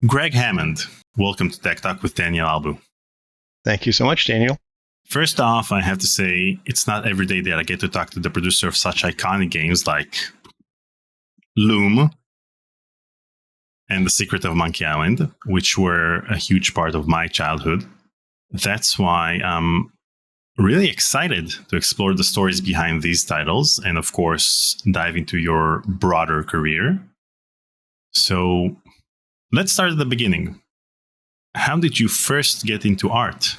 Greg Hammond, welcome to Tech Talk with Daniel Albu. Thank you so much, Daniel. First off, I have to say, it's not every day that I get to talk to the producer of such iconic games like Loom and The Secret of Monkey Island, which were a huge part of my childhood. That's why I'm really excited to explore the stories behind these titles and, of course, dive into your broader career. So let's start at the beginning. How did you first get into art?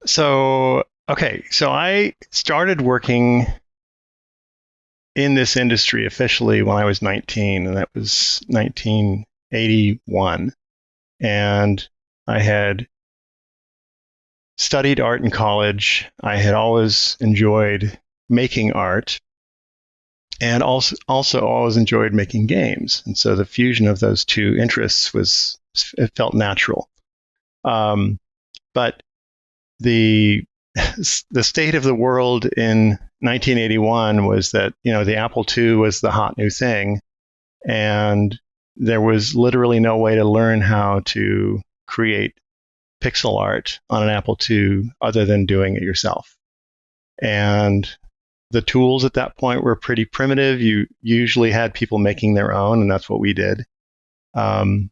So I started working in this industry officially when I was 19, and that was 1981. And I had studied art in college. I had always enjoyed making art, and also always enjoyed making games. And so the fusion of those two interests it felt natural. But the state of the world in 1981 was that, the Apple II was the hot new thing, and there was literally no way to learn how to create pixel art on an Apple II other than doing it yourself. And the tools at that point were pretty primitive. You usually had people making their own, and that's what we did. And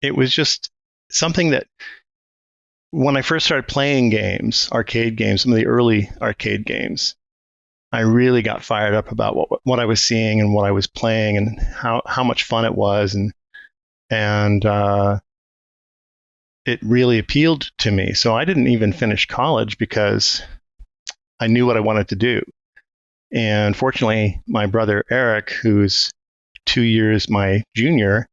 it was just something that, when I first started playing games, arcade games, some of the early arcade games, I really got fired up about what I was seeing and what I was playing and how much fun it was, and it really appealed to me. So I didn't even finish college because I knew what I wanted to do. And fortunately, my brother Eric, who's 2 years my junior,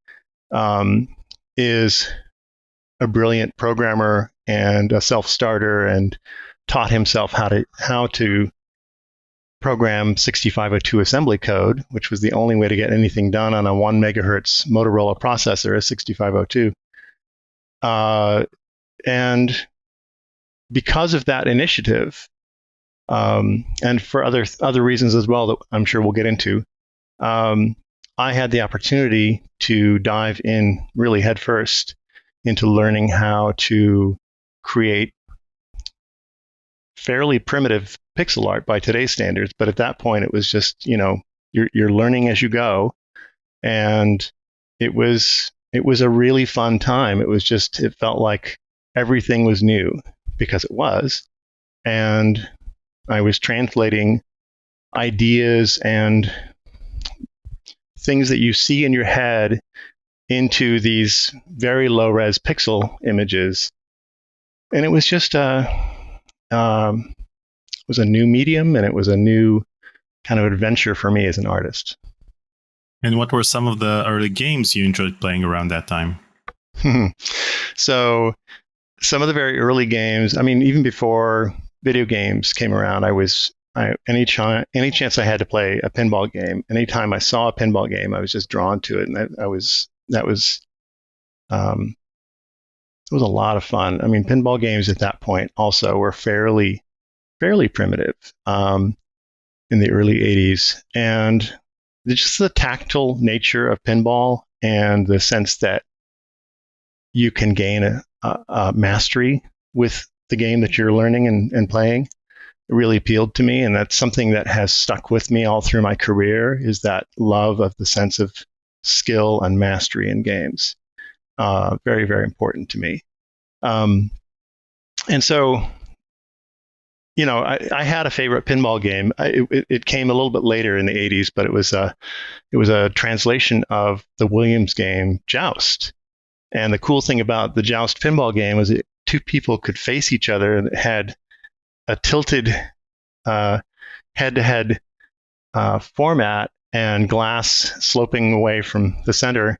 is a brilliant programmer and a self-starter, and taught himself how to program 6502 assembly code, which was the only way to get anything done on a 1 megahertz Motorola processor, a 6502. And because of that initiative, and for other reasons as well that I'm sure we'll get into, I had the opportunity to dive in really headfirst into learning how to create fairly primitive pixel art by today's standards. But at that point, it was just, you're learning as you go. And it was a really fun time. It felt like everything was new, because it was. And I was translating ideas and things that you see in your head into these very low-res pixel images. And it was just it was a new medium, and it was a new kind of adventure for me as an artist. And what were some of the early games you enjoyed playing around that time? So some of the very early games, even before video games came around, any chance I had to play a pinball game, anytime I saw a pinball game, I was just drawn to it, and it was a lot of fun. Pinball games at that point also were fairly primitive in the early 80s, and just the tactile nature of pinball and the sense that you can gain a mastery with the game that you're learning and playing really appealed to me. And that's something that has stuck with me all through my career, is that love of the sense of skill and mastery in games. Very, very important to me. And so, I had a favorite pinball game. It came a little bit later in the 80s, but it was a translation of the Williams game Joust. And the cool thing about the Joust pinball game was that two people could face each other, and it had a tilted head-to-head format and glass sloping away from the center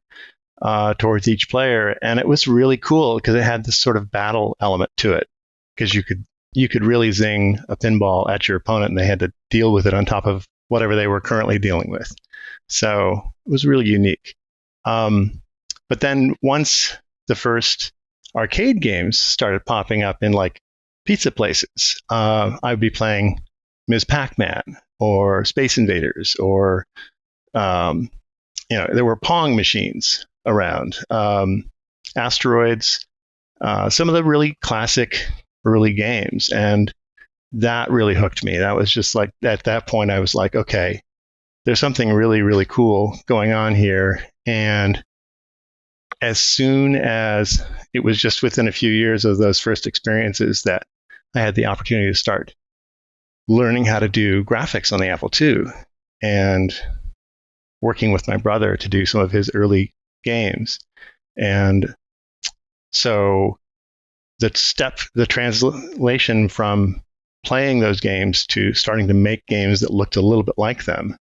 towards each player. And it was really cool because it had this sort of battle element to it, because you could really zing a pinball at your opponent, and they had to deal with it on top of whatever they were currently dealing with. So it was really unique. But then once the first arcade games started popping up in like pizza places, I would be playing Ms. Pac-Man or Space Invaders or there were Pong machines around, asteroids, some of the really classic early games, and that really hooked me. That was just like, at that point, I was like, okay, there's something really, really cool going on here. And as soon as it was just within a few years of those first experiences that I had the opportunity to start learning how to do graphics on the Apple II and working with my brother to do some of his early games. And so the translation from playing those games to starting to make games that looked a little bit like them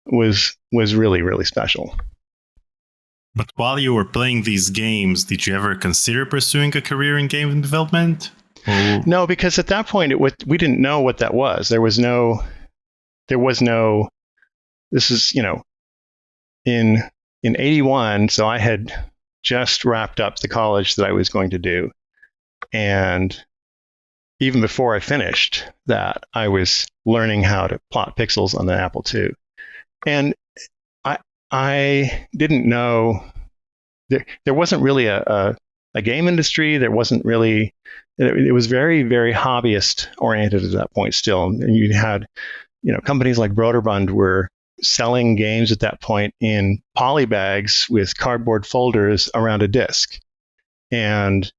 was really, really special. But while you were playing these games, did you ever consider pursuing a career in game development? Or... No, because at that point we didn't know what that was. There was no. This is in '81, so I had just wrapped up the college that I was going to do, and even before I finished that, I was learning how to plot pixels on the Apple II, and I didn't know there wasn't really a game industry. There wasn't really. It was very, very hobbyist oriented at that point still, and you had companies like Broderbund were selling games at that point in polybags with cardboard folders around a disc, and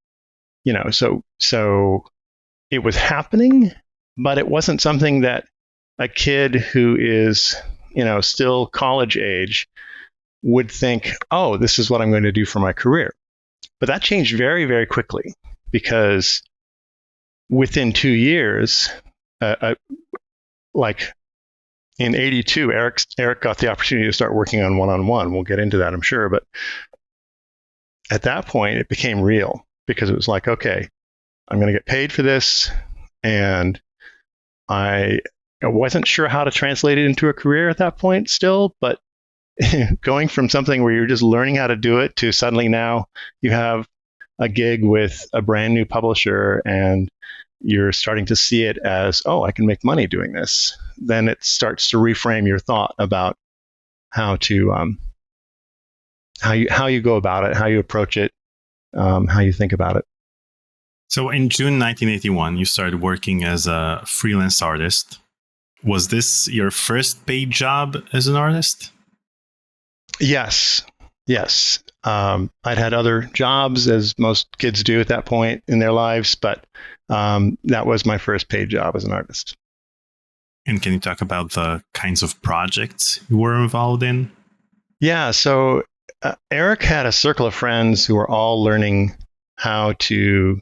so it was happening, but it wasn't something that a kid who is still college age would think, oh, this is what I'm going to do for my career. But that changed very, very quickly, because within 2 years, like in '82, Eric got the opportunity to start working on one-on-one. We'll get into that, I'm sure. But at that point, it became real, because it was like, okay, I'm going to get paid for this. And I wasn't sure how to translate it into a career at that point still, but going from something where you're just learning how to do it to suddenly now you have a gig with a brand new publisher and you're starting to see it as, oh, I can make money doing this. Then it starts to reframe your thought about how to how you go about it, how you approach it, how you think about it. So in June 1981, you started working as a freelance artist. Was this your first paid job as an artist? Yes. I'd had other jobs, as most kids do at that point in their lives, but that was my first paid job as an artist. And can you talk about the kinds of projects you were involved in? Yeah, so Eric had a circle of friends who were all learning how to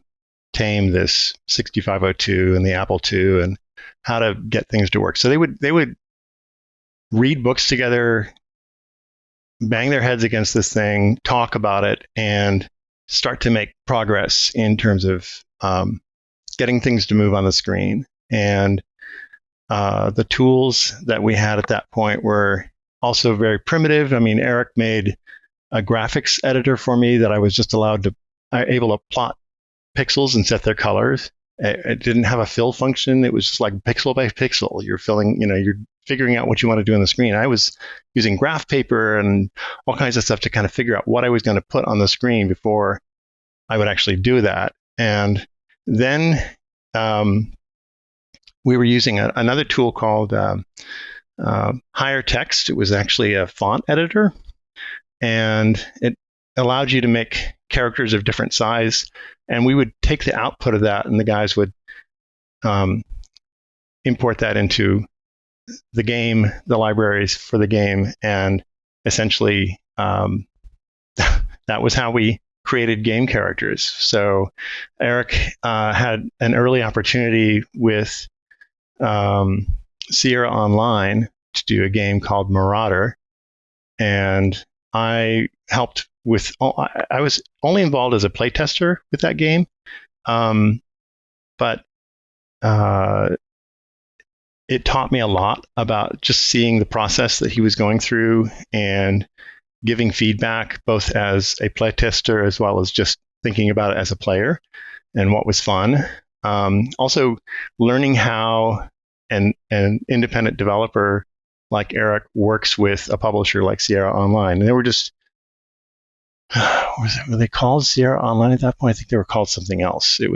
tame this 6502 and the Apple II and how to get things to work. So they would read books together, bang their heads against this thing, talk about it, and start to make progress in terms of getting things to move on the screen. And the tools that we had at that point were also very primitive. I mean, Eric made a graphics editor for me that I was just able to plot pixels and set their colors. It didn't have a fill function. It was just like pixel by pixel. You're filling, you're figuring out what you want to do on the screen. I was using graph paper and all kinds of stuff to kind of figure out what I was going to put on the screen before I would actually do that. And then we were using another tool called Higher Text. It was actually a font editor, and it allowed you to make characters of different size. And we would take the output of that, and the guys would import that into the game, the libraries for the game, and essentially that was how we created game characters. So Eric had an early opportunity with Sierra Online to do a game called Marauder, and I helped with. I was only involved as a playtester with that game, but it taught me a lot about just seeing the process that he was going through and giving feedback, both as a playtester as well as just thinking about it as a player, and what was fun. Also, learning how an independent developer like Eric works with a publisher like Sierra Online, and they were just were they called Sierra Online at that point? I think they were called something else. They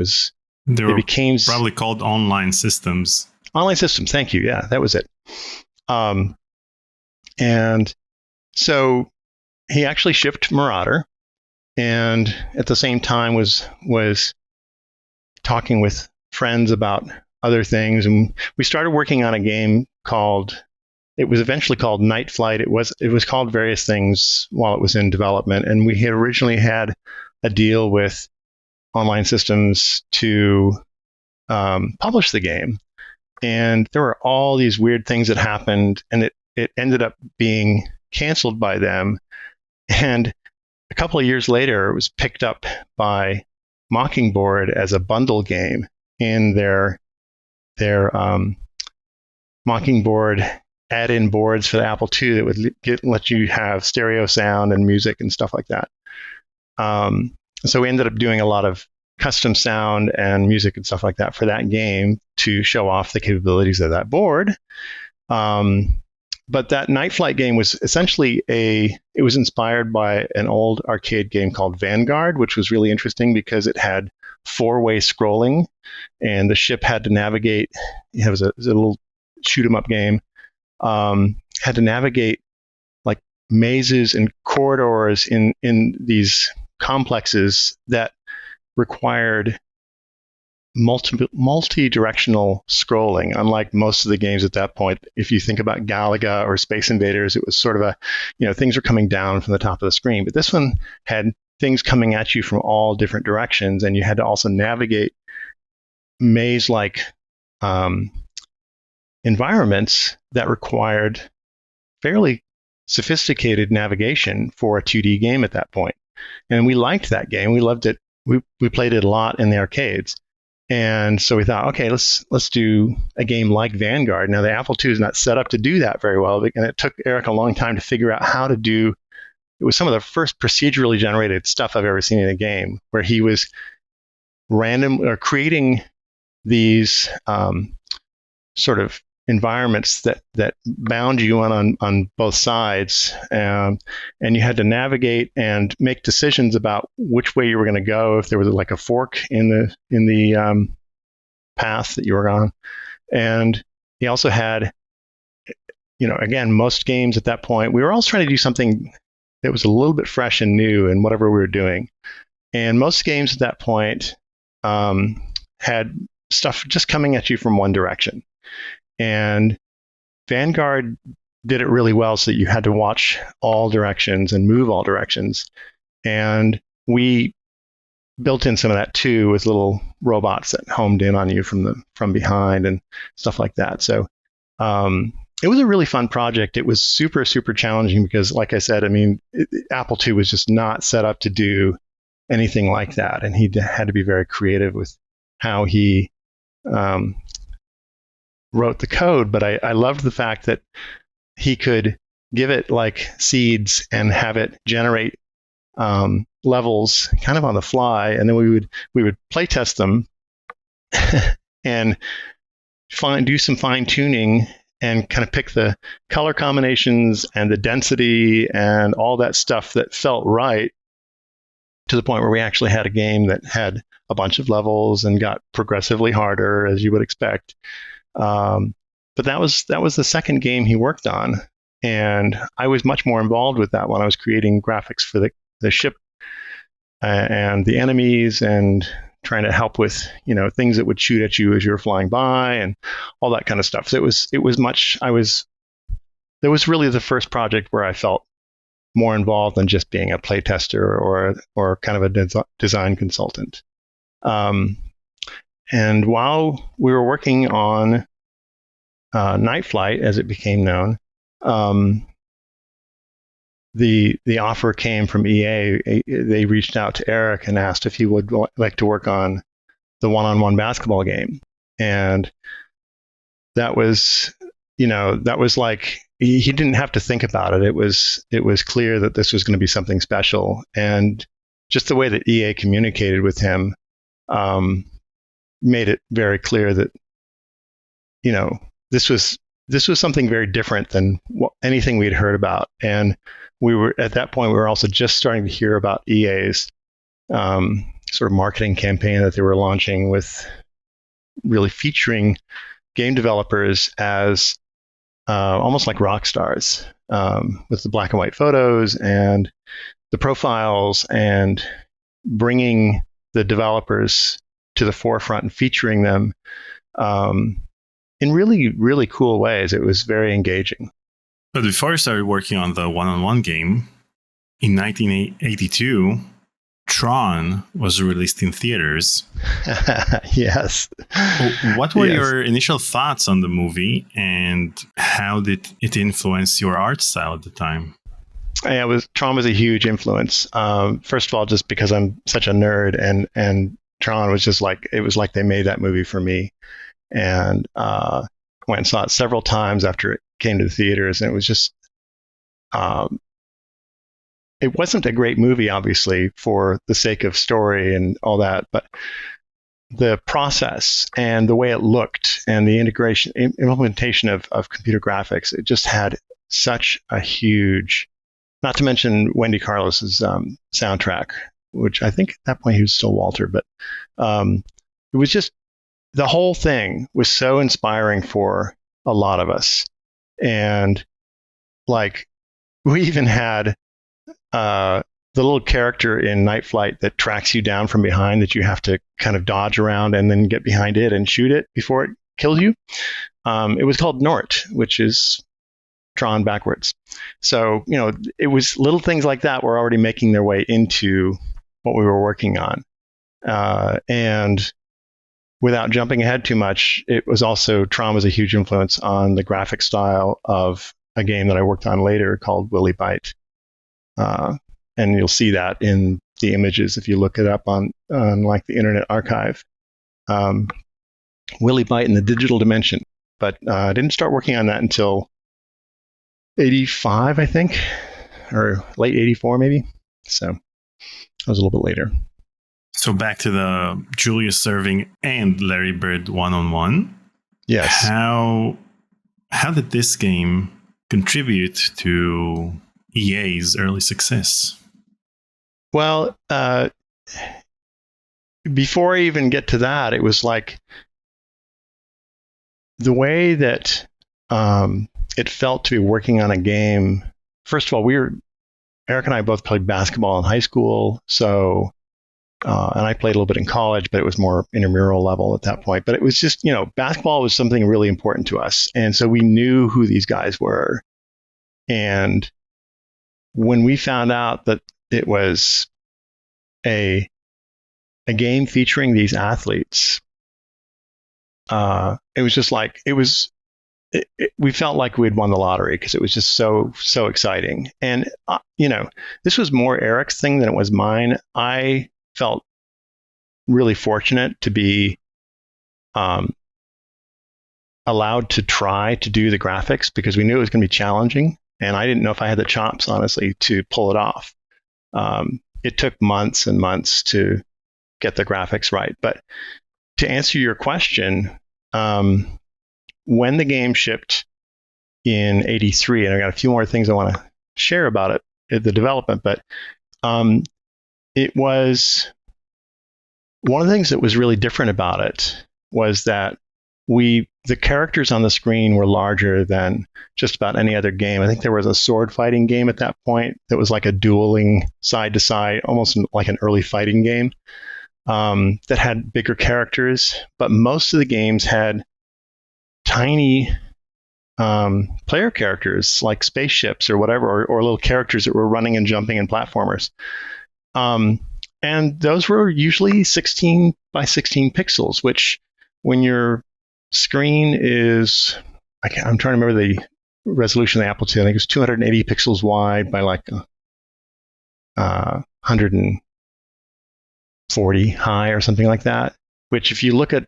became probably called Online Systems. Online Systems. Thank you. Yeah, that was it. And so he actually shipped Marauder, and at the same time was talking with friends about other things, and we started working on a game it was eventually called Night Flight. It was called various things while it was in development, and we had originally had a deal with Online Systems to publish the game, and there were all these weird things that happened, and it ended up being canceled by them. And a couple of years later, it was picked up by Mockingbird as a bundle game in their Mockingbird add-in boards for the Apple II that would let you have stereo sound and music and stuff like that. So we ended up doing a lot of custom sound and music and stuff like that for that game to show off the capabilities of that board. But that Night Flight game was essentially it was inspired by an old arcade game called Vanguard, which was really interesting because it had 4-way scrolling, and the ship had to navigate. It was a little shoot 'em up game. Had to navigate like mazes and corridors in these complexes that required multi-directional scrolling. Unlike most of the games at that point, if you think about Galaga or Space Invaders, it was sort of things were coming down from the top of the screen. But this one had things coming at you from all different directions, and you had to also navigate maze-like environments that required fairly sophisticated navigation for a 2D game at that point. And we liked that game. We loved it. We played it a lot in the arcades. And so we thought, okay, let's do a game like Vanguard. Now, the Apple II is not set up to do that very well, and it took Eric a long time to figure out how to do. It was some of the first procedurally generated stuff I've ever seen in a game, where he was creating these sort of environments that bound you on both sides, and you had to navigate and make decisions about which way you were going to go if there was like a fork in the path that you were on. And he also had, again, most games at that point, we were always trying to do something that was a little bit fresh and new in whatever we were doing. And most games at that point had stuff just coming at you from one direction. And Vanguard did it really well, so that you had to watch all directions and move all directions. And we built in some of that too, with little robots that homed in on you from behind and stuff like that. So it was a really fun project. It was super, super challenging because, like I said, Apple II was just not set up to do anything like that, and he had to be very creative with how he wrote the code. But I loved the fact that he could give it like seeds and have it generate levels kind of on the fly, and then we would play test them and do some fine tuning and kind of pick the color combinations and the density and all that stuff that felt right, to the point where we actually had a game that had a bunch of levels and got progressively harder, as you would expect. But that was the second game he worked on, and I was much more involved with that one. I was creating graphics for the ship and the enemies, and trying to help with things that would shoot at you as you were flying by and all that kind of stuff. So it was much. That was really the first project where I felt more involved than just being a playtester or kind of a design consultant. And while we were working on Night Flight, as it became known, the offer came from EA. They reached out to Eric and asked if he would like to work on the one-on-one basketball game. And that was like, he didn't have to think about it. It was clear that this was going to be something special. And just the way that EA communicated with him made it very clear that this was this was something very different than anything we'd heard about. And we were at that point, we were also just starting to hear about EA's sort of marketing campaign that they were launching, with really featuring game developers as almost like rock stars, with the black and white photos and the profiles, and bringing the developers to the forefront and featuring them in really, really cool ways. It was very engaging. But before I started working on the one-on-one game, in 1982, Tron was released in theaters. Yes. What were your initial thoughts on the movie, and how did it influence your art style at the time? Yeah, Tron was a huge influence. First of all, just because I'm such a nerd, and Tron was just like, it was like they made that movie for me. And went and saw it several times after it came to the theaters, and it was just, it wasn't a great movie, obviously, for the sake of story and all that, but the process and the way it looked and the implementation of computer graphics, it just had such a huge, not to mention Wendy Carlos's soundtrack, which I think at that point he was still Walter, but it was just, the whole thing was so inspiring for a lot of us. And like, we even had the little character in Night Flight that tracks you down from behind, that you have to kind of dodge around and then get behind it and shoot it before it kills you. It was called Nort, which is Tron backwards. So, it was little things like that were already making their way into what we were working on. And without jumping ahead too much, it was also, Tron was a huge influence on the graphic style of a game that I worked on later called Willy Bite. And you'll see that in the images if you look it up on like the Internet Archive. Willy Bite in the Digital Dimension. But I didn't start working on that until 85, I think, or late 84 maybe. So that was a little bit later. So back to the Julius Erving and Larry Bird one-on-one. Yes. How did this game contribute to EA's early success? Well, before I even get to that, it was like the way that it felt to be working on a game. First of all, Eric and I both played basketball in high school, so and I played a little bit in college, but it was more intramural level at that point. But it was just, basketball was something really important to us, and so we knew who these guys were. And when we found out that it was a game featuring these athletes, it was just like, we felt like we'd won the lottery, because it was just so exciting. And this was more Eric's thing than it was mine. I felt really fortunate to be allowed to try to do the graphics, because we knew it was going to be challenging, and I didn't know if I had the chops, honestly, to pull it off. It took months and months to get the graphics right. But to answer your question, when the game shipped in 83, and I got a few more things I want to share about it, the development, but it was, one of the things that was really different about it was that the characters on the screen were larger than just about any other game. I think there was a sword fighting game at that point that was like a dueling side to side, almost like an early fighting game, that had bigger characters. But most of the games had tiny player characters, like spaceships or whatever, or little characters that were running and jumping and platformers. And those were usually 16 by 16 pixels, which when your screen is, I'm trying to remember the resolution of the Apple II. I think it was 280 pixels wide by like 140 high or something like that, which if you look at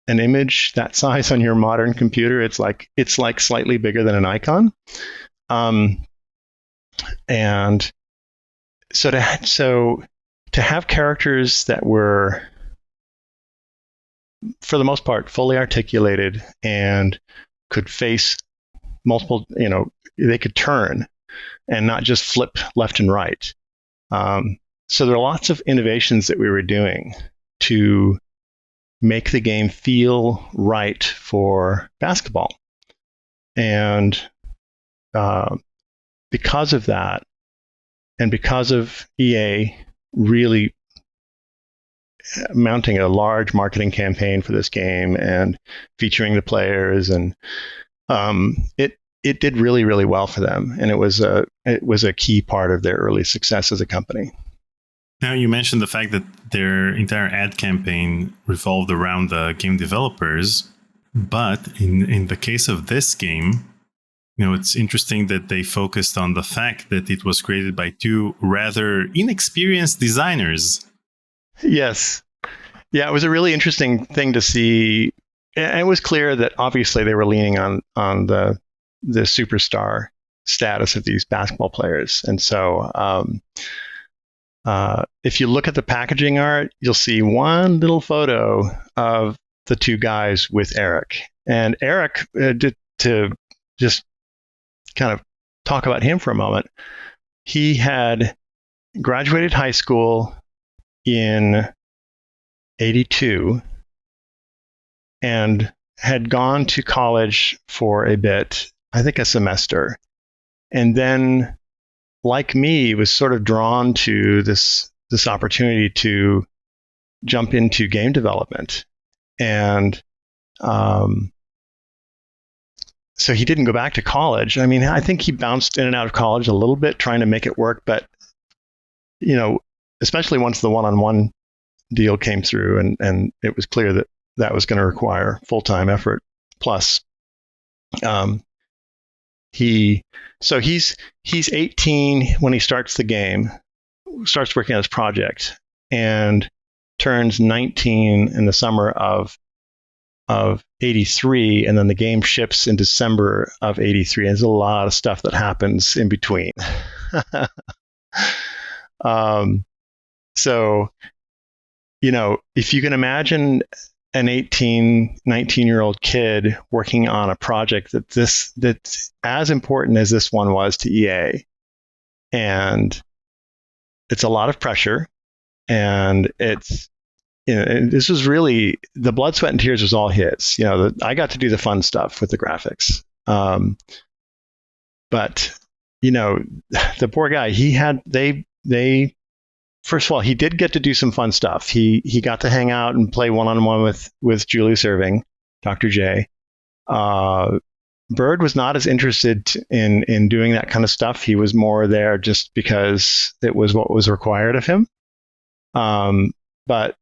an image that size on your modern computer, it's like slightly bigger than an icon. And so to have characters that were, for the most part, fully articulated and could face multiple, they could turn and not just flip left and right. So there are lots of innovations that we were doing to make the game feel right for basketball. And because of that, and because of EA really mounting a large marketing campaign for this game and featuring the players, and it did really, really well for them, and it was a key part of their early success as a company. Now, you mentioned the fact that their entire ad campaign revolved around the game developers, but in the case of this game, it's interesting that they focused on the fact that it was created by two rather inexperienced designers. Yes. Yeah, it was a really interesting thing to see. And it was clear that obviously they were leaning on the superstar status of these basketball players. And so if you look at the packaging art, you'll see one little photo of the two guys with Eric. And Eric, to just kind of talk about him for a moment, he had graduated high school in 82 and had gone to college for a bit, I think a semester. And then, like me, was sort of drawn to this opportunity to jump into game development. And so he didn't go back to college. I mean, I think he bounced in and out of college a little bit trying to make it work, but especially once the one-on-one deal came through, and it was clear that was going to require full-time effort. Plus, he's 18 when he starts the game, starts working on his project, and turns 19 in the summer of 83, and then the game ships in December of 83. And there's a lot of stuff that happens in between. So, if you can imagine an 18, 19-year-old kid working on a project that's as important as this one was to EA, and it's a lot of pressure, and it's, this was really, the blood, sweat, and tears was all his. I got to do the fun stuff with the graphics. But, the poor guy, first of all, he did get to do some fun stuff. He got to hang out and play one-on-one with Julius Erving, Dr. J. Bird was not as interested in doing that kind of stuff. He was more there just because it was what was required of him. But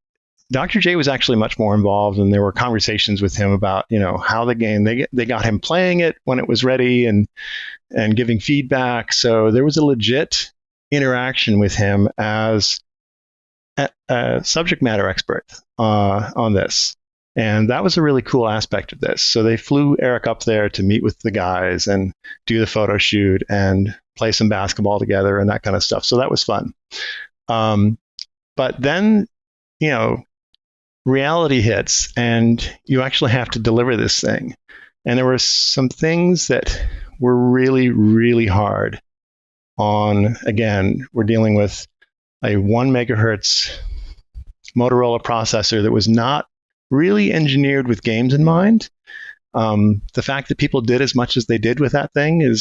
Dr. J was actually much more involved, and there were conversations with him about, how the game, they got him playing it when it was ready and giving feedback. So there was a legit interaction with him as a subject matter expert on this. And that was a really cool aspect of this. So they flew Eric up there to meet with the guys and do the photo shoot and play some basketball together and that kind of stuff. So that was fun. But then, reality hits, and you actually have to deliver this thing. And there were some things that were really, really hard on. Again, we're dealing with a 1 megahertz Motorola processor that was not really engineered with games in mind. The fact that people did as much as they did with that thing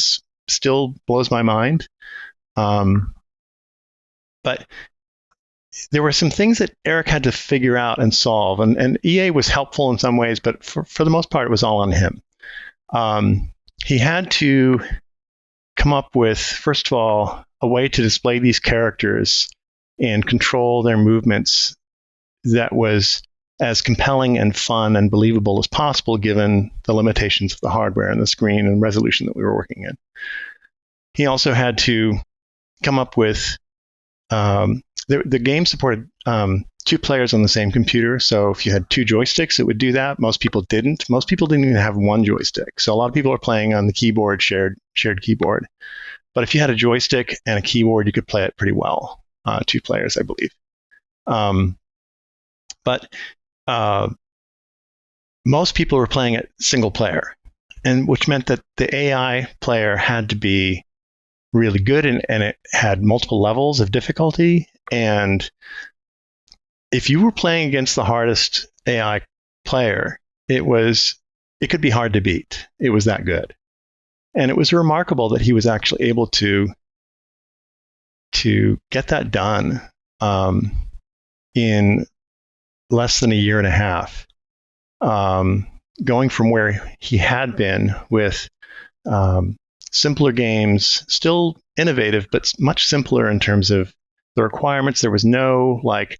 still blows my mind. But there were some things that Eric had to figure out and solve, and EA was helpful in some ways, but for the most part, it was all on him. He had to come up with, first of all, a way to display these characters and control their movements that was as compelling and fun and believable as possible, given the limitations of the hardware and the screen and resolution that we were working in. He also had to come up with the game supported 2 players on the same computer. So if you had 2 joysticks, it would do that. Most people didn't. Most people didn't even have 1 joystick. So a lot of people are playing on the keyboard, shared keyboard. But if you had a joystick and a keyboard, you could play it pretty well. 2 players, I believe. But most people were playing it single player. and which meant that the AI player had to be really good, and it had multiple levels of difficulty. And if you were playing against the hardest AI player, it could be hard to beat. It was that good. And it was remarkable that he was actually able to get that done in less than a year and a half, going from where he had been with simpler games, still innovative, but much simpler in terms of the requirements. There was no, like,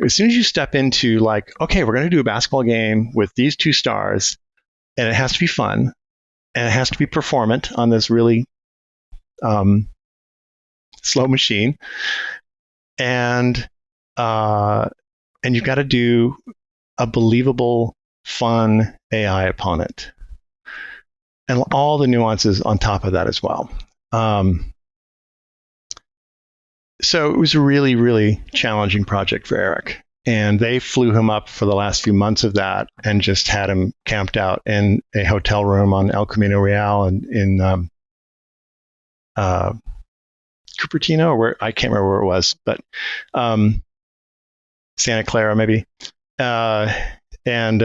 as soon as you step into, like, okay, we're going to do a basketball game with these two stars, and it has to be fun, and it has to be performant on this really slow machine, and you've got to do a believable, fun AI opponent, and all the nuances on top of that as well. So it was a really, really challenging project for Eric. And they flew him up for the last few months of that and just had him camped out in a hotel room on El Camino Real in Cupertino, or where, I can't remember where it was, but Santa Clara maybe. And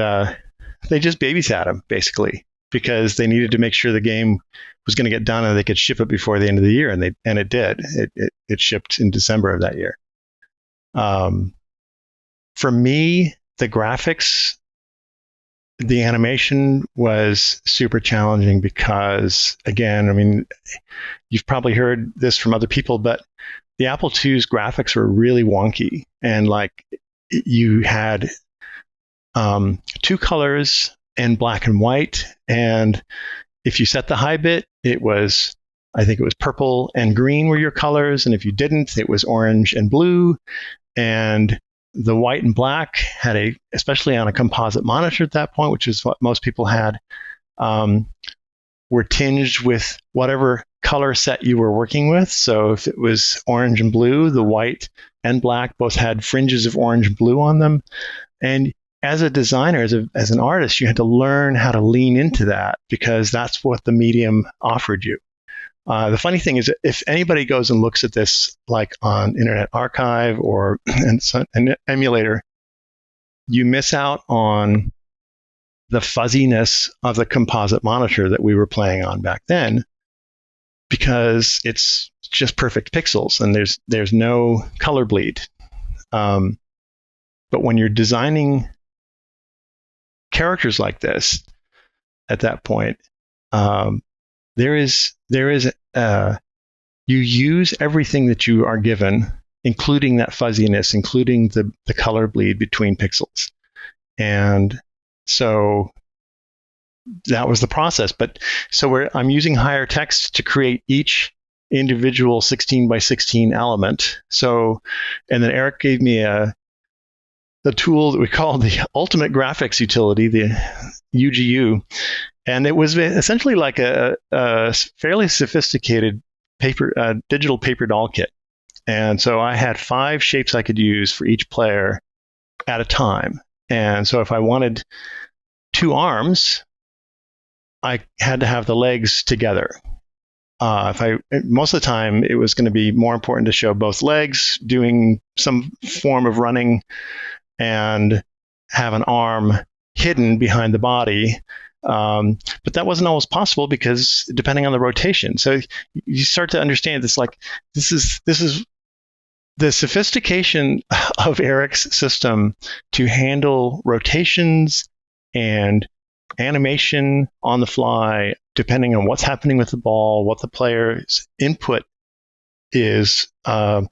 they just babysat him, basically, because they needed to make sure the game was going to get done and they could ship it before the end of the year, and it did. It shipped in December of that year. For me, the graphics, the animation was super challenging because, again, I mean, you've probably heard this from other people, but the Apple II's graphics were really wonky, and like you had two colors and black and white, and if you set the high bit, I think it was purple and green were your colors, and if you didn't, it was orange and blue. And the white and black had especially on a composite monitor at that point, which is what most people had, were tinged with whatever color set you were working with. So if it was orange and blue, the white and black both had fringes of orange and blue on them. And as a designer, as an artist, you had to learn how to lean into that because that's what the medium offered you. The funny thing is, if anybody goes and looks at this, like on Internet Archive or an emulator, you miss out on the fuzziness of the composite monitor that we were playing on back then, because it's just perfect pixels and there's no color bleed. But when you're designing characters like this, at that point, you use everything that you are given, including that fuzziness, including the color bleed between pixels. And so that was the process. But so I'm using higher text to create each individual 16 by 16 element. So, and then Eric gave me the tool that we call the Ultimate Graphics Utility, the UGU. And it was essentially like a fairly sophisticated digital paper doll kit. And so I had 5 shapes I could use for each player at a time. And so if I wanted 2 arms, I had to have the legs together. Most of the time, it was going to be more important to show both legs doing some form of running and have an arm hidden behind the body. But that wasn't always possible because depending on the rotation. So you start to understand this, like, this is the sophistication of Eric's system to handle rotations and animation on the fly, depending on what's happening with the ball, what the player's input is, and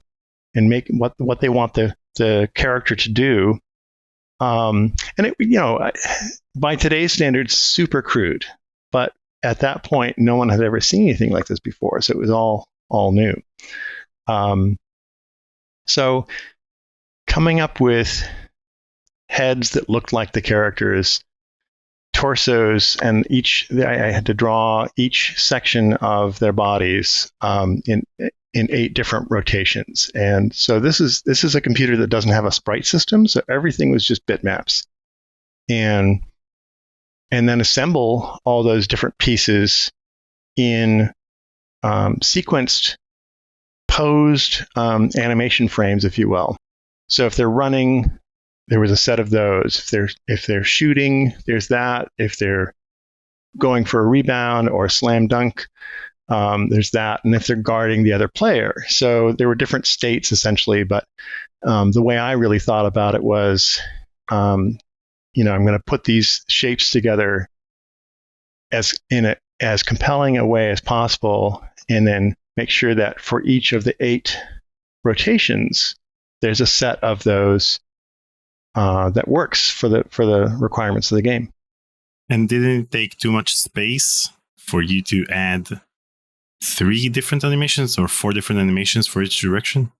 make what they want the character to do. And it, by today's standards, super crude. But at that point, no one had ever seen anything like this before, so it was all new. So coming up with heads that looked like the characters, torsos, and I had to draw each section of their bodies in 8 different rotations. And so this is a computer that doesn't have a sprite system, so everything was just bitmaps. And and then assemble all those different pieces in sequenced, posed animation frames, if you will. So if they're running, there was a set of those. If they're shooting, there's that. If they're going for a rebound or a slam dunk, there's that. And if they're guarding the other player. So there were different states, essentially. But the way I really thought about it was, I'm going to put these shapes together as compelling a way as possible, and then make sure that for each of the 8 rotations, there's a set of those that works for the requirements of the game. And didn't it take too much space for you to add 3 different animations or 4 different animations for each direction?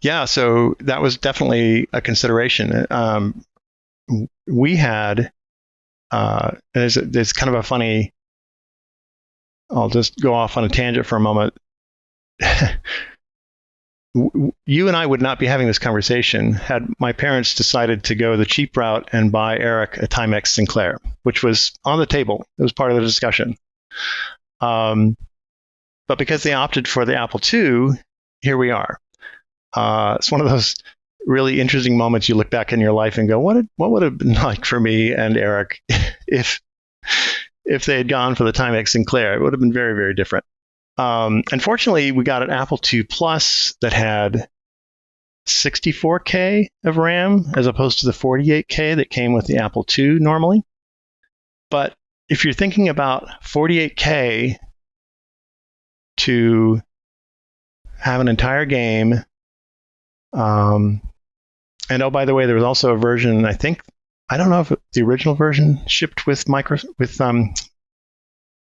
Yeah, so that was definitely a consideration. We had, there's kind of a funny, I'll just go off on a tangent for a moment. You and I would not be having this conversation had my parents decided to go the cheap route and buy Eric a Timex Sinclair, which was on the table. It was part of the discussion. But because they opted for the Apple II, here we are. It's one of those really interesting moments you look back in your life and go, what would it have been like for me and Eric if they had gone for the Timex Sinclair? It would have been very, very different. Unfortunately, we got an Apple II Plus that had 64K of RAM as opposed to the 48K that came with the Apple II normally. But if you're thinking about 48K to have an entire game, and oh, by the way, there was also a version, I don't know if the original version shipped with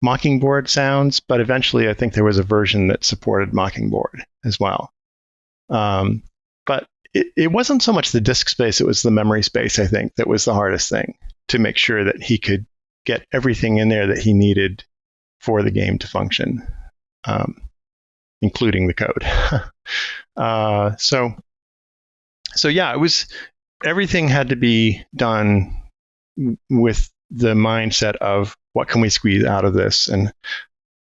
Mockingbird sounds, but eventually I think there was a version that supported Mockingbird as well. But it wasn't so much the disk space, it was the memory space, I think, that was the hardest thing, to make sure that he could get everything in there that he needed for the game to function, including the code. So yeah, everything had to be done with the mindset of what can we squeeze out of this, and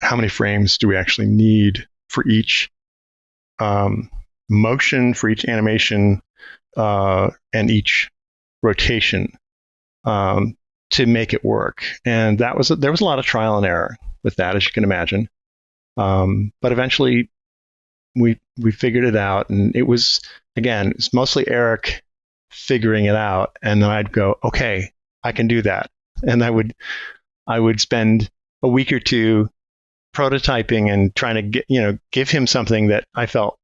how many frames do we actually need for each motion, for each animation, and each rotation to make it work. And there was a lot of trial and error with that, as you can imagine. But eventually we figured it out, and it's mostly Eric figuring it out, and then I'd go, okay, I can do that. And I would spend a week or two prototyping and trying to give him something that I felt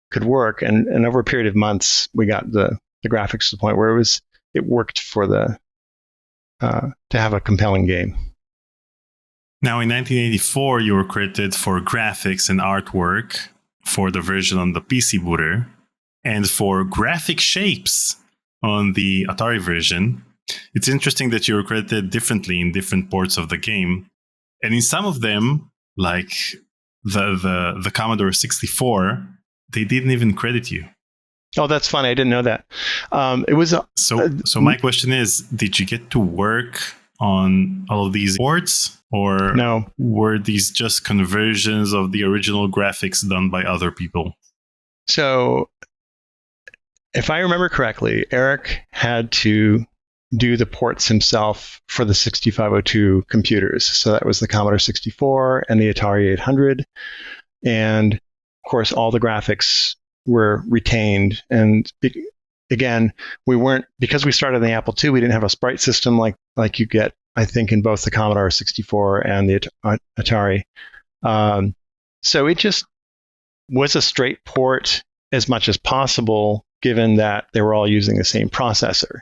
could work. And over a period of months, we got the graphics to the point where it worked for to have a compelling game. Now, in 1984, you were credited for graphics and artwork for the version on the PC booter, and for graphic shapes on the Atari version. It's interesting that you were credited differently in different ports of the game. And in some of them, like the Commodore 64, they didn't even credit you. Oh, that's funny. I didn't know that. It was so my question is, did you get to work on all of these ports, or no? Were these just conversions of the original graphics done by other people? So, if I remember correctly, Eric had to do the ports himself for the 6502 computers. So that was the Commodore 64 and the Atari 800. And of course, all the graphics were retained. And again, because we started in the Apple II, we didn't have a sprite system like you get, I think, in both the Commodore 64 and the Atari. So it just was a straight port as much as possible, given that they were all using the same processor.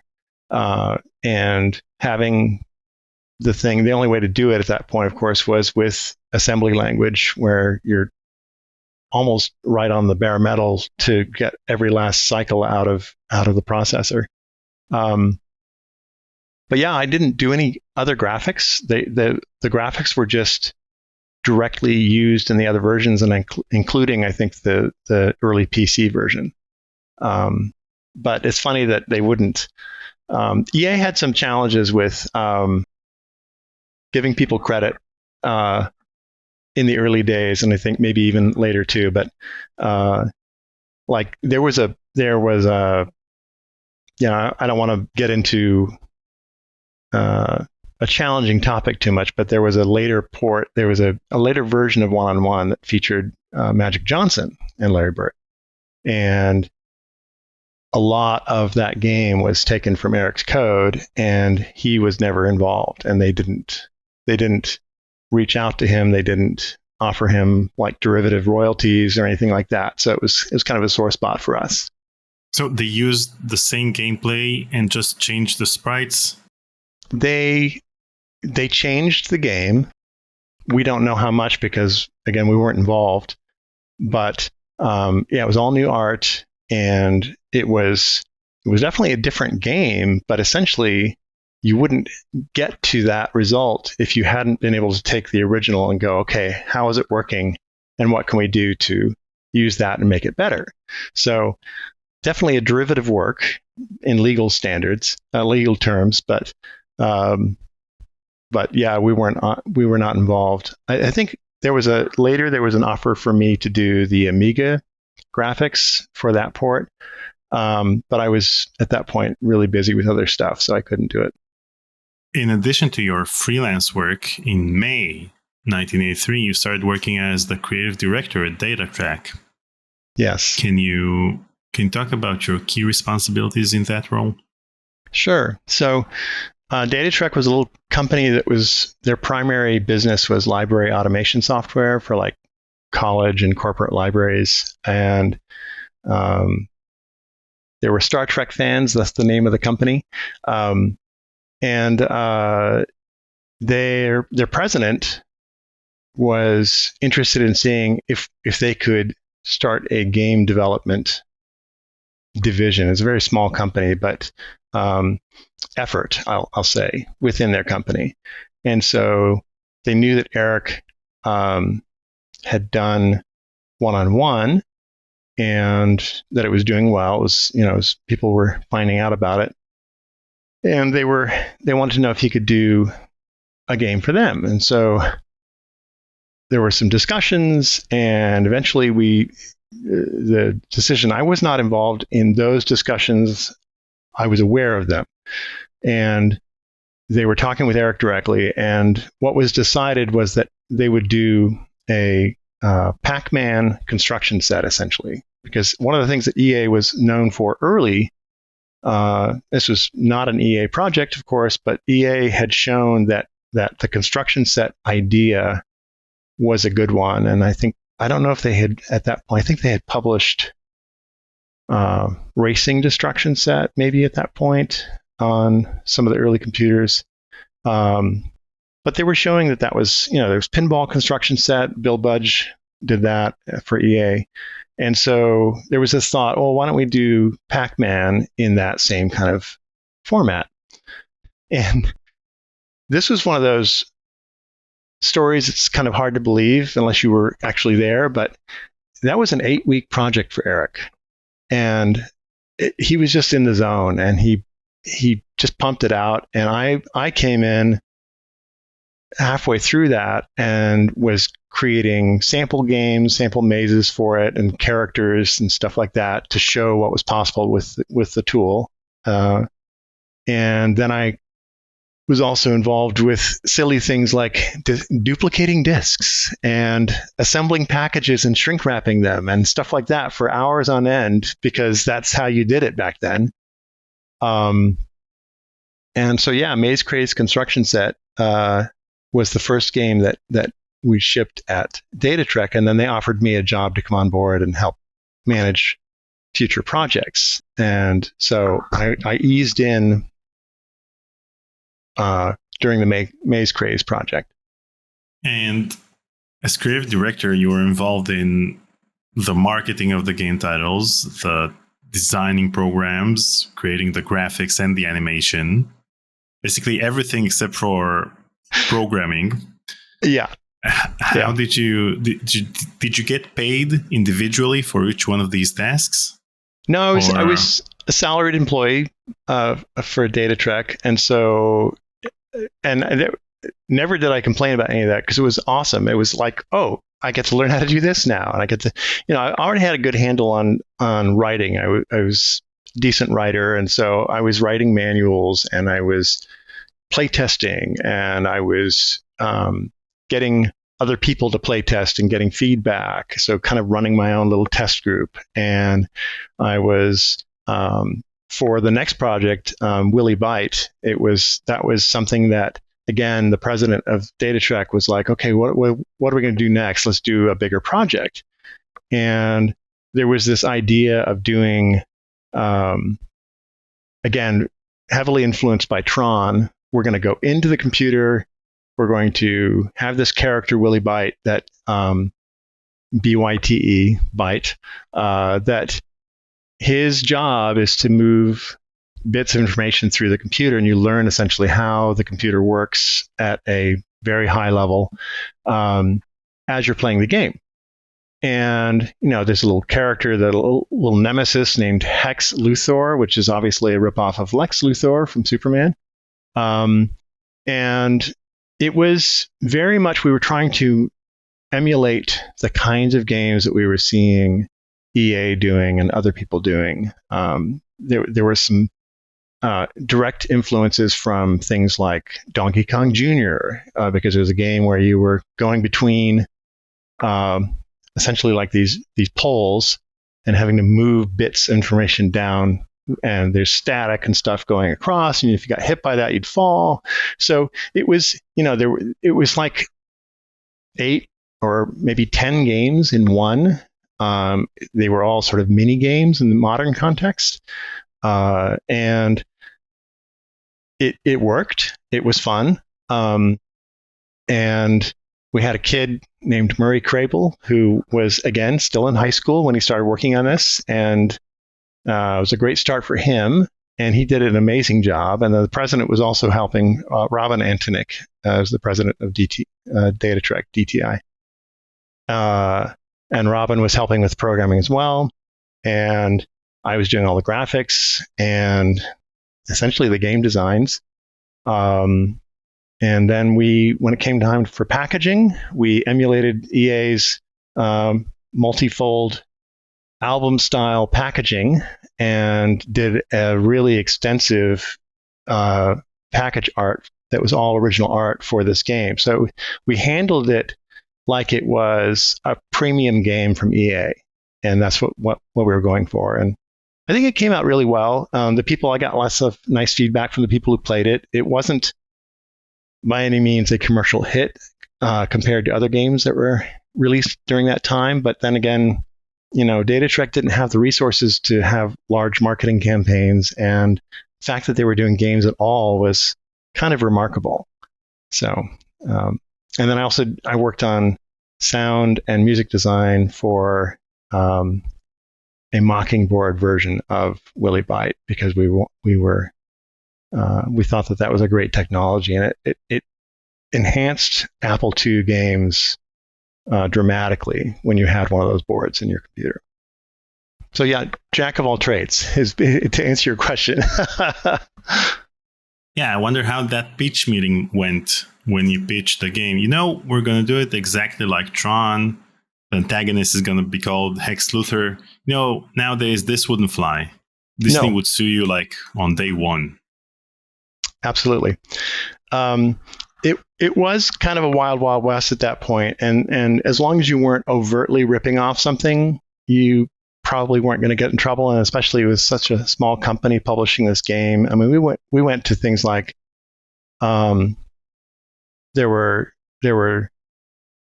And having the only way to do it at that point, of course, was with assembly language, where you're almost right on the bare metal to get every last cycle out of the processor. But yeah, I didn't do any other graphics. The graphics were just directly used in the other versions, and including, I think, the early PC version. But it's funny that they wouldn't EA had some challenges with giving people credit in the early days, and I think maybe even later too. But like there was a I don't want to get into a challenging topic too much, but there was a later port. There was a later version of 1-on-1 that featured Magic Johnson and Larry Bird, and a lot of that game was taken from Eric's code, and he was never involved. And they didn't reach out to him. They didn't offer him like derivative royalties or anything like that. So it was kind of a sore spot for us. So they used the same gameplay and just changed the sprites? They changed the game. We don't know how much because, again, we weren't involved. But it was all new art, and it was definitely a different game. But essentially, you wouldn't get to that result if you hadn't been able to take the original and go, okay, how is it working, and what can we do to use that and make it better? So definitely a derivative work in legal standards, legal terms, but yeah, we were not involved. I think there was an offer for me to do the Amiga graphics for that port, but I was at that point really busy with other stuff, so I couldn't do it. In addition to your freelance work, in May 1983, you started working as the creative director at DataTrack. Yes. Can you talk about your key responsibilities in that role? Sure. So DataTrack was a little company that their primary business was library automation software for like college and corporate libraries. And there were Star Trek fans. That's the name of the company. And their president was interested in seeing if they could start a game development division. It's a very small company, but effort, I'll say, within their company. And so they knew that Eric had done 1-on-1 and that it was doing well. It was, people were finding out about it. And they wanted to know if he could do a game for them. And so there were some discussions, and eventually the decision, I was not involved in those discussions. I was aware of them. And they were talking with Eric directly. And what was decided was that they would do a Pac-Man construction set, essentially. Because one of the things that EA was known for early, this was not an EA project, of course, but EA had shown that the construction set idea was a good one. And I don't know if they had, at that point, I think they had published racing destruction set maybe at that point on some of the early computers. But they were showing that was, there was pinball construction set. Bill Budge did that for EA. And so there was this thought, well, why don't we do Pac-Man in that same kind of format? And this was one of those stories that's kind of hard to believe unless you were actually there, but that was an 8-week project for Eric. And he was just in the zone, and he just pumped it out. And I came in halfway through that and was creating sample games, sample mazes for it, and characters and stuff like that to show what was possible with the tool. And then I was also involved with silly things like duplicating disks and assembling packages and shrink wrapping them and stuff like that for hours on end, because that's how you did it back then. And so, yeah, Maze Craze Construction Set was the first game that we shipped at DataTrack, and then they offered me a job to come on board and help manage future projects. And so I eased in during the Maze Craze project. And as creative director, you were involved in the marketing of the game titles, the designing programs, creating the graphics and the animation, basically everything except for programming. Yeah. How did you get paid individually for each one of these tasks? No, a salaried employee for Data Trek, and so never did I complain about any of that because it was awesome. It was like, oh, I get to learn how to do this now, and I get to, I already had a good handle on writing. I was a decent writer, and so I was writing manuals, and I was playtesting, and I was getting other people to play test and getting feedback. So kind of running my own little test group. And I was, for the next project, Willy Byte, that was something that, again, the president of Data Trek was like, okay, what are we going to do next? Let's do a bigger project. And there was this idea of doing, again, heavily influenced by Tron. We're going to go into the computer. We're going to have this character, Willy Byte, that B-Y-T-E, Byte, that his job is to move bits of information through the computer, and you learn essentially how the computer works at a very high level as you're playing the game. And, there's a little character, a little nemesis named Hex Luthor, which is obviously a ripoff of Lex Luthor from Superman. And it was very much, we were trying to emulate the kinds of games that we were seeing EA doing and other people doing. There were some direct influences from things like Donkey Kong Jr., because it was a game where you were going between essentially like these poles and having to move bits of information down, and there's static and stuff going across, and if you got hit by that, you'd fall. So it was, it was like 8 or maybe 10 games in one. They were all sort of mini games in the modern context, and it worked. It was fun, and we had a kid named Murray Crable who was, again, still in high school when he started working on this, and it was a great start for him, and he did an amazing job. And the president was also helping, Robin Antonik, as the president of Data Trek, DTI. And Robin was helping with programming as well. And I was doing all the graphics and essentially the game designs. And then when it came time for packaging, we emulated EA's multifold album-style packaging and did a really extensive package art that was all original art for this game. So we handled it like it was a premium game from EA, and that's what we were going for. And I think it came out really well. I got lots of nice feedback from the people who played it. It wasn't by any means a commercial hit compared to other games that were released during that time, but then again, Data Trek didn't have the resources to have large marketing campaigns, and the fact that they were doing games at all was kind of remarkable. So, and then I worked on sound and music design for a Mockingbird version of Willy Byte, because we thought that was a great technology, and it enhanced Apple II games dramatically when you had one of those boards in your computer. So yeah, jack of all trades is to answer your question. Yeah, I wonder how that pitch meeting went when you pitched the game. We're going to do it exactly like Tron. The antagonist is going to be called Hex Luthor. Nowadays this wouldn't fly. This thing would sue you like on day one. Absolutely. It was kind of a wild, wild west at that point, and as long as you weren't overtly ripping off something, you probably weren't going to get in trouble. And especially with such a small company publishing this game, I mean, we went to things like, there were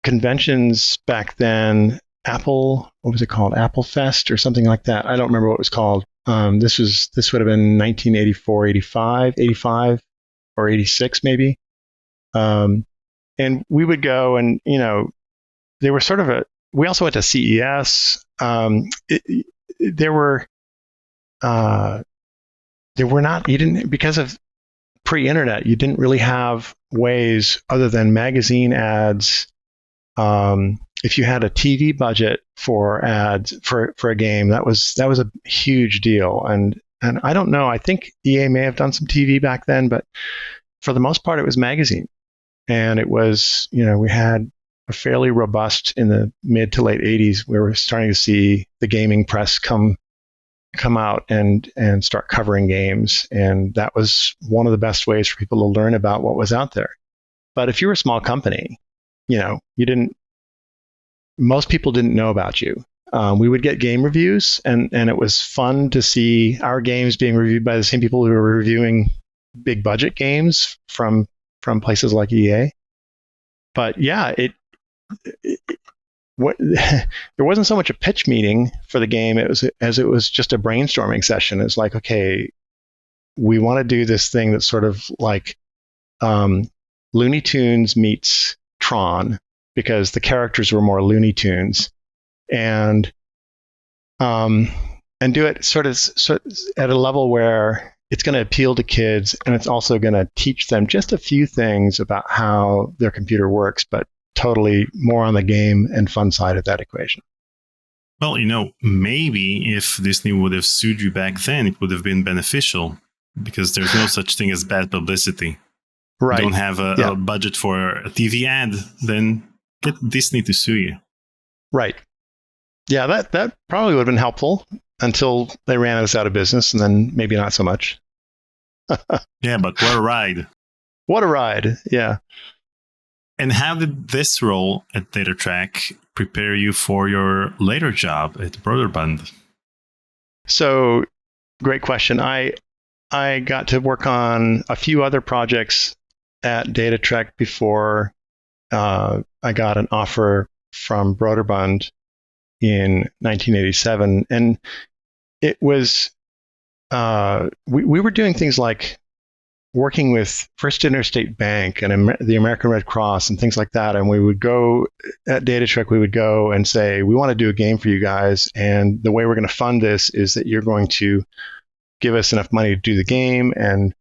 conventions back then. What was it called? Apple Fest or something like that. I don't remember what it was called. This would have been 1984, 85, or 86 maybe. And we would go, and they were sort of we also went to CES. There were not, because of pre-internet, you didn't really have ways other than magazine ads. If you had a TV budget for ads for a game, that was a huge deal. And and I don't know, I think EA may have done some TV back then, but for the most part, it was magazine. And it was, we had a fairly robust in the mid to late 80s. We were starting to see the gaming press come out and start covering games. And that was one of the best ways for people to learn about what was out there. But if you were a small company, most people didn't know about you. We would get game reviews, and it was fun to see our games being reviewed by the same people who were reviewing big budget games from places like EA. But yeah, there wasn't so much a pitch meeting for the game it was just a brainstorming session. It's like, okay, we want to do this thing that's sort of like Looney Tunes meets Tron, because the characters were more Looney Tunes, and do it sort of at a level where it's going to appeal to kids, and it's also going to teach them just a few things about how their computer works, but totally more on the game and fun side of that equation. Well, maybe if Disney would have sued you back then, it would have been beneficial, because there's no such thing as bad publicity. Right. You don't have a budget for a TV ad, then get Disney to sue you. Right. Yeah, that probably would have been helpful until they ran us out of business, and then maybe not so much. Yeah, but what a ride. What a ride, yeah. And how did this role at DataTrack prepare you for your later job at Broderbund? So, great question. I got to work on a few other projects at DataTrack before I got an offer from Broderbund in 1987. And it was, we were doing things like working with First Interstate Bank and the American Red Cross and things like that. And we would go at DataTrack, we would go and say, we want to do a game for you guys. And the way we're going to fund this is that you're going to give us enough money to do the game and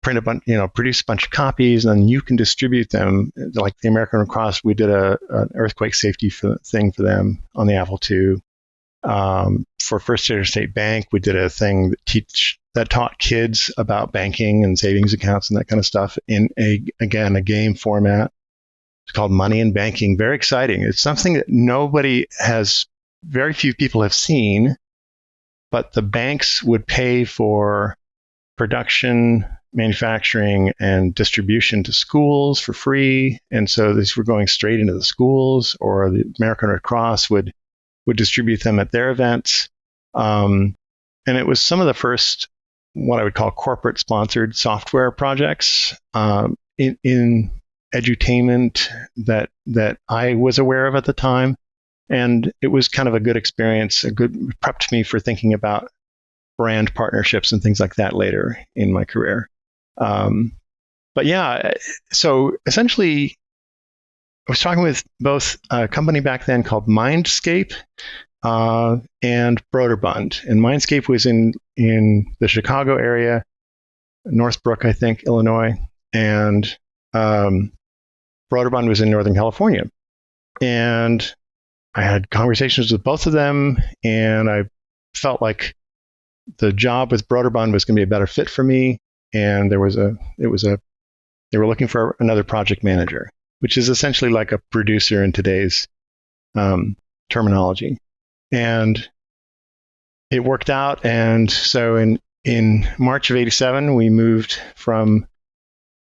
print a bunch, produce a bunch of copies, and then you can distribute them. Like the American Red Cross, we did an earthquake safety thing for them on the Apple II. For First Interstate Bank, we did a thing that taught kids about banking and savings accounts and that kind of stuff in a game format. It's called Money and Banking. Very exciting. It's something that very few people have seen, but the banks would pay for production, manufacturing, and distribution to schools for free. And so these were going straight into the schools, or the American Red Cross would distribute them at their events. And it was some of the first, what I would call corporate sponsored software projects in edutainment that I was aware of at the time. And it was kind of a good experience, prepped me for thinking about brand partnerships and things like that later in my career. But yeah, so essentially, I was talking with both a company back then called Mindscape and Broderbund. And Mindscape was in the Chicago area, Northbrook, I think, Illinois, and Broderbund was in Northern California. And I had conversations with both of them, and I felt like the job with Broderbund was going to be a better fit for me. And they were looking for another project manager, which is essentially like a producer in today's terminology. And it worked out. And so in March of '87, we moved from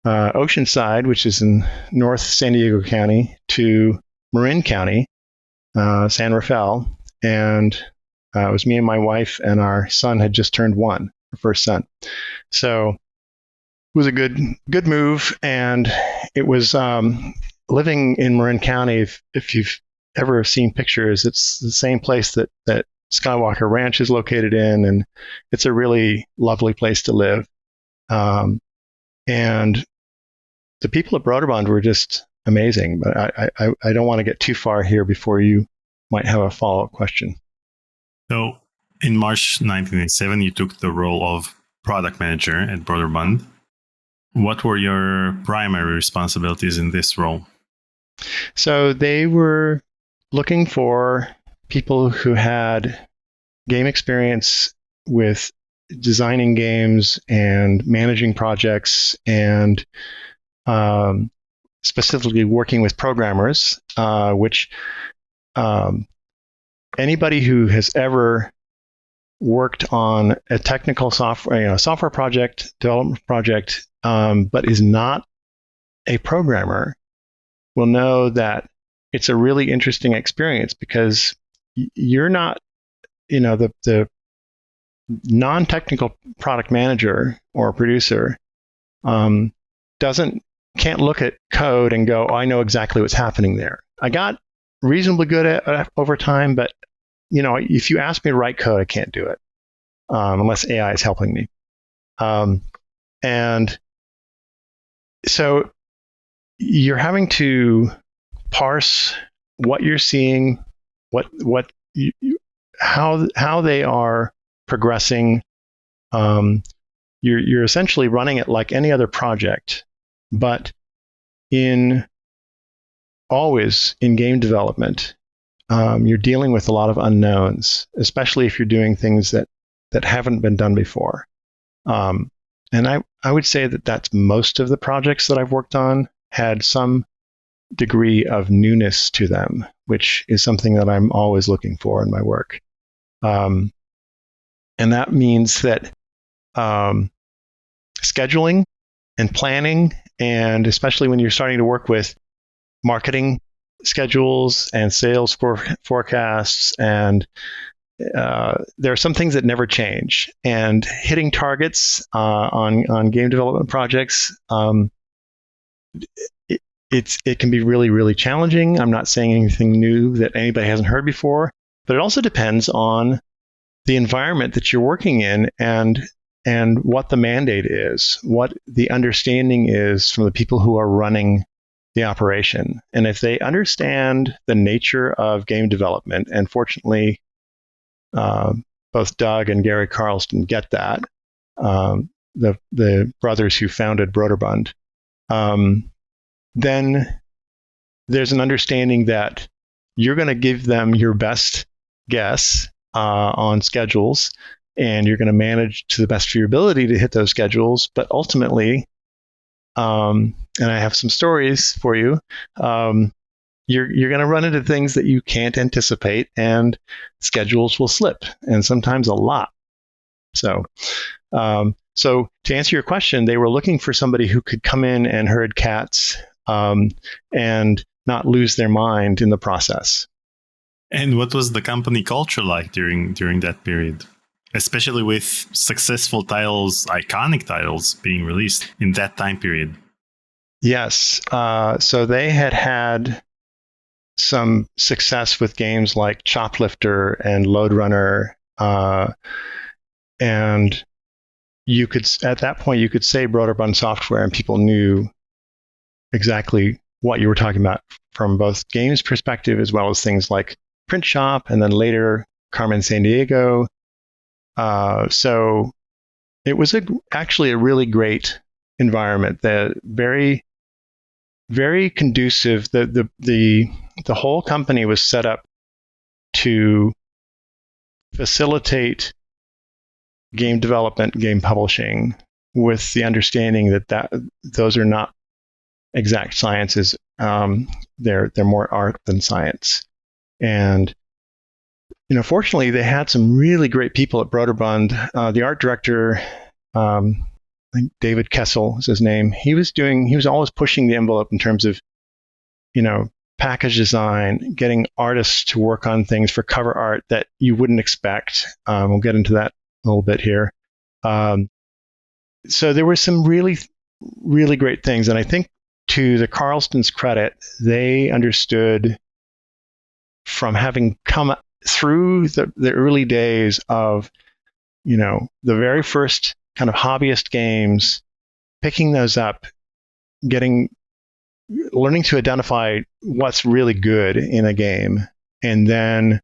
Oceanside, which is in North San Diego County, to Marin County, San Rafael. And it was me and my wife, and our son had just turned 1, our first son. So it was a good move. And it was living in Marin County. If you've ever seen pictures, it's the same place that Skywalker Ranch is located in, and it's a really lovely place to live. And the people at Broderbund were just amazing. But I don't want to get too far here before you might have a follow-up question. So in March 1987, you took the role of product manager at Broderbund. What were your primary responsibilities in this role? So they were looking for people who had game experience with designing games and managing projects and specifically working with programmers, which anybody who has ever worked on a technical software project, development project, but is not a programmer will know that it's a really interesting experience because you're not, the non-technical product manager or producer can't look at code and go, oh, I know exactly what's happening there. I got reasonably good at it over time, but if you ask me to write code, I can't do it unless AI is helping me. And so you're having to parse what you're seeing, how they are progressing. You're essentially running it like any other project, but always in game development, you're dealing with a lot of unknowns, especially if you're doing things that haven't been done before. And I would say that that's most of the projects that I've worked on had some degree of newness to them, which is something that I'm always looking for in my work. And that means that scheduling and planning, and especially when you're starting to work with marketing schedules and sales forecasts, and there are some things that never change. And hitting targets on game development projects, it can be really, really challenging. I'm not saying anything new that anybody hasn't heard before, but it also depends on the environment that you're working in and what the mandate is, what the understanding is from the people who are running the operation. And if they understand the nature of game development, and fortunately, both Doug and Gary Carlston get that, the brothers who founded Broderbund, then there's an understanding that you're going to give them your best guess on schedules, and you're going to manage to the best of your ability to hit those schedules. But ultimately, and I have some stories for you, you're going to run into things that you can't anticipate, and schedules will slip, and sometimes a lot. So to answer your question, they were looking for somebody who could come in and herd cats and not lose their mind in the process. And what was the company culture like during that period, especially with successful titles, iconic titles being released in that time period? Yes. So they had some success with games like Choplifter and Lode Runner, and you could, at that point, you could say Broderbund Software, and people knew exactly what you were talking about from both games perspective as well as things like Print Shop, and then later Carmen Sandiego. So it was actually a really great environment. That very, very conducive. The whole company was set up to facilitate game development, game publishing, with the understanding that those are not exact sciences. They're more art than science. And fortunately, they had some really great people at Broderbund. The art director, I think David Kessel is his name. He was always pushing the envelope in terms of, package design, getting artists to work on things for cover art that you wouldn't expect. We'll get into that a little bit here. So there were some really, really great things. And I think to the Carlston's credit, they understood, from having come through the early days of, the very first kind of hobbyist games, picking those up, learning to identify what's really good in a game, and then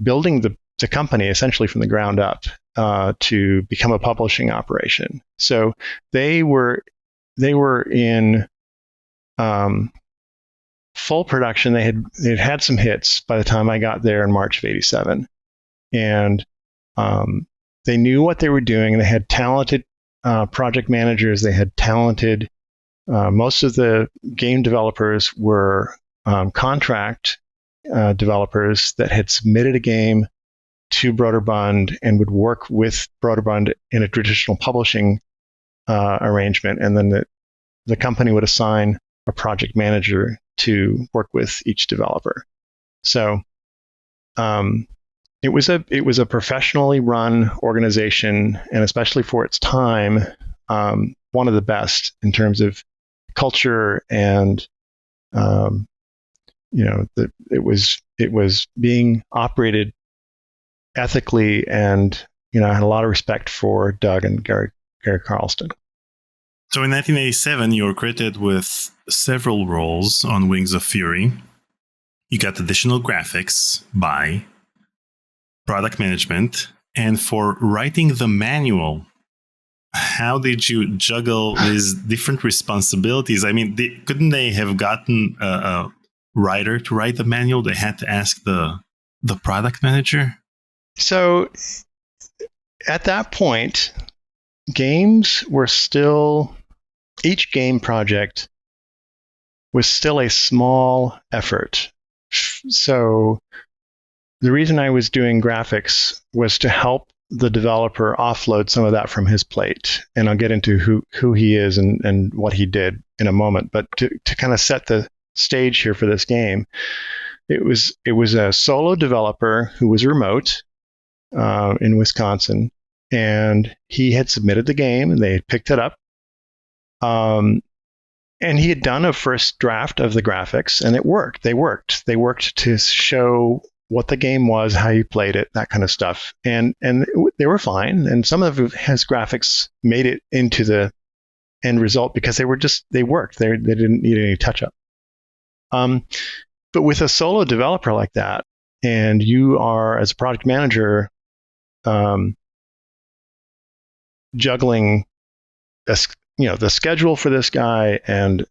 building the company essentially from the ground up to become a publishing operation. So they were in full production. They'd had some hits by the time I got there in March of '87, and they knew what they were doing. They had talented project managers. They had talented. Most of the game developers were contract developers that had submitted a game to Broderbund and would work with Broderbund in a traditional publishing arrangement, and then the company would assign a project manager to work with each developer. So it was a professionally run organization, and especially for its time, one of the best in terms of culture and it was being operated ethically, and I had a lot of respect for Doug and Gary Carlston. So in 1987, you were credited with several roles on Wings of Fury. You got additional graphics by product management, and for writing the manual. How did you juggle these different responsibilities? I mean, couldn't they have gotten a writer to write the manual? They had to ask the product manager? So at that point, games were still, each game project was still a small effort. So the reason I was doing graphics was to help the developer offload some of that from his plate. And I'll get into who he is and what he did in a moment. But to kind of set the stage here for this game, it was a solo developer who was remote in Wisconsin, and he had submitted the game and they had picked it up. And he had done a first draft of the graphics, and it worked. They worked to show what the game was, how you played it, that kind of stuff. And they were fine. And some of his graphics made it into the end result because they worked. They didn't need any touch up. But with a solo developer like that, and you are, as a product manager, juggling the schedule for this guy and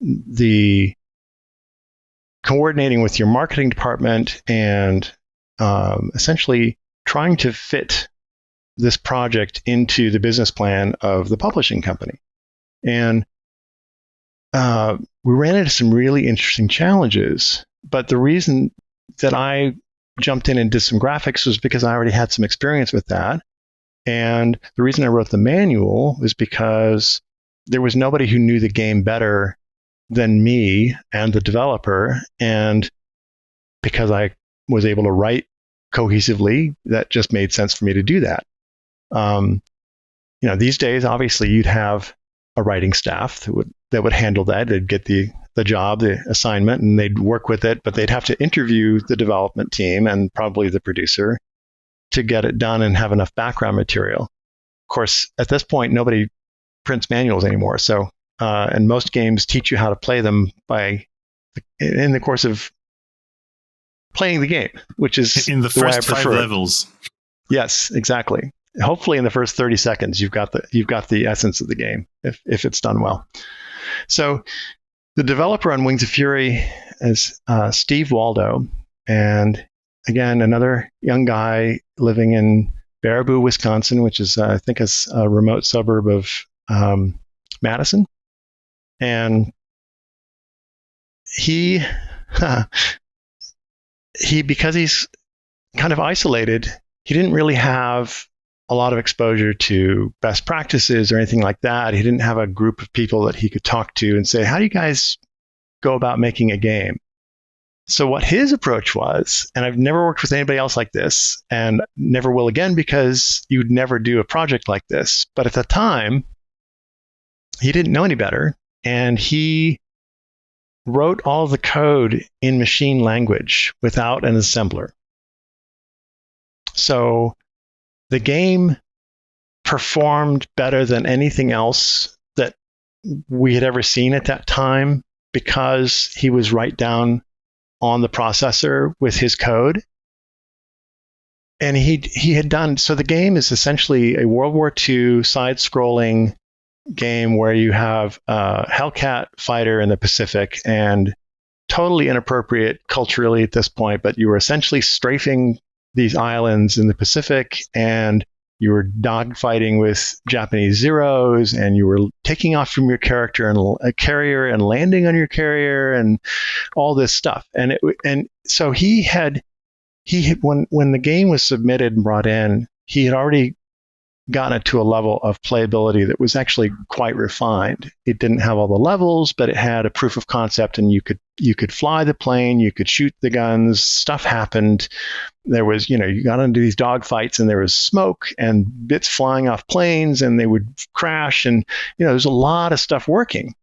the coordinating with your marketing department and essentially trying to fit this project into the business plan of the publishing company. And we ran into some really interesting challenges. But the reason that I jumped in and did some graphics was because I already had some experience with that. And the reason I wrote the manual was because there was nobody who knew the game better than me and the developer. And because I was able to write cohesively, that just made sense for me to do that. These days, obviously, you'd have a writing staff that would handle that. They'd get the job, the assignment, and they'd work with it, but they'd have to interview the development team and probably the producer to get it done and have enough background material. Of course, at this point, nobody prints manuals anymore. So, and most games teach you how to play them in the course of playing the game, which is in the first 5 levels. Yes, exactly. Hopefully, in the first 30 seconds, you've got the essence of the game if it's done well. So, the developer on Wings of Fury is Steve Waldo, and again, another young guy living in Baraboo, Wisconsin, which is, I think, a remote suburb of Madison. And he, because he's kind of isolated, he didn't really have a lot of exposure to best practices or anything like that. He didn't have a group of people that he could talk to and say, how do you guys go about making a game? So what his approach was, and I've never worked with anybody else like this, and never will again because you'd never do a project like this. But at the time, he didn't know any better, and he wrote all the code in machine language without an assembler. So the game performed better than anything else that we had ever seen at that time because he was right down on the processor with his code. And he had done, so the game is essentially a World War II side-scrolling game where you have a Hellcat fighter in the Pacific, and totally inappropriate culturally at this point, but you were essentially strafing these islands in the Pacific, and you were dogfighting with Japanese Zeros, and you were taking off from your character and a carrier and landing on your carrier and all this stuff. And so when the game was submitted and brought in, he had already gotten it to a level of playability that was actually quite refined. It didn't have all the levels, but it had a proof of concept, and you could fly the plane, you could shoot the guns, stuff happened. There was, you got into these dogfights, and there was smoke and bits flying off planes, and they would crash, and there's a lot of stuff working.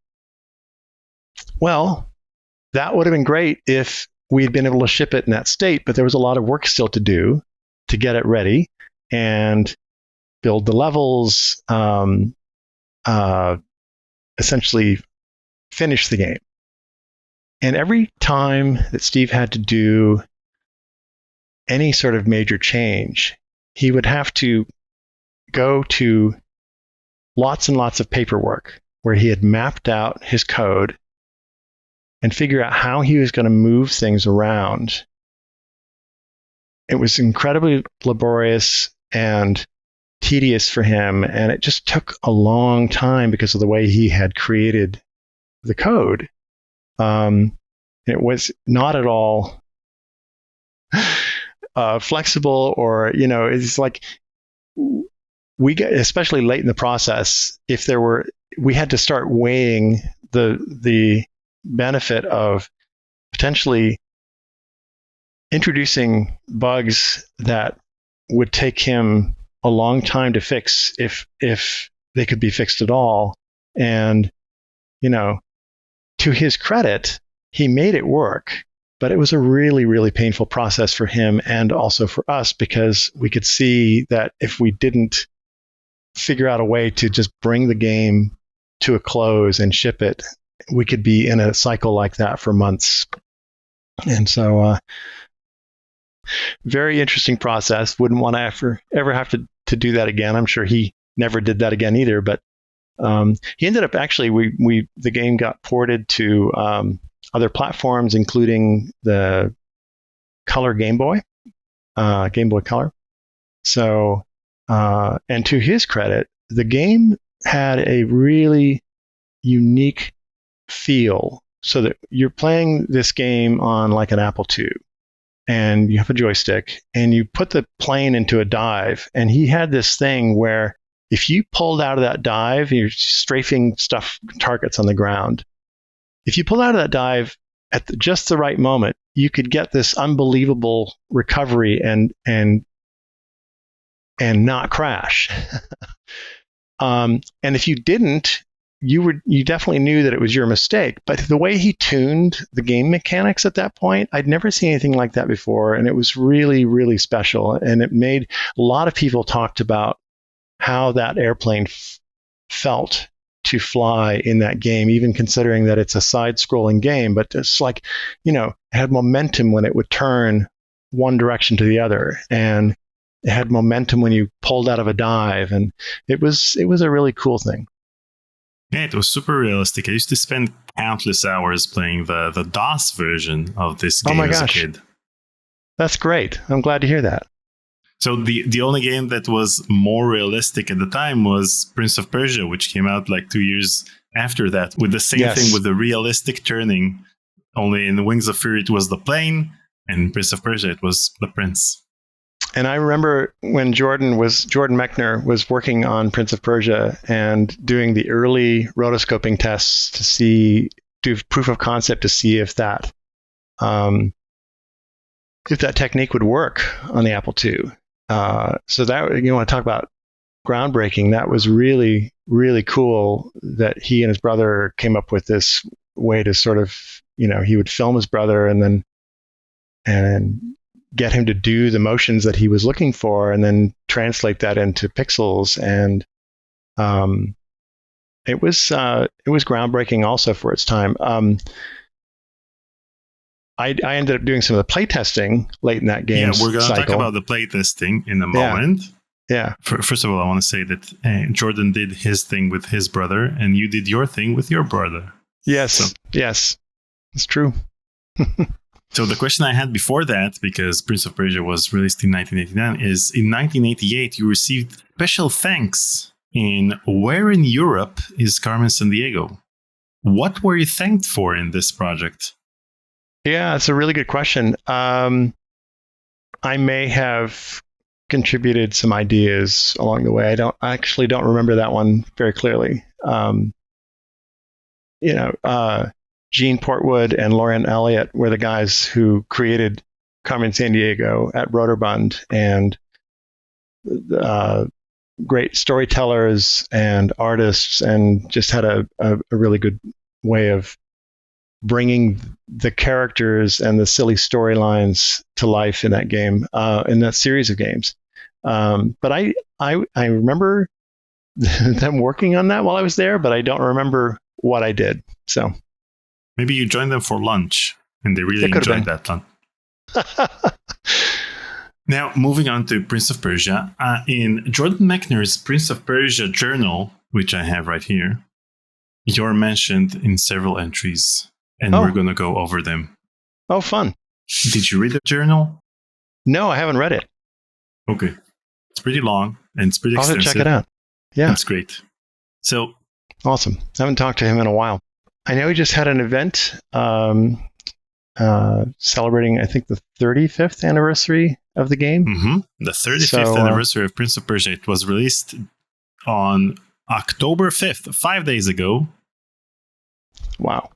Well, that would have been great if we had been able to ship it in that state, but there was a lot of work still to do to get it ready and build the levels, essentially finish the game. And every time that Steve had to do any sort of major change, he would have to go to lots and lots of paperwork where he had mapped out his code and figure out how he was going to move things around. It was incredibly laborious and tedious for him, and it just took a long time because of the way he had created the code. It was not at all flexible, or it's like we got, especially late in the process, we had to start weighing the benefit of potentially introducing bugs that would take him a long time to fix if they could be fixed at all. And, to his credit, he made it work, but it was a really, really painful process for him and also for us, because we could see that if we didn't figure out a way to just bring the game to a close and ship it, we could be in a cycle like that for months. And so, very interesting process. Wouldn't want to ever have to do that again. I'm sure he never did that again either, but he ended up actually, the game got ported to other platforms, including the Color Game Boy Color. So, and to his credit, the game had a really unique feel, so that you're playing this game on like an Apple II, and you have a joystick, and you put the plane into a dive, and he had this thing where if you pulled out of that dive, you're strafing targets on the ground. If you pulled out of that dive at just the right moment, you could get this unbelievable recovery and not crash. And if you didn't, you definitely knew that it was your mistake. But the way he tuned the game mechanics at that point, I'd never seen anything like that before, and it was really, really special. And it made a lot of people talked about how that airplane felt to fly in that game, even considering that it's a side-scrolling game. But it's like, it had momentum when it would turn one direction to the other, and it had momentum when you pulled out of a dive, and it was a really cool thing. Yeah, it was super realistic. I used to spend countless hours playing the DOS version of this game as a kid. That's great. I'm glad to hear that. So the only game that was more realistic at the time was Prince of Persia, which came out like 2 years after that, with the same thing, with the realistic turning. Only in the Wings of Fury, it was the plane, and in Prince of Persia, it was the prince. And I remember when Jordan Mechner was working on Prince of Persia and doing the early rotoscoping tests to do proof of concept to see if that technique would work on the Apple II. So that, you want to talk about groundbreaking. That was really, really cool that he and his brother came up with this way to sort of, he would film his brother and get him to do the motions that he was looking for, and then translate that into pixels. And it was groundbreaking also for its time. I ended up doing some of the playtesting late in that game. Yeah, we're going to talk about the playtesting in a moment. Yeah. First of all, I want to say that Jordan did his thing with his brother, and you did your thing with your brother. Yes, yes, it's true. So the question I had before that, because Prince of Persia was released in 1989, is in 1988 you received special thanks in Where in Europe is Carmen Sandiego? What were you thanked for in this project? Yeah, it's a really good question. I may have contributed some ideas along the way. I actually don't remember that one very clearly. Gene Portwood and Lauren Elliott were the guys who created Carmen Sandiego at Roterbund, and great storytellers and artists, and just had a really good way of bringing the characters and the silly storylines to life in that game, in that series of games. But I remember them working on that while I was there, but I don't remember what I did. So maybe you joined them for lunch and they really enjoyed that lunch. Now, moving on to Prince of Persia. In Jordan Mechner's Prince of Persia journal, which I have right here, you're mentioned in several entries, and we're going to go over them. Oh, fun. Did you read the journal? No, I haven't read it. Okay. It's pretty long, and it's pretty extensive. I'll have to check it out. Yeah. That's great. So awesome. I haven't talked to him in a while. I know he just had an event celebrating, I think, the 35th anniversary of the game. Mm-hmm. The 35th anniversary of Prince of Persia. It was released on October 5th, 5 days ago. Wow.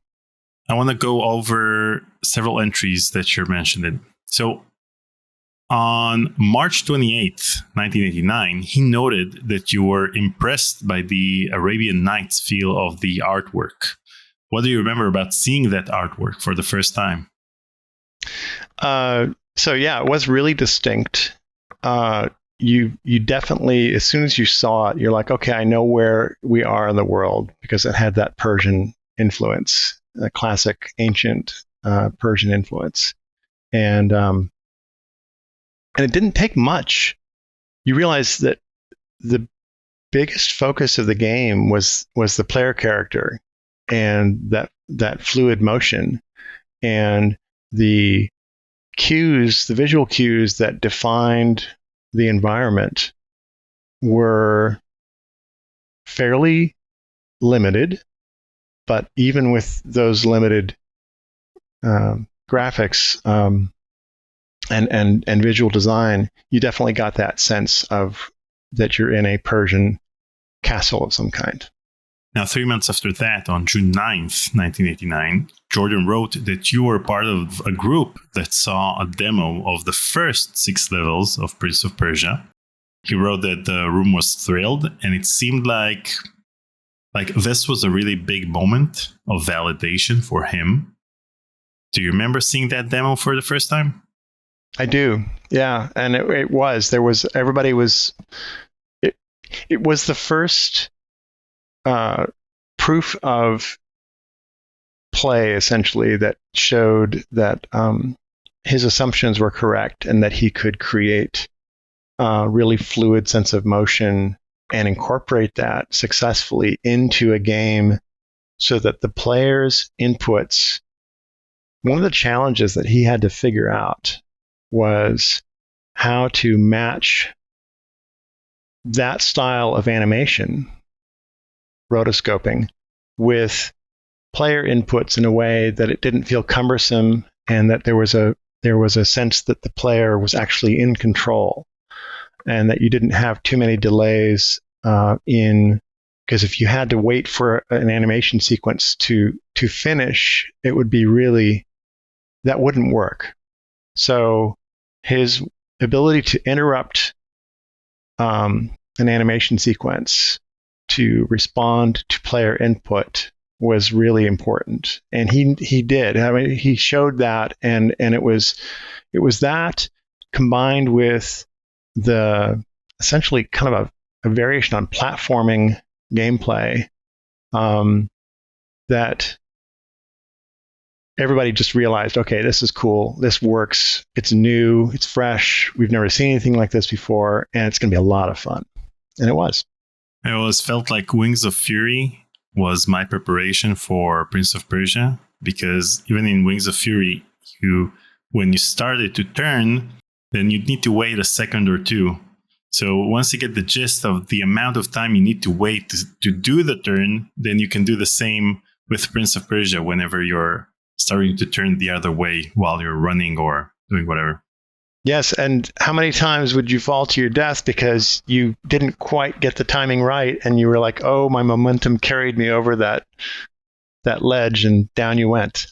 I want to go over several entries that you're mentioning. So on March 28th, 1989, he noted that you were impressed by the Arabian Nights feel of the artwork. What do you remember about seeing that artwork for the first time? So yeah, it was really distinct. You definitely, as soon as you saw it, you're like, okay, I know where we are in the world, because it had that Persian influence, a classic ancient Persian influence, and it didn't take much. You realize that the biggest focus of the game was the player character, and that fluid motion, and the cues, the visual cues that defined the environment were fairly limited. But even with those limited graphics and visual design, you definitely got that sense of that you're in a Persian castle of some kind. Now, 3 months after that, on June 9th, 1989, Jordan wrote that you were part of a group that saw a demo of the first 6 levels of Prince of Persia. He wrote that the room was thrilled, and it seemed like this was a really big moment of validation for him. Do you remember seeing that demo for the first time? I do, yeah. And it was the first proof of play, essentially, that showed that his assumptions were correct and that he could create a really fluid sense of motion and incorporate that successfully into a game so that the player's inputs, one of the challenges that he had to figure out was how to match that style of animation, rotoscoping, with player inputs in a way that it didn't feel cumbersome, and that there was a sense that the player was actually in control, and that you didn't have too many delays because if you had to wait for an animation sequence to finish, it would be that wouldn't work. So his ability to interrupt an animation sequence to respond to player input was really important, and he did. I mean, he showed that, and it was that combined with the essentially kind of a variation on platforming gameplay that everybody just realized, okay, this is cool, this works, it's new, it's fresh, we've never seen anything like this before, and it's going to be a lot of fun. And it was. I always felt like Wings of Fury was my preparation for Prince of Persia, because even in Wings of Fury, you when you started to turn, then you'd need to wait a second or two. So once you get the gist of the amount of time you need to wait to do the turn, then you can do the same with Prince of Persia whenever you're starting to turn the other way while you're running or doing whatever. Yes, and how many times would you fall to your death because you didn't quite get the timing right and you were like, oh, my momentum carried me over that ledge and down you went.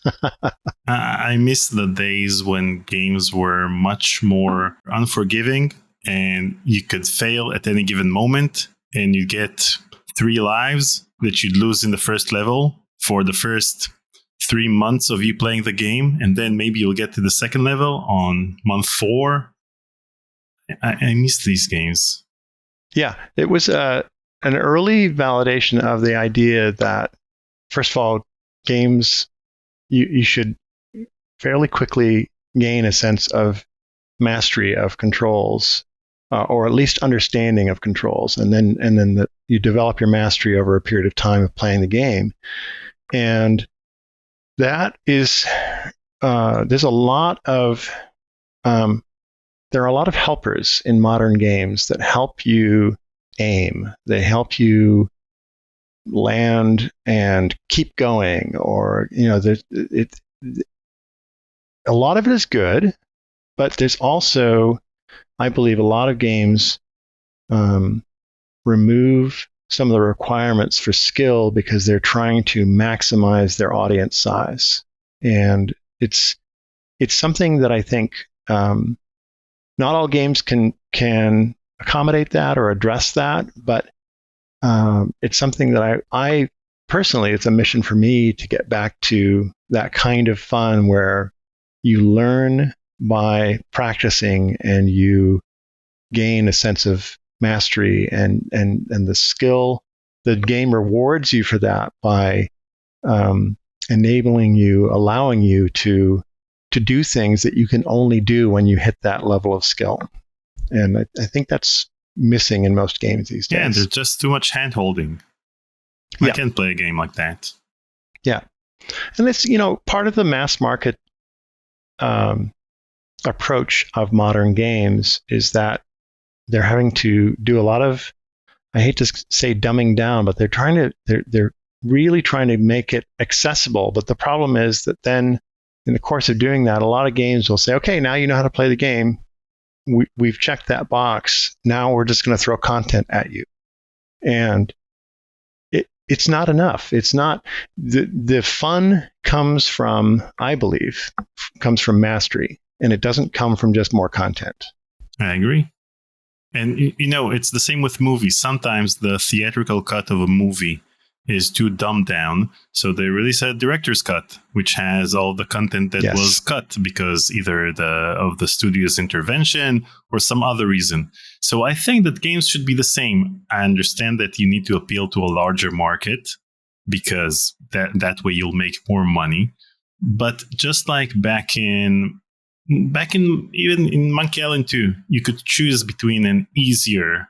I miss the days when games were much more unforgiving and you could fail at any given moment and you get 3 lives that you'd lose in the first level for the first 3 months of you playing the game, and then maybe you'll get to the second level on month 4. I miss these games. Yeah, it was an early validation of the idea that, first of all, games, you should fairly quickly gain a sense of mastery of controls, or at least understanding of controls, and then you develop your mastery over a period of time of playing the game. And that is, there's a lot of, there are a lot of helpers in modern games that help you aim. They help you land and keep going, or, a lot of it is good, but there's also, I believe, a lot of games remove some of the requirements for skill because they're trying to maximize their audience size. And it's something that I think not all games can accommodate that or address that, but it's something that I personally, it's a mission for me to get back to that kind of fun where you learn by practicing and you gain a sense of mastery and the skill. The game rewards you for that by enabling you, allowing you to do things that you can only do when you hit that level of skill. And I think that's missing in most games these days. Yeah, there's just too much hand-holding. I can't play a game like that. Yeah. And it's, part of the mass market approach of modern games is that they're having to do a lot of, I hate to say dumbing down, but they're really trying to make it accessible. But the problem is that then in the course of doing that, a lot of games will say, okay, now you know how to play the game. We've checked that box. Now we're just going to throw content at you. And it's not enough. It's not, the fun comes from, I believe, comes from mastery. And it doesn't come from just more content. I agree. And, it's the same with movies. Sometimes the theatrical cut of a movie is too dumbed down. So they release a director's cut, which has all the content that was cut because either of the studio's intervention or some other reason. So I think that games should be the same. I understand that you need to appeal to a larger market because that way you'll make more money. But just like back in even in Monkey Island 2, you could choose between an easier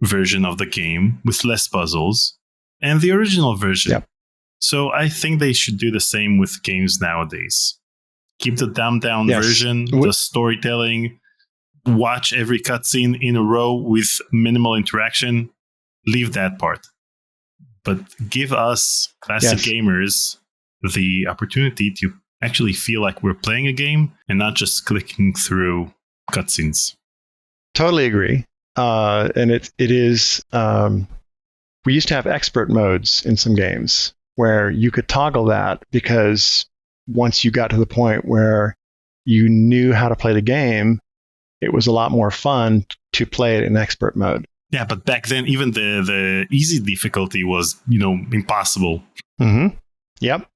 version of the game with less puzzles and the original version. Yep. So I think they should do the same with games nowadays. Keep the dumbed down version, the storytelling, watch every cutscene in a row with minimal interaction, leave that part. But give us classic gamers the opportunity to actually feel like we're playing a game and not just clicking through cutscenes. Totally agree. And it is, we used to have expert modes in some games where you could toggle that because once you got to the point where you knew how to play the game, it was a lot more fun to play it in expert mode. Yeah, but back then, even the easy difficulty was, impossible. Mm-hmm. Yep.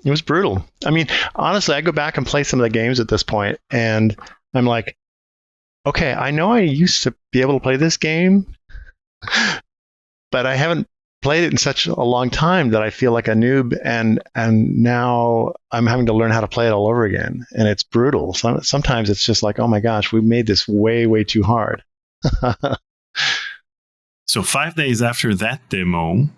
It was brutal. I mean, honestly, I go back and play some of the games at this point, and I'm like, okay, I know I used to be able to play this game, but I haven't played it in such a long time that I feel like a noob, and now I'm having to learn how to play it all over again, and it's brutal. Sometimes it's just like, oh my gosh, we made this way, way too hard. So 5 days after that demo,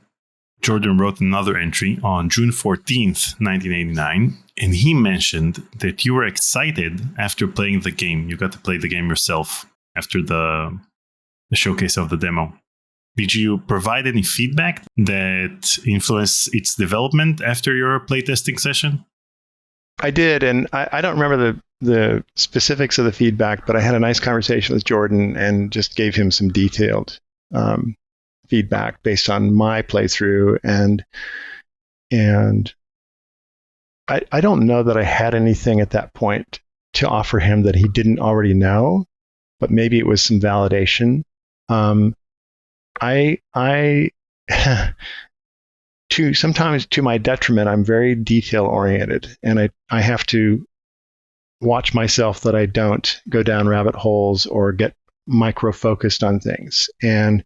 Jordan wrote another entry on June 14th, 1989, and he mentioned that you were excited after playing the game. You got to play the game yourself after the showcase of the demo. Did you provide any feedback that influenced its development after your playtesting session? I did, and I don't remember the specifics of the feedback, but I had a nice conversation with Jordan and just gave him some detailed feedback based on my playthrough, and I don't know that I had anything at that point to offer him that he didn't already know, but maybe it was some validation. Sometimes to my detriment, I'm very detail oriented, and I have to watch myself that I don't go down rabbit holes or get micro focused on things. And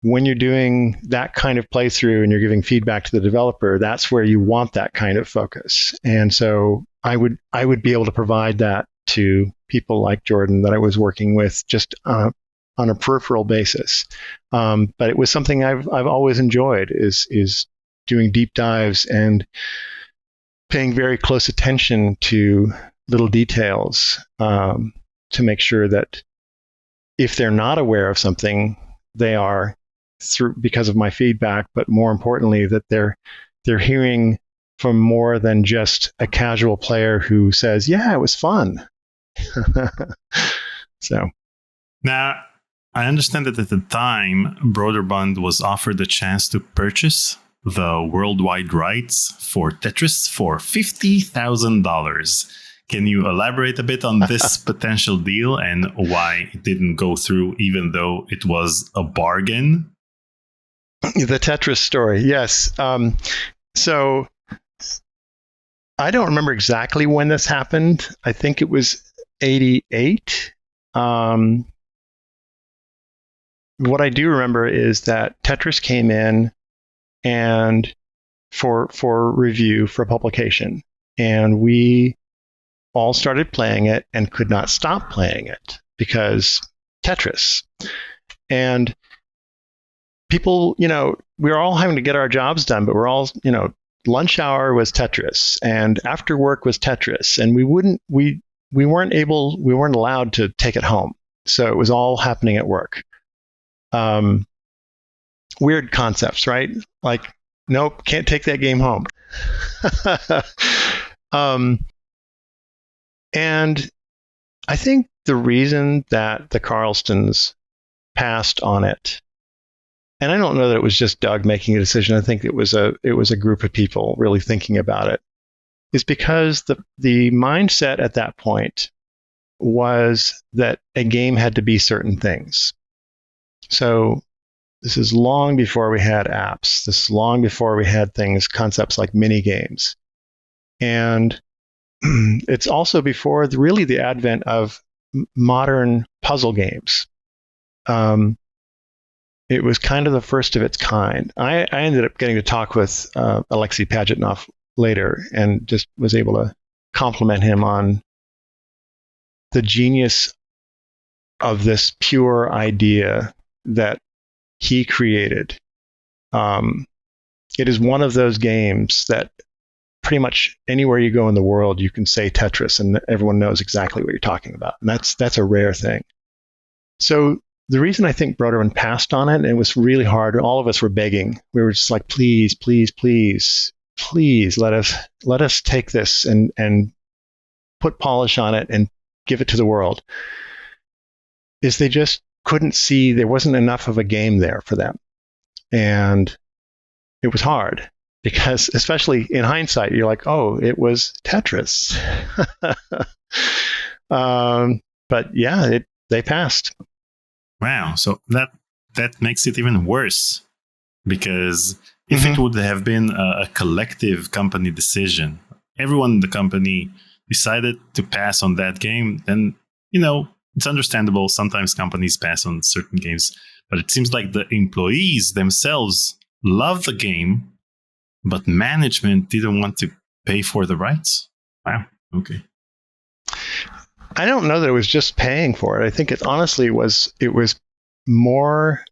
when you're doing that kind of playthrough and you're giving feedback to the developer, that's where you want that kind of focus. And so I would be able to provide that to people like Jordan that I was working with just on a peripheral basis. But it was something I've always enjoyed is doing deep dives and paying very close attention to little details to make sure that if they're not aware of something, they are because of my feedback, but more importantly, that they're hearing from more than just a casual player who says, "Yeah, it was fun." So now, I understand that at the time, Broderbund was offered the chance to purchase the worldwide rights for Tetris for $50,000. Can you elaborate a bit on this potential deal and why it didn't go through, even though it was a bargain? The Tetris story, yes. So I don't remember exactly when this happened. I think it was 88. What I do remember is that Tetris came in and for review, for publication, and we all started playing it and could not stop playing it because Tetris. And people, we were all having to get our jobs done, but we're all, lunch hour was Tetris and after work was Tetris, and we weren't allowed to take it home. So it was all happening at work. Weird concepts, right? Like, nope, can't take that game home. And I think the reason that the Carlstons passed on it, and I don't know that it was just Doug making a decision, I think it was a group of people really thinking about it, is because the mindset at that point was that a game had to be certain things. So this is long before we had apps. This is long before we had concepts like mini games. And it's also before really the advent of modern puzzle games. It was kind of the first of its kind. I ended up getting to talk with Alexei Pajitnov later and just was able to compliment him on the genius of this pure idea that he created. It is one of those games that pretty much anywhere you go in the world, you can say Tetris and everyone knows exactly what you're talking about. And that's a rare thing. So the reason I think Broderbund passed on it, and it was really hard, all of us were begging. We were just like, please, please, please, please let us take this and put polish on it and give it to the world, is they just couldn't see, there wasn't enough of a game there for them. And it was hard because, especially in hindsight, you're like, oh, it was Tetris. But yeah, they passed. Wow. So that makes it even worse, because if it would have been a collective company decision, everyone in the company decided to pass on that game, then, it's understandable. Sometimes companies pass on certain games, but it seems like the employees themselves love the game, but management didn't want to pay for the rights. Wow. Okay. I don't know that it was just paying for it. I think it honestly was more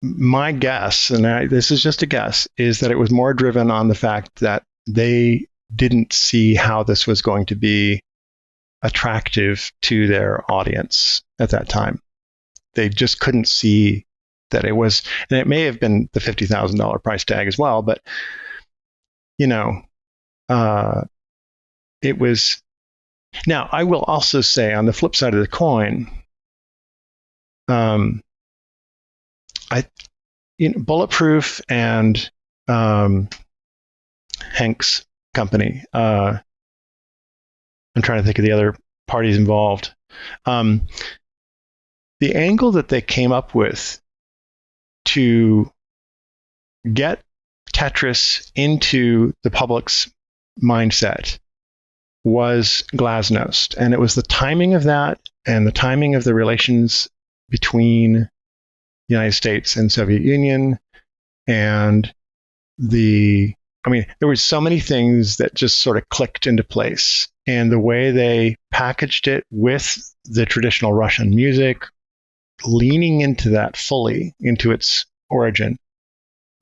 my guess, and this is just a guess, is that it was more driven on the fact that they didn't see how this was going to be attractive to their audience at that time. They just couldn't see that it was, and it may have been the $50,000 price tag as well, but it was. Now, I will also say on the flip side of the coin, Bulletproof and Hank's company. I'm trying to think of the other parties involved. The angle that they came up with to get Tetris into the public's mindset was glasnost. And it was the timing of that and the timing of the relations between the United States and Soviet Union. And there were so many things that just sort of clicked into place. And the way they packaged it with the traditional Russian music, leaning into that fully, into its origin,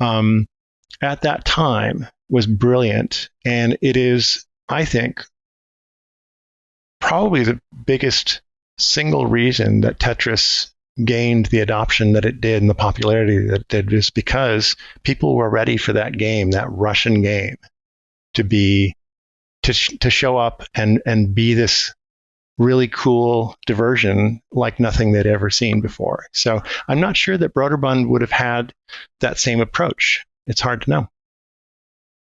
at that time was brilliant. And it is, I think, probably the biggest single reason that Tetris gained the adoption that it did and the popularity that it did, is because people were ready for that game, that Russian game, to show up and be this really cool diversion like nothing they'd ever seen before. So I'm not sure that Broderbund would have had that same approach. It's hard to know.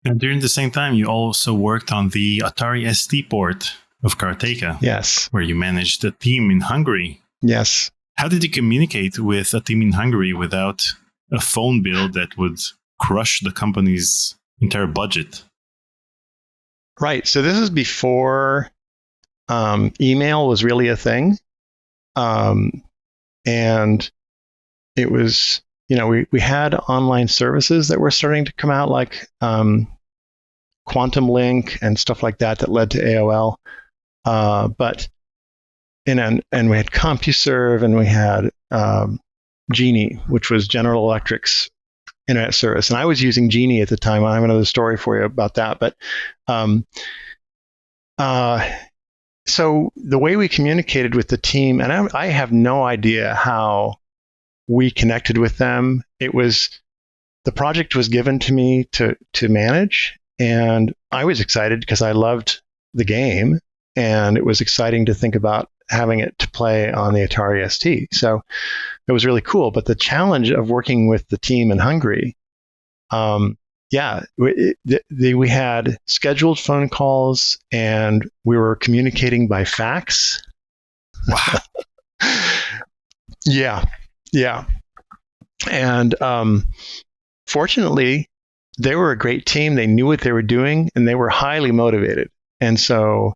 And during the same time, you also worked on the Atari ST port of Karateka. Yes. Where you managed a team in Hungary. Yes. How did you communicate with a team in Hungary without a phone bill that would crush the company's entire budget? Right. So this is before email was really a thing. And it was, we had online services that were starting to come out, like Quantum Link and stuff like that led to AOL. And we had CompuServe, and we had Genie, which was General Electric's internet service. And I was using Genie at the time. I have another story for you about that. But so the way we communicated with the team, and I have no idea how we connected with them. The project was given to me to manage, and I was excited because I loved the game. And it was exciting to think about having it to play on the Atari ST. So it was really cool. But the challenge of working with the team in Hungary, we had scheduled phone calls, and we were communicating by fax. Wow. Yeah. And fortunately, they were a great team. They knew what they were doing, and they were highly motivated. And so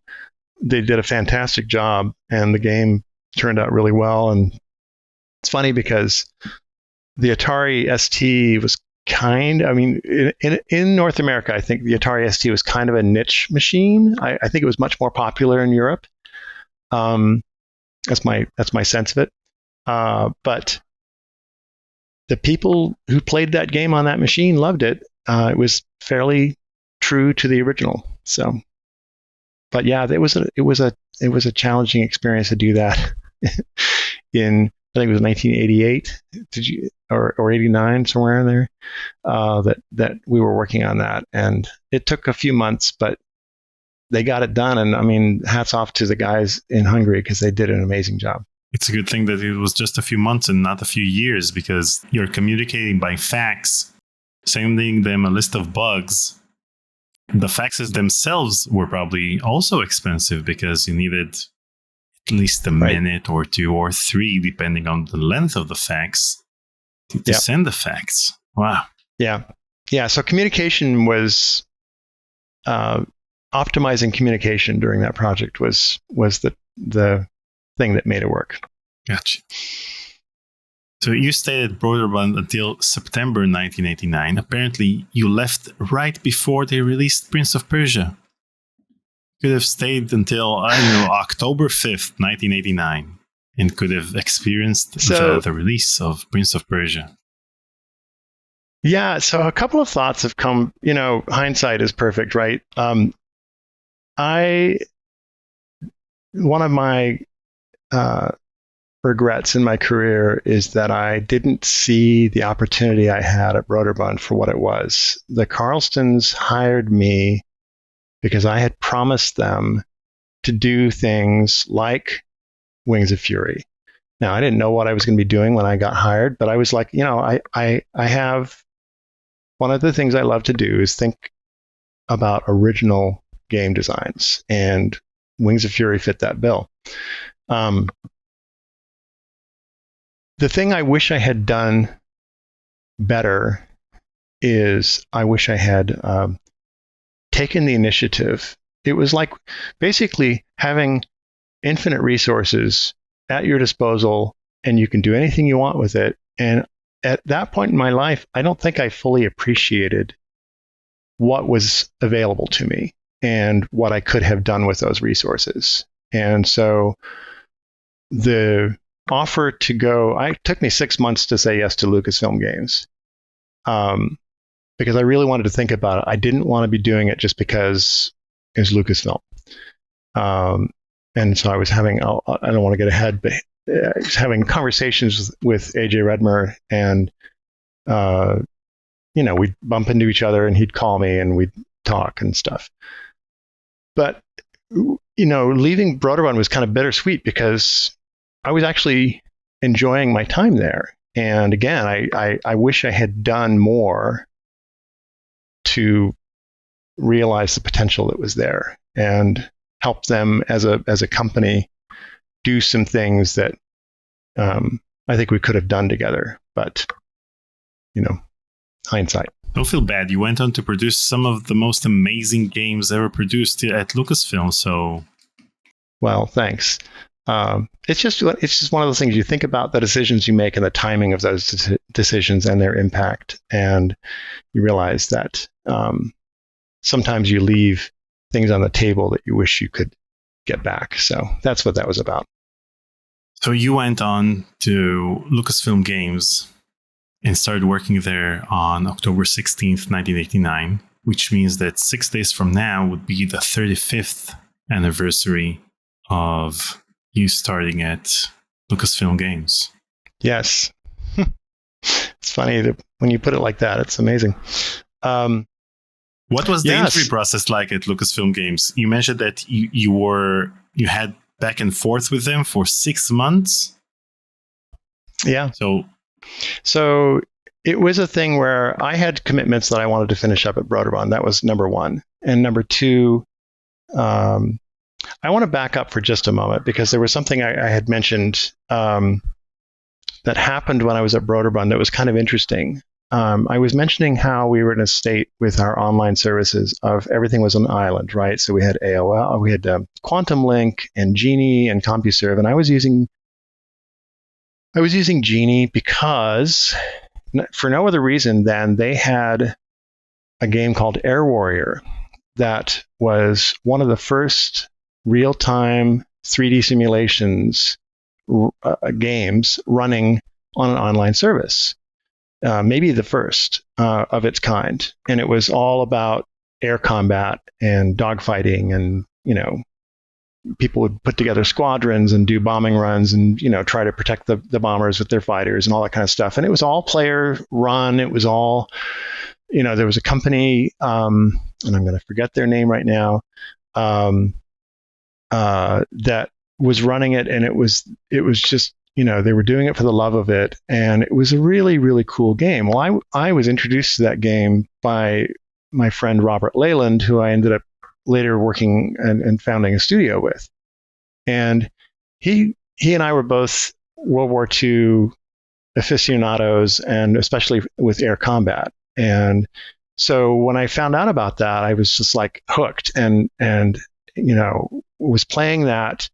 they did a fantastic job, and the game turned out really well. And it's funny because the Atari ST was in North America, I think the Atari ST was kind of a niche machine. I think it was much more popular in Europe. That's my sense of it. But the people who played that game on that machine loved it. It was fairly true to the original. So. But yeah, it was a challenging experience to do that in, I think it was 1988, or 89, somewhere in there, that we were working on that. And it took a few months, but they got it done. And hats off to the guys in Hungary, because they did an amazing job. It's a good thing that it was just a few months and not a few years, because you're communicating by fax, sending them a list of bugs. The faxes themselves were probably also expensive, because you needed at least a minute or 2 or 3, depending on the length of the fax, to send the fax. Wow. Yeah. So communication was, optimizing communication during that project was the thing that made it work. Gotcha. So you stayed at Broderbund until September 1989. Apparently, you left right before they released Prince of Persia. You could have stayed until, October 5th, 1989, and could have experienced the release of Prince of Persia. Yeah, so a couple of thoughts have come. Hindsight is perfect, right? I one of my regrets in my career is that I didn't see the opportunity I had at Broderbund for what it was. The Carlstons hired me because I had promised them to do things like Wings of Fury. Now, I didn't know what I was going to be doing when I got hired, but I was like, I have one of the things I love to do is think about original game designs, and Wings of Fury fit that bill. The thing I wish I had done better is I wish I had taken the initiative. It was like basically having infinite resources at your disposal, and you can do anything you want with it. And at that point in my life, I don't think I fully appreciated what was available to me and what I could have done with those resources. And so the offer to go, it took me 6 months to say yes to Lucasfilm Games, because I really wanted to think about it. I didn't want to be doing it just because it was Lucasfilm. And so I was having, I don't want to get ahead, but I was having conversations with AJ Redmer, and we'd bump into each other, and he'd call me, and we'd talk and stuff. But leaving Broderbund was kind of bittersweet because I was actually enjoying my time there. And again, I wish I had done more to realize the potential that was there and help them as a company do some things that I think we could have done together. But, hindsight. Don't feel bad. You went on to produce some of the most amazing games ever produced at Lucasfilm. So, well, thanks. It's just one of those things. You think about the decisions you make and the timing of those decisions and their impact, and you realize that sometimes you leave things on the table that you wish you could get back. So that's what that was about. So you went on to Lucasfilm Games and started working there on October 16th, 1989, which means that 6 days from now would be the 35th anniversary of you starting at Lucasfilm Games. Yes. It's funny that when you put it like that, it's amazing. What was the interview process like at Lucasfilm Games? You mentioned that you had back and forth with them for 6 months. Yeah. So it was a thing where I had commitments that I wanted to finish up at Broderbund. That was number one. And number two, I want to back up for just a moment because there was something I had mentioned that happened when I was at Broderbund that was kind of interesting. I was mentioning how we were in a state with our online services of everything was on an island, right? So we had AOL, we had Quantum Link and Genie and CompuServe, and I was using Genie because, for no other reason than they had a game called Air Warrior that was one of the first real-time 3D simulations games running on an online service. Maybe the first of its kind. And it was all about air combat and dogfighting, and, people would put together squadrons and do bombing runs and, try to protect the bombers with their fighters and all that kind of stuff. And it was all player run. It was all, there was a company, and I'm going to forget their name right now, that was running it. And it was just, they were doing it for the love of it. And it was a really, really cool game. Well, I was introduced to that game by my friend Robert Leyland, who I ended up later working and founding a studio with. And he and I were both World War II aficionados, and especially with air combat. And so when I found out about that, I was just like hooked and was playing that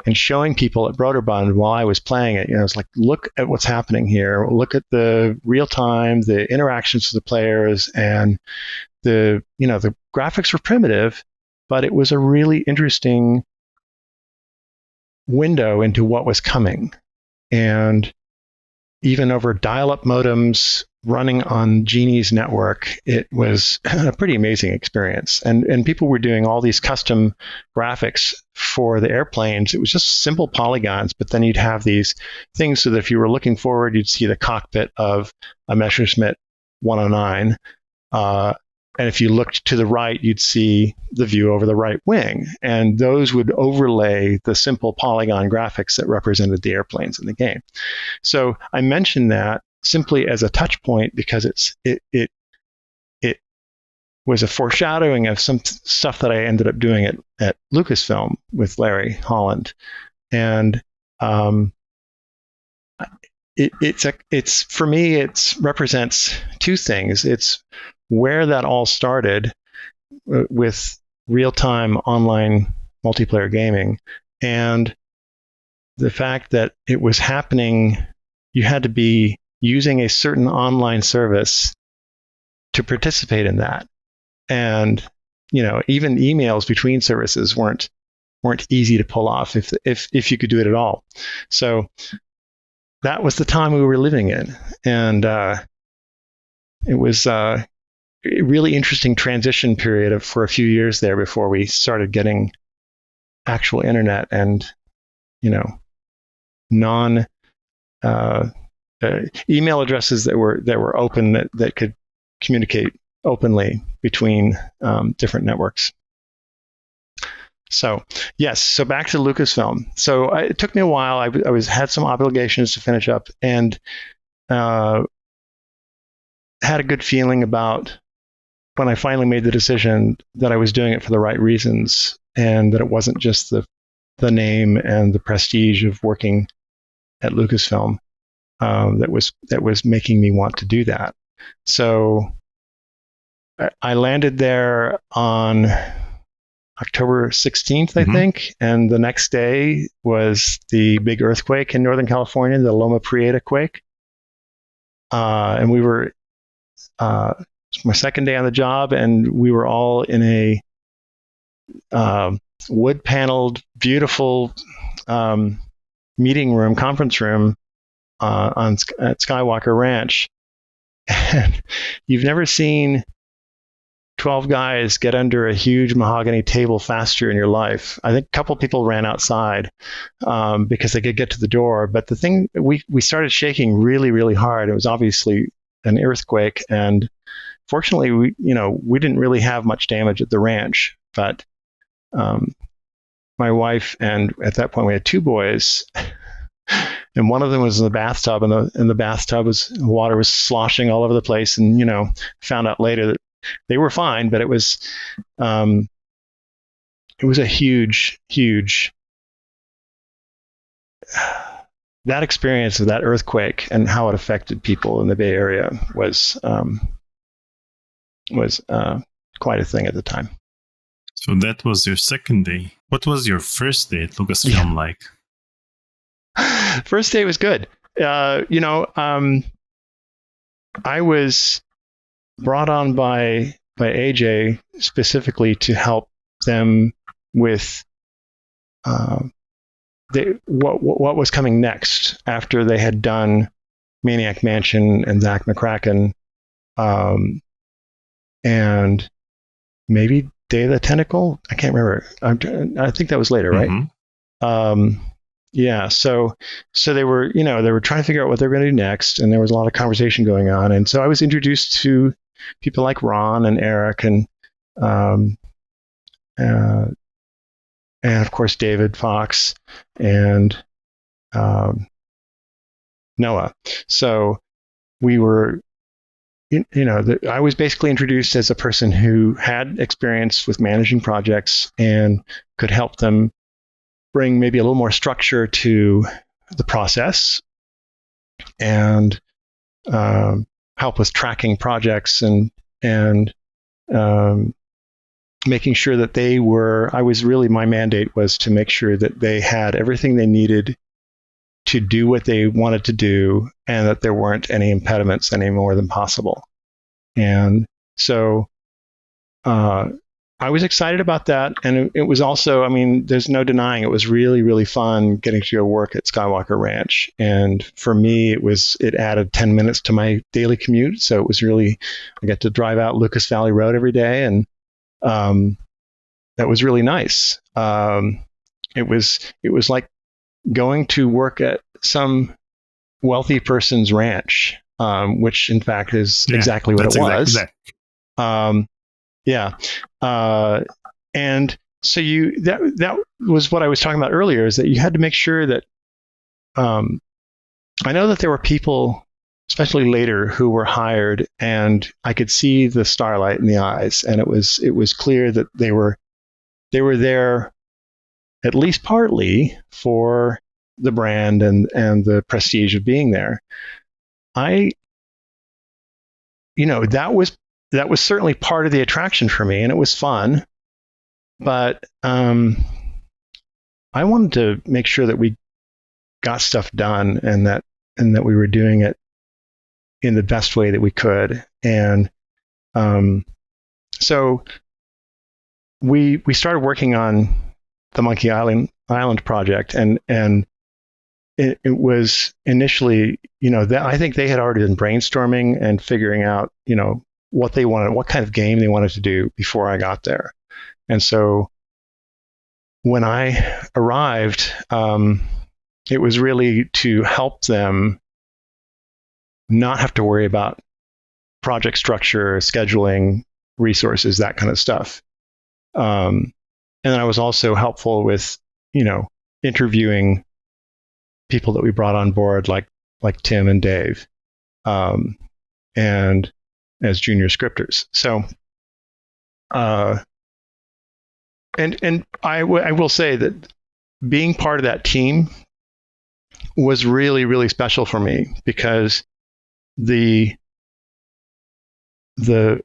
and showing people at Broderbund while I was playing it. I was like, look at what's happening here. Look at the real time, the interactions with the players, and the graphics were primitive, but it was a really interesting window into what was coming. And even over dial-up modems running on Genie's network, it was a pretty amazing experience. And people were doing all these custom graphics for the airplanes. It was just simple polygons, but then you'd have these things so that if you were looking forward, you'd see the cockpit of a Messerschmitt 109. And if you looked to the right, you'd see the view over the right wing. And those would overlay the simple polygon graphics that represented the airplanes in the game. So I mentioned that simply as a touch point because it was a foreshadowing of some stuff that I ended up doing at Lucasfilm with Larry Holland. And it's for me, it represents two things. It's where that all started with real-time online multiplayer gaming, and the fact that it was happening, you had to be using a certain online service to participate in that. And, even emails between services weren't easy to pull off if you could do it at all. So that was the time we were living in. And it was a really interesting transition period for a few years there before we started getting actual internet and, non email addresses that were open that could communicate openly between different networks. So yes, so back to Lucasfilm. So it took me a while. I had some obligations to finish up, and had a good feeling about when I finally made the decision that I was doing it for the right reasons, and that it wasn't just the name and the prestige of working at Lucasfilm that was making me want to do that. So I landed there on October 16th, I think, and the next day was the big earthquake in Northern California, the Loma Prieta quake. And we were, my second day on the job, and we were all in a wood-paneled, beautiful meeting room, conference room at Skywalker Ranch. And you've never seen 12 guys get under a huge mahogany table faster in your life. I think a couple people ran outside because they could get to the door. But the thing, we started shaking really, really hard. It was obviously an earthquake, and fortunately, we didn't really have much damage at the ranch. But my wife, and at that point we had two boys, and one of them was in the bathtub, and the bathtub water was sloshing all over the place, and found out later that they were fine, but it was a huge that experience of that earthquake and how it affected people in the Bay Area was quite a thing at the time. So that was your second day. What was your first day at Lucasfilm like? First day was good. I was brought on by AJ specifically to help them with what was coming next after they had done Maniac Mansion and Zach McCracken, and maybe Day of the Tentacle. I can't remember. I think that was later, right? Yeah. So they were, they were trying to figure out what they were going to do next, and there was a lot of conversation going on. And so I was introduced to people like Ron and Eric and of course David Fox and Noah. So we were, I was basically introduced as a person who had experience with managing projects and could help them bring maybe a little more structure to the process and help with tracking projects and making sure that my mandate was to make sure that they had everything they needed to do what they wanted to do, and that there weren't any impediments any more than possible. And so I was excited about that, and it was also, I mean, there's no denying it was really, really fun getting to go work at Skywalker Ranch. And for me, it added 10 minutes to my daily commute, so it was really, I got to drive out Lucas Valley Road every day, and that was really nice. It was like going to work at some wealthy person's ranch, which in fact is exactly what it was. Yeah. And so that was what I was talking about earlier, is that you had to make sure that, I know that there were people, especially later, who were hired, and I could see the starlight in the eyes, and it was clear that they were there at least partly for the brand and the prestige of being there. That was certainly part of the attraction for me, and it was fun. But I wanted to make sure that we got stuff done, and that we were doing it in the best way that we could. And so we started working on the Monkey Island project, and it was initially, I think they had already been brainstorming and figuring out, what they wanted, what kind of game they wanted to do before I got there. And so when I arrived, it was really to help them not have to worry about project structure, scheduling, resources, that kind of stuff. And then I was also helpful with, interviewing people that we brought on board, like Tim and Dave, and as junior scripters. So, and I will say that being part of that team was really, really special for me, because the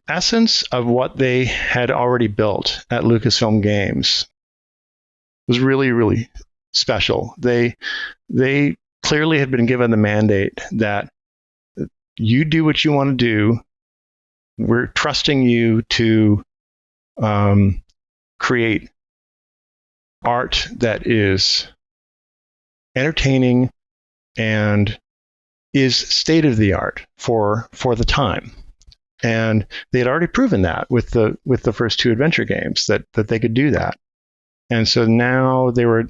essence of what they had already built at Lucasfilm Games was really, really special. They clearly had been given the mandate that you do what you want to do. We're trusting you to create art that is entertaining and is state of the art for the time. And they had already proven that with the first two adventure games that they could do that. And so now they were,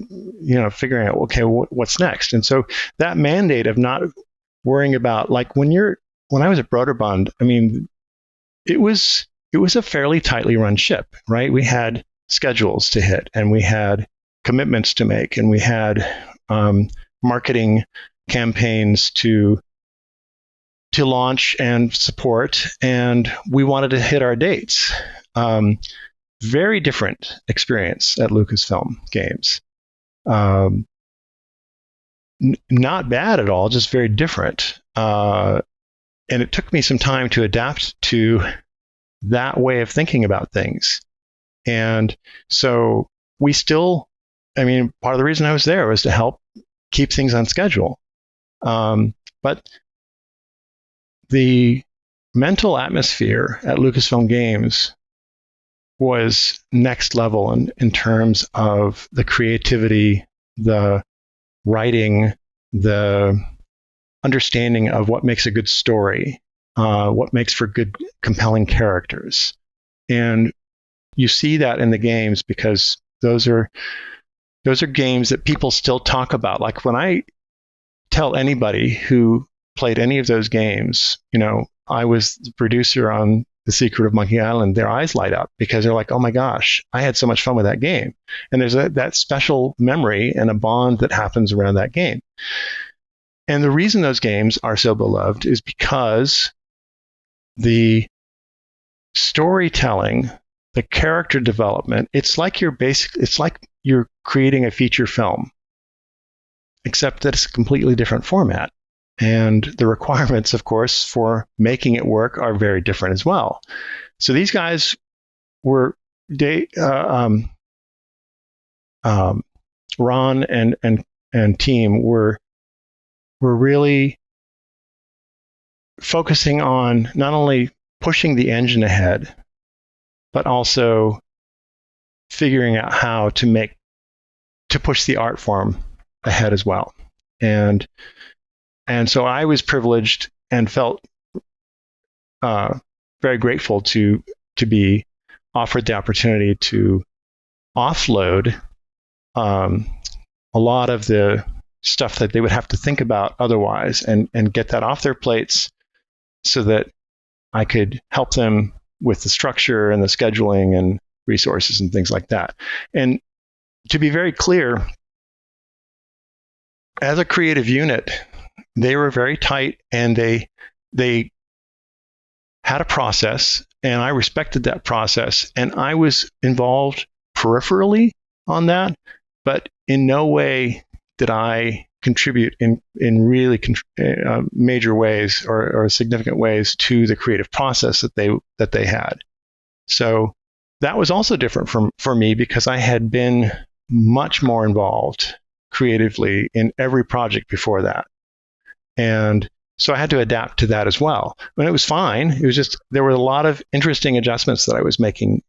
figuring out, okay, what's next? And so that mandate of not worrying about, like, when I was at Broderbund, I mean, it was a fairly tightly run ship, right? We had schedules to hit, and we had commitments to make, and we had marketing campaigns to launch and support, and we wanted to hit our dates. Very different experience at Lucasfilm Games. Not bad at all, just very different. And it took me some time to adapt to that way of thinking about things. And so we still, part of the reason I was there was to help keep things on schedule. But the mental atmosphere at Lucasfilm Games was next level in terms of the creativity, the writing, the understanding of what makes a good story, what makes for good, compelling characters. And you see that in the games, because those are games that people still talk about. Like, when I tell anybody who played any of those games, I was the producer on The Secret of Monkey Island, their eyes light up, because they're like, oh my gosh, I had so much fun with that game. And there's that special memory and a bond that happens around that game. And the reason those games are so beloved is because the storytelling, the character development, it's like you're creating a feature film, except that it's a completely different format. And the requirements, of course, for making it work are very different as well. So these guys were, Ron and team were really focusing on not only pushing the engine ahead, but also figuring out how to push the art form ahead as well. And so I was privileged and felt very grateful to be offered the opportunity to offload a lot of the stuff that they would have to think about otherwise, and get that off their plates so that I could help them with the structure and the scheduling and resources and things like that. And to be very clear, as a creative unit, they were very tight, and they had a process, and I respected that process, and I was involved peripherally on that, but in no way did I contribute in really major ways or significant ways to the creative process that they had. So that was also different for me, because I had been much more involved creatively in every project before that. And so I had to adapt to that as well. And it was fine. It was just, there were a lot of interesting adjustments that I was making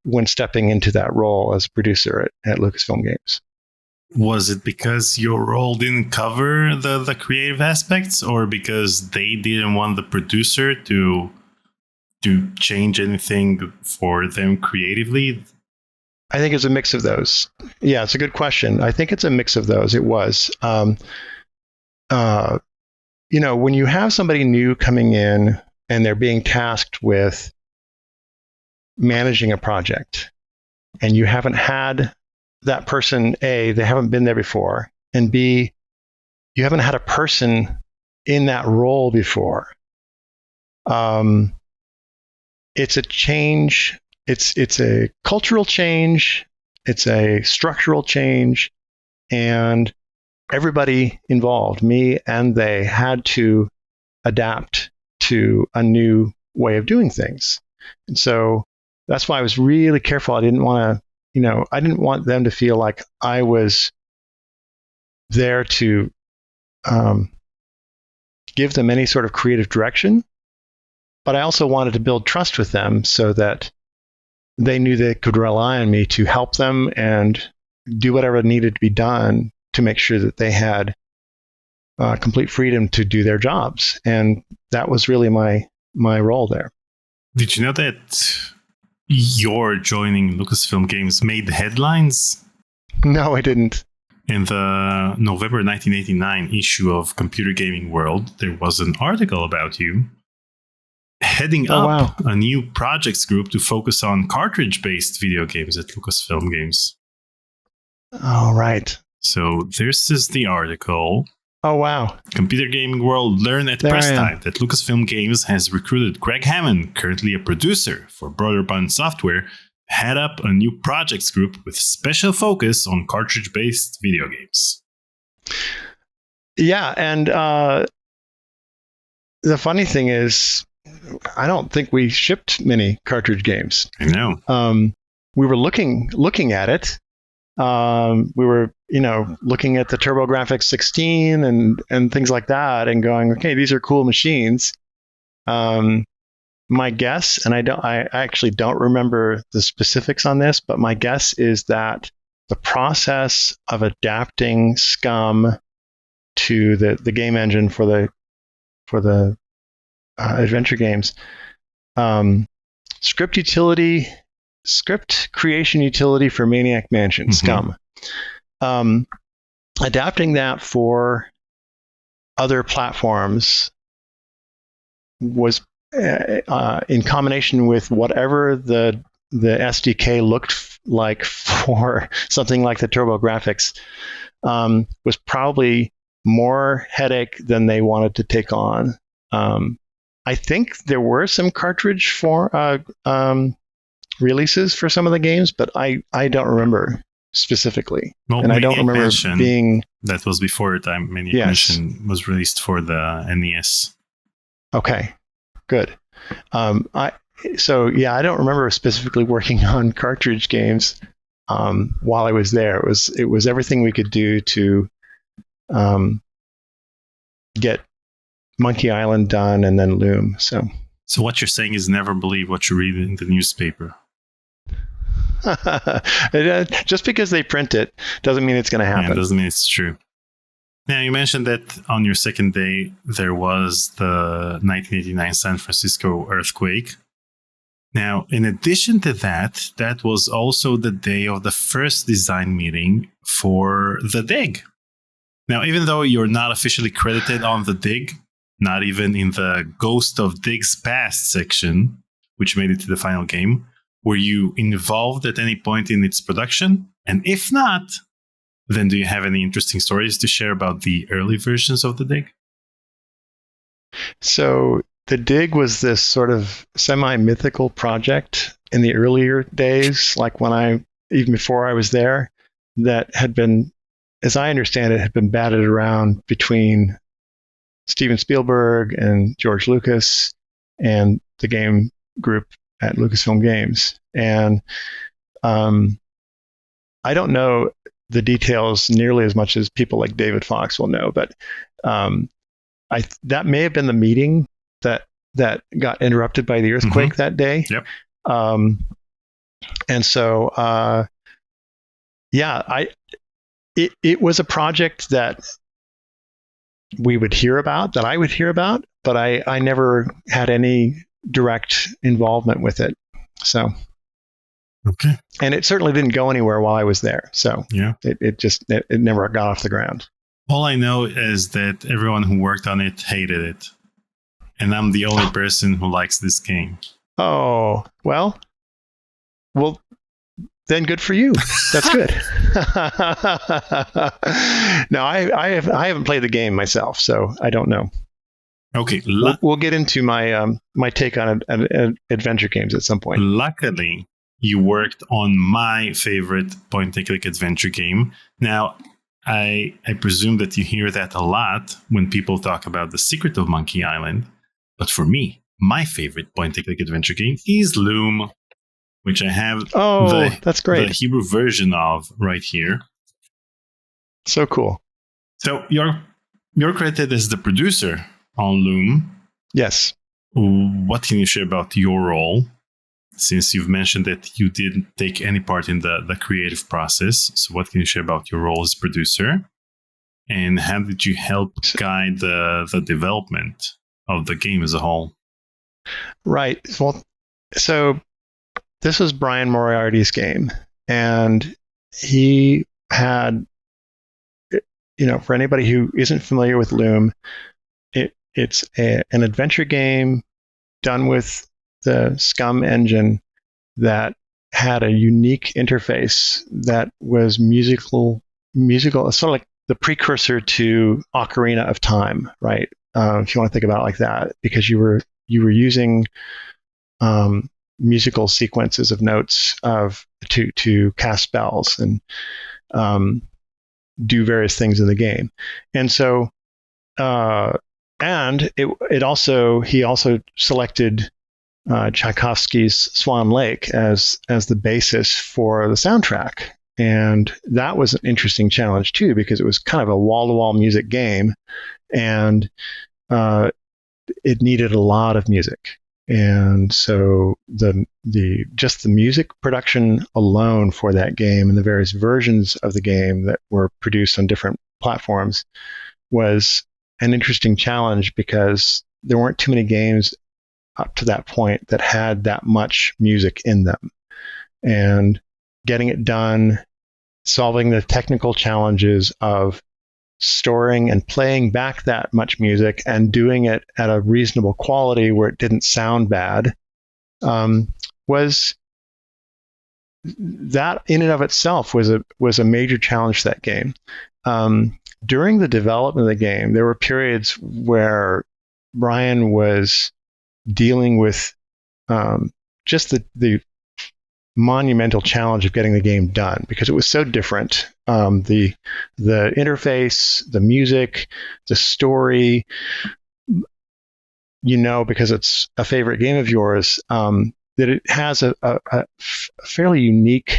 when stepping into that role as producer at Lucasfilm Games. Was it because your role didn't cover the creative aspects, or because they didn't want the producer to change anything for them creatively? I think it's a mix of those. Yeah, it's a good question. I think it's a mix of those. It was. When you have somebody new coming in and they're being tasked with managing a project, and you haven't had that person, A, they haven't been there before, and B, you haven't had a person in that role before. It's a change. It's a cultural change. It's a structural change, and everybody involved, me and they, had to adapt to a new way of doing things. And so that's why I was really careful. I didn't want them to feel like I was there to give them any sort of creative direction. But I also wanted to build trust with them so that they knew they could rely on me to help them and do whatever needed to be done to make sure that they had complete freedom to do their jobs. And that was really my role there. Did you know that your joining Lucasfilm Games made headlines? No, I didn't. In the November 1989 issue of Computer Gaming World, there was an article about you heading up a new projects group to focus on cartridge-based video games at Lucasfilm Games. All right. So this is the article. Oh, wow. Computer Gaming World learned at press time that Lucasfilm Games has recruited Greg Hammond, currently a producer for Broderbund Software, head up a new projects group with special focus on cartridge-based video games. Yeah, and the funny thing is, I don't think we shipped many cartridge games. I know. We were looking at it. We were, looking at the TurboGrafx 16 and things like that, and going, okay, these are cool machines. My guess, and I actually don't remember the specifics on this, but my guess is that the process of adapting SCUM to the game engine for the adventure games, script creation utility for Maniac Mansion, SCUM. Adapting that for other platforms was in combination with whatever the SDK looked like for something like the TurboGrafx, was probably more headache than they wanted to take on. I think there were some cartridge for releases for some of the games, but I don't remember specifically. Well, and I don't remember being... That was before the time Maniac Mansion was released for the NES. Okay, good. I don't remember specifically working on cartridge games while I was there. It was everything we could do to get Monkey Island done, and then Loom. So what you're saying is never believe what you read in the newspaper. Just because they print it doesn't mean it's going to happen. Yeah, it doesn't mean it's true. Now, you mentioned that on your second day, there was the 1989 San Francisco earthquake. Now, in addition to that, that was also the day of the first design meeting for the Dig. Now, even though you're not officially credited on the Dig, not even in the Ghost of Dig's Past section, which made it to the final game, were you involved at any point in its production? And if not, then do you have any interesting stories to share about the early versions of the Dig? So the Dig was this sort of semi-mythical project in the earlier days, like even before I was there, that had been, as I understand it, had been batted around between Steven Spielberg and George Lucas and the game group at Lucasfilm Games. And I don't know the details nearly as much as people like David Fox will know, but that may have been the meeting that got interrupted by the earthquake that day. Yep. And so, it was a project that we would hear about, that I would hear about, but I never had any direct involvement with it. So. Okay. And it certainly didn't go anywhere while I was there. So yeah, it never got off the ground. All I know is that everyone who worked on it hated it. And I'm the only person who likes this game. Oh, well, then good for you. That's good. No, I haven't played the game myself, so I don't know. Okay. We'll get into my my take on adventure games at some point. Luckily, you worked on my favorite point-and-click adventure game. Now, I presume that you hear that a lot when people talk about The Secret of Monkey Island. But for me, my favorite point-and-click adventure game is Loom, which I have that's great. The Hebrew version of right here. So cool. So you're credited as the producer on Loom. Yes. What can you share about your role? Since you've mentioned that you didn't take any part in the creative process, so what can you share about your role as producer? And how did you help guide the development of the game as a whole? Right. Well, so this was Brian Moriarty's game, and he had, for anybody who isn't familiar with Loom, it's an adventure game done with the Scum engine that had a unique interface that was musical, sort of like the precursor to Ocarina of Time, right? If you want to think about it like that, because you were using musical sequences of notes to cast spells and do various things in the game, and so he also selected Tchaikovsky's Swan Lake as the basis for the soundtrack. And that was an interesting challenge too, because it was kind of a wall-to-wall music game, and it needed a lot of music. And so the music production alone for that game and the various versions of the game that were produced on different platforms was an interesting challenge, because there weren't too many games up to that point that had that much music in them. And getting it done, solving the technical challenges of storing and playing back that much music and doing it at a reasonable quality where it didn't sound bad, was that in and of itself was a major challenge to that game. During the development of the game, there were periods where Brian was dealing with just the monumental challenge of getting the game done, because it was so different. The interface, the music, the story, because it's a favorite game of yours, that it has a fairly unique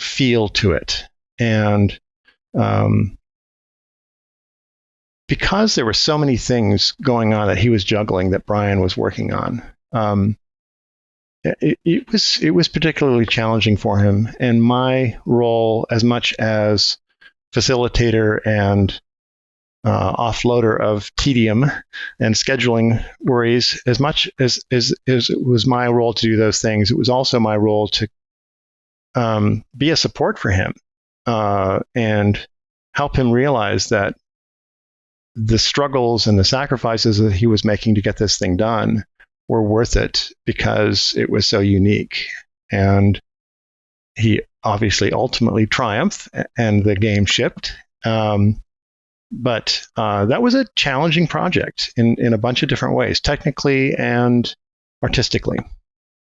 feel to it. And because there were so many things going on that he was juggling, that Brian was working on, it was particularly challenging for him, and my role, as much as facilitator and offloader of tedium and scheduling worries, as much as it was my role to do those things, it was also my role to be a support for him and help him realize that the struggles and the sacrifices that he was making to get this thing done were worth it because it was so unique. And he obviously ultimately triumphed and the game shipped. But that was a challenging project in a bunch of different ways, technically and artistically.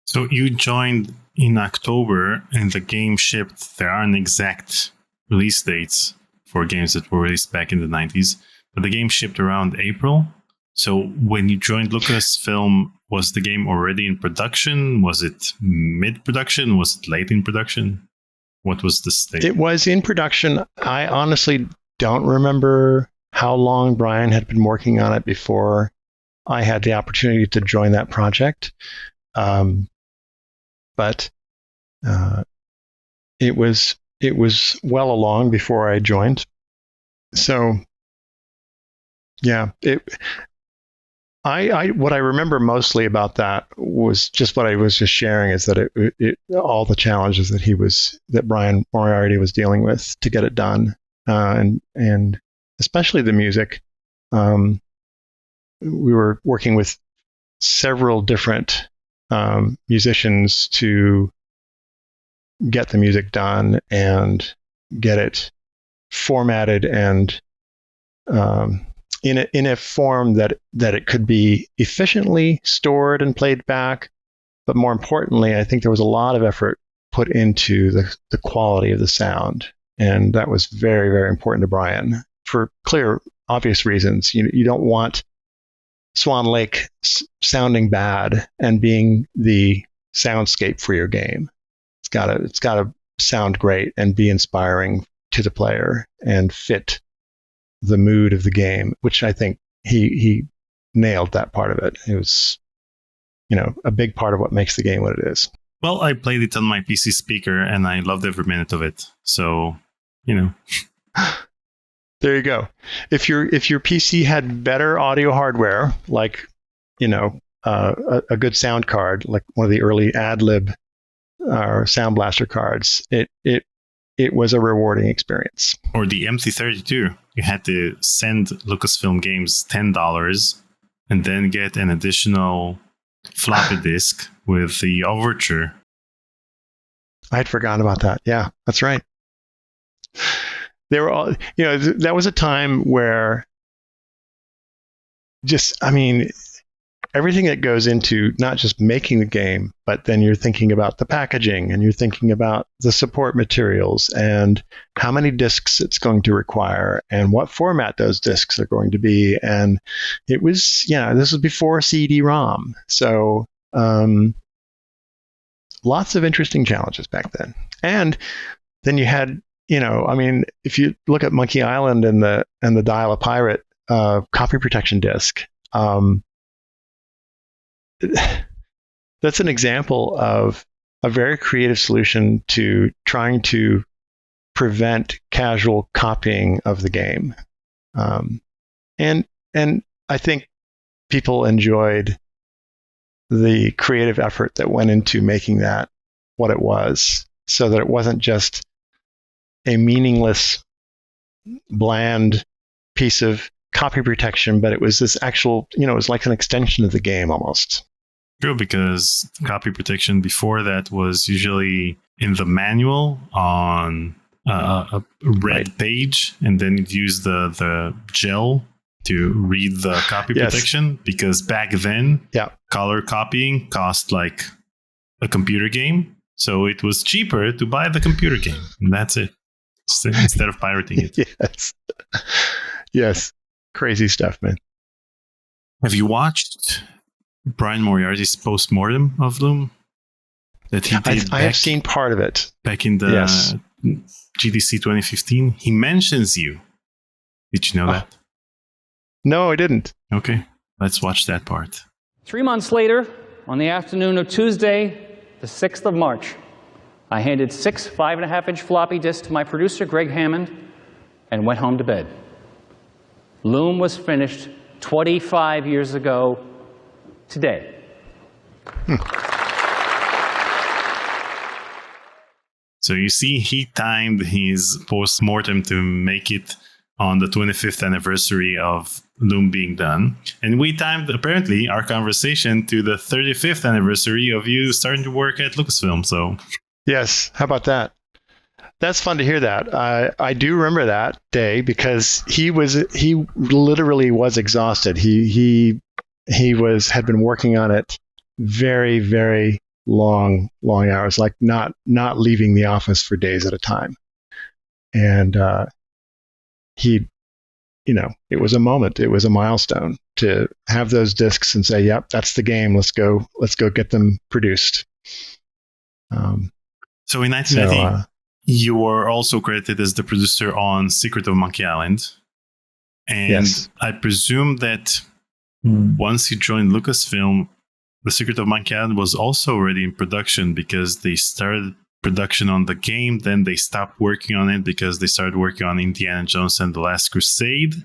So you joined in October and the game shipped. There aren't exact release dates for games that were released back in the 90s, but the game shipped around April. So when you joined Lucasfilm, was the game already in production? Was it mid-production? Was it late in production? What was the state? It was in production. I honestly don't remember how long Brian had been working on it before I had the opportunity to join that project. But it was well along before I joined. So yeah, what I remember mostly about that was just what I was just sharing, is that all the challenges that Brian Moriarty was dealing with to get it done, and especially the music. We were working with several different musicians to get the music done and get it formatted and in a form that it could be efficiently stored and played back. But more importantly, I think there was a lot of effort put into the quality of the sound, and that was very, very important to Brian for clear, obvious reasons. You don't want Swan Lake sounding bad and being the soundscape for your game. It's got to sound great and be inspiring to the player and fit the mood of the game, which I think he nailed that part of it. It was, a big part of what makes the game what it is. Well, I played it on my PC speaker and I loved every minute of it. So, There you go. If your PC had better audio hardware, like a good sound card, like one of the early AdLib or Sound Blaster cards, it was a rewarding experience. Or the MT32, you had to send Lucasfilm Games $10 and then get an additional floppy disk with the Overture. I had forgotten about that. Yeah, that's right. They were all, that was a time where everything that goes into not just making the game, but then you're thinking about the packaging and you're thinking about the support materials and how many discs it's going to require and what format those discs are going to be. And it was, this was before CD-ROM. So lots of interesting challenges back then. And then you had, if you look at Monkey Island and the Dial-A-Pirate copy protection disc, that's an example of a very creative solution to trying to prevent casual copying of the game. And I think people enjoyed the creative effort that went into making that what it was, so that it wasn't just a meaningless, bland piece of copy protection, but it was this actual, it was like an extension of the game almost. True, because copy protection before that was usually in the manual on a red page, and then you'd use the gel to read the copy protection, because back then, color copying cost like a computer game. So it was cheaper to buy the computer game, and that's it, instead of pirating it. Yes. Crazy stuff, man. Have you watched Brian Moriarty's post-mortem of Loom that he did? I have seen part of it. Back in the GDC 2015. He mentions you. Did you know that? No, I didn't. Okay, let's watch that part. 3 months later, On the afternoon of Tuesday, the 6th of March, I handed 6 5.5-inch floppy disks to my producer, Greg Hammond, and went home to bed. Loom was finished 25 years ago today. So you see, he timed his post-mortem to make it on the 25th anniversary of Loom being done. And we timed, apparently, our conversation to the 35th anniversary of you starting to work at Lucasfilm. So, yes, how about that? That's fun to hear that. I do remember that day because he literally was exhausted. He had been working on it very, very long hours, like not leaving the office for days at a time. And it was a moment, it was a milestone to have those discs and say, yep, that's the game. Let's go get them produced. So in 1990, you were also credited as the producer on Secret of Monkey Island. And yes. I presume that once you joined Lucasfilm, The Secret of Monkey Island was also already in production because they started production on the game, then they stopped working on it because they started working on Indiana Jones and the Last Crusade,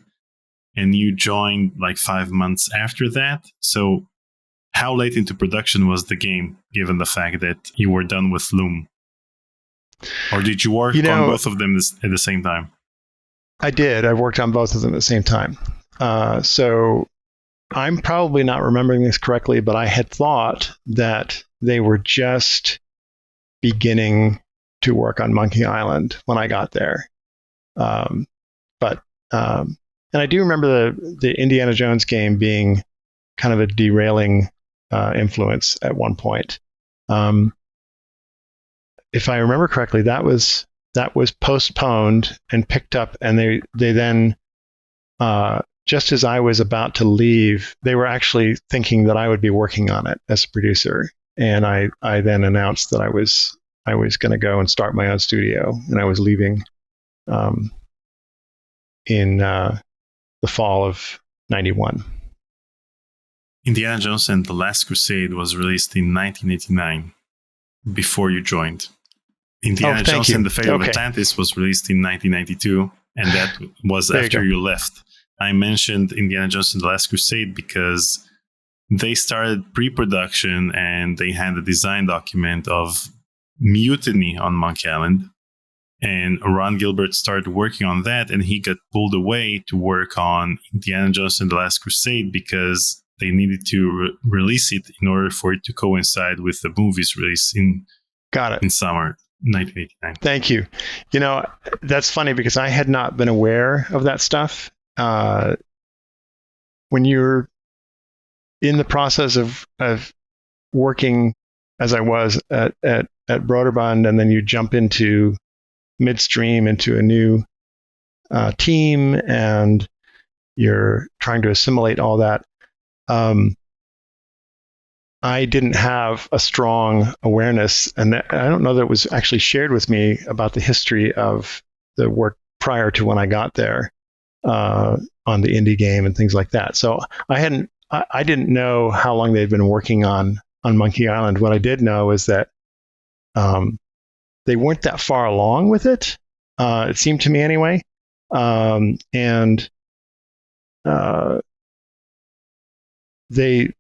and you joined like 5 months after that. So how late into production was the game, given the fact that you were done with Loom? Or did you work on both of them at the same time? I did. I worked on both of them at the same time. So I'm probably not remembering this correctly, but I had thought that they were just beginning to work on Monkey Island when I got there. And I do remember the Indiana Jones game being kind of a derailing influence at one point. If I remember correctly, that was postponed and picked up, and they then just as I was about to leave, they were actually thinking that I would be working on it as a producer. And I then announced that I was going to go and start my own studio, and I was leaving in the fall of '91. Indiana Jones and the Last Crusade was released in 1989, before you joined. Indiana Jones and the Fate of Atlantis was released in 1992, and that was after you left. I mentioned Indiana Jones and the Last Crusade because they started pre-production and they had a design document of mutiny on Monkey Island. And Ron Gilbert started working on that, and he got pulled away to work on Indiana Jones and the Last Crusade because they needed to release it in order for it to coincide with the movie's release in summer 1989. Thank you. That's funny because I had not been aware of that stuff. When you're in the process of working as I was at Broderbund, and then you jump into midstream into a new team, and you're trying to assimilate all that. I didn't have a strong awareness, and I don't know that it was actually shared with me about the history of the work prior to when I got there on the indie game and things like that. So I didn't know how long they'd been working on Monkey Island. What I did know is that they weren't that far along with it. It seemed to me anyway, and they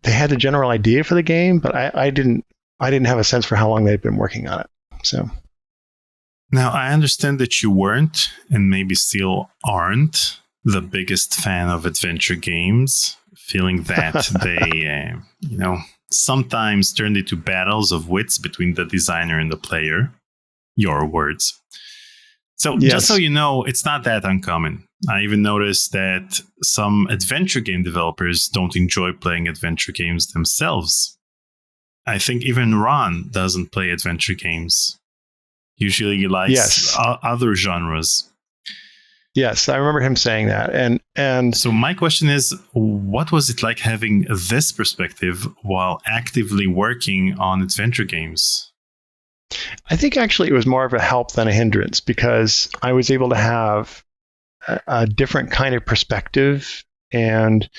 had a general idea for the game, but I didn't have a sense for how long they'd been working on it. So now I understand that you weren't, and maybe still aren't, the biggest fan of adventure games, feeling that they sometimes turned into battles of wits between the designer and the player. Your words. So just so you know, it's not that uncommon. I even noticed that some adventure game developers don't enjoy playing adventure games themselves. I think even Ron doesn't play adventure games. Usually he likes other genres. Yes, I remember him saying that. And so my question is, what was it like having this perspective while actively working on adventure games? I think actually it was more of a help than a hindrance, because I was able to have a different kind of perspective and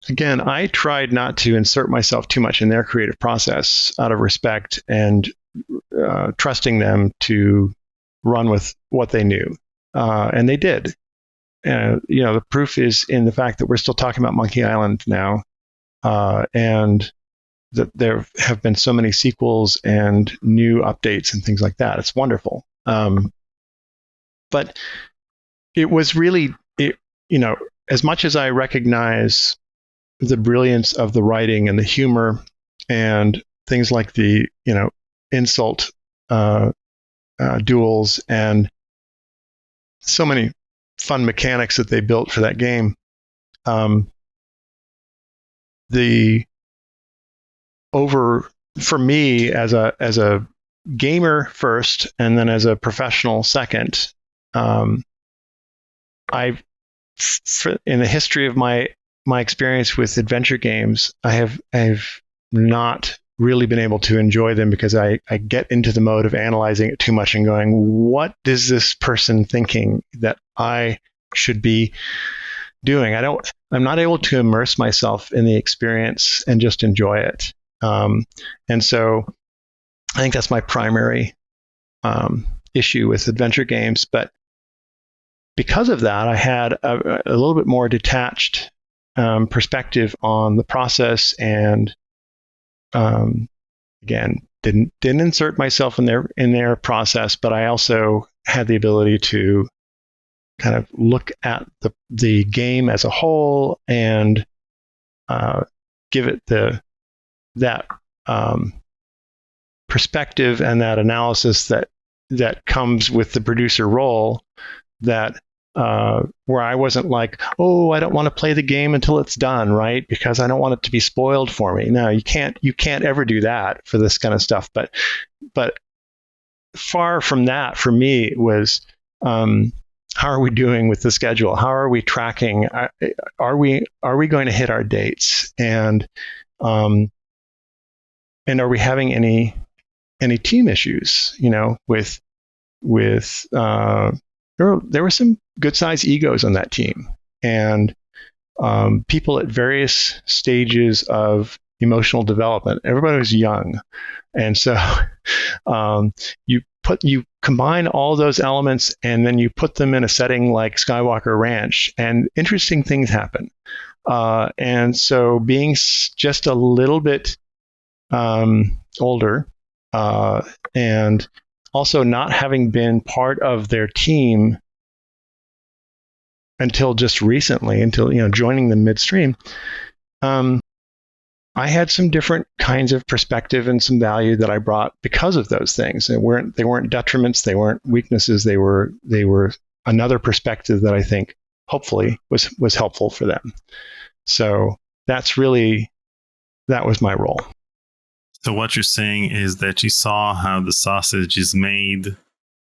again, I tried not to insert myself too much in their creative process out of respect and trusting them to run with what they knew. And they did. The proof is in the fact that we're still talking about Monkey Island now, and that there have been so many sequels and new updates and things like that. It's wonderful. But it was really, as much as I recognize the brilliance of the writing and the humor and things like the, insult duels and so many fun mechanics that they built for that game, for me as a gamer first and then as a professional second, in the history of my experience with adventure games, I've not really been able to enjoy them because I get into the mode of analyzing it too much and going, what is this person thinking that I should be doing? I'm not able to immerse myself in the experience and just enjoy it. And so I think that's my primary issue with adventure games. But because of that, I had a little bit more detached perspective on the process, and again, didn't insert myself in their process, but I also had the ability to kind of look at the game as a whole and give it that perspective and that analysis that comes with the producer role, that where I wasn't like, oh, I don't want to play the game until it's done, right? Because I don't want it to be spoiled for me. No, you can't ever do that for this kind of stuff. But far from that, for me, it was, how are we doing with the schedule? How are we tracking? Are we going to hit our dates? And are we having any team issues? There were some good-sized egos on that team, and people at various stages of emotional development. Everybody was young, and so you combine all those elements, and then you put them in a setting like Skywalker Ranch, and interesting things happen. And so, being just a little bit older, and also not having been part of their team until just recently, joining them midstream, I had some different kinds of perspective and some value that I brought because of those things. They weren't detriments, they weren't weaknesses. They were another perspective that I think hopefully was helpful for them. So that was my role. So what you're saying is that you saw how the sausage is made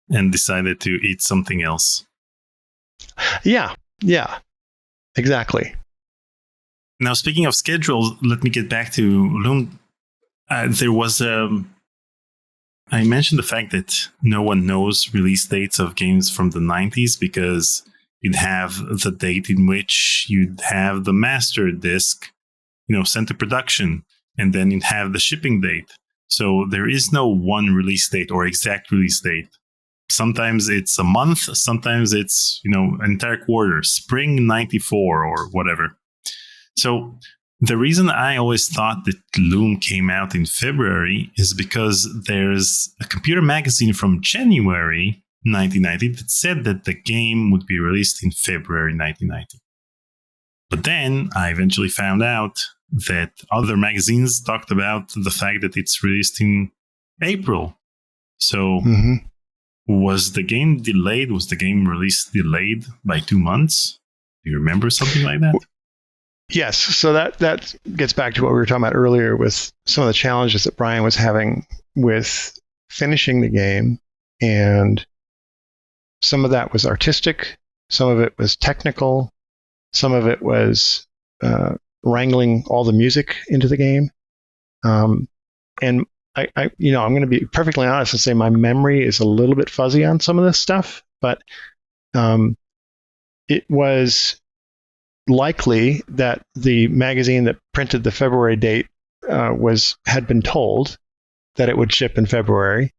and decided to eat something else. Yeah, exactly. Now, speaking of schedules, let me get back to Loom. There was I mentioned the fact that no one knows release dates of games from the 90s because you'd have the date in which you'd have the master disc, sent to production, and then you'd have the shipping date. So there is no one release date or exact release date. Sometimes it's a month, sometimes it's, an entire quarter, spring 94 or whatever. So the reason I always thought that Loom came out in February is because there's a computer magazine from January 1990 that said that the game would be released in February 1990. But then I eventually found out that other magazines talked about the fact that it's released in April. So was the game delayed? Was the game release delayed by 2 months? Do you remember something like that? Yes. So that gets back to what we were talking about earlier with some of the challenges that Brian was having with finishing the game. And some of that was artistic. Some of it was technical. Some of it was wrangling all the music into the game. And I'm going to be perfectly honest and say my memory is a little bit fuzzy on some of this stuff, but it was likely that the magazine that printed the February date had been told that it would ship in February,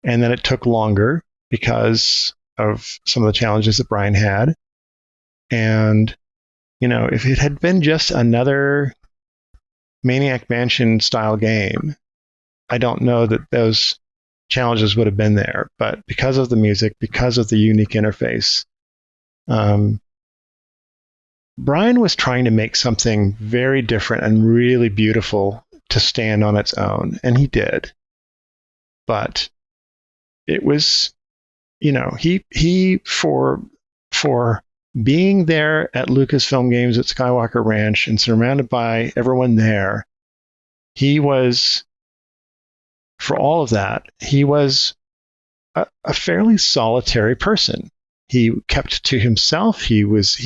and then it took longer because of some of the challenges that Brian had. And, if it had been just another Maniac Mansion style game, I don't know that those challenges would have been there. But because of the music, because of the unique interface, Brian was trying to make something very different and really beautiful to stand on its own, and he did. But it was, he for being there at Lucasfilm Games at Skywalker Ranch and surrounded by everyone there, he was, for all of that, he was a fairly solitary person. He kept to himself. He was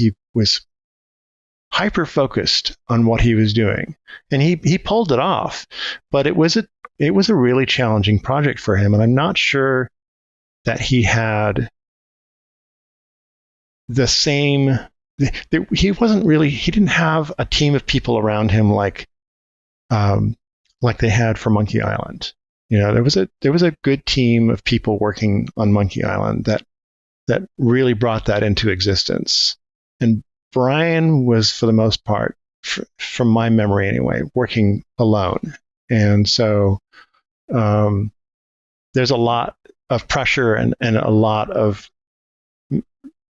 hyper focused on what he was doing, and he pulled it off. But it was a really challenging project for him, and I'm not sure that he had the same. He didn't have a team of people around him like they had for Monkey Island. There was a good team of people working on Monkey Island that really brought that into existence. And Brian was, for the most part, from my memory anyway, working alone. And so there's a lot of pressure and a lot of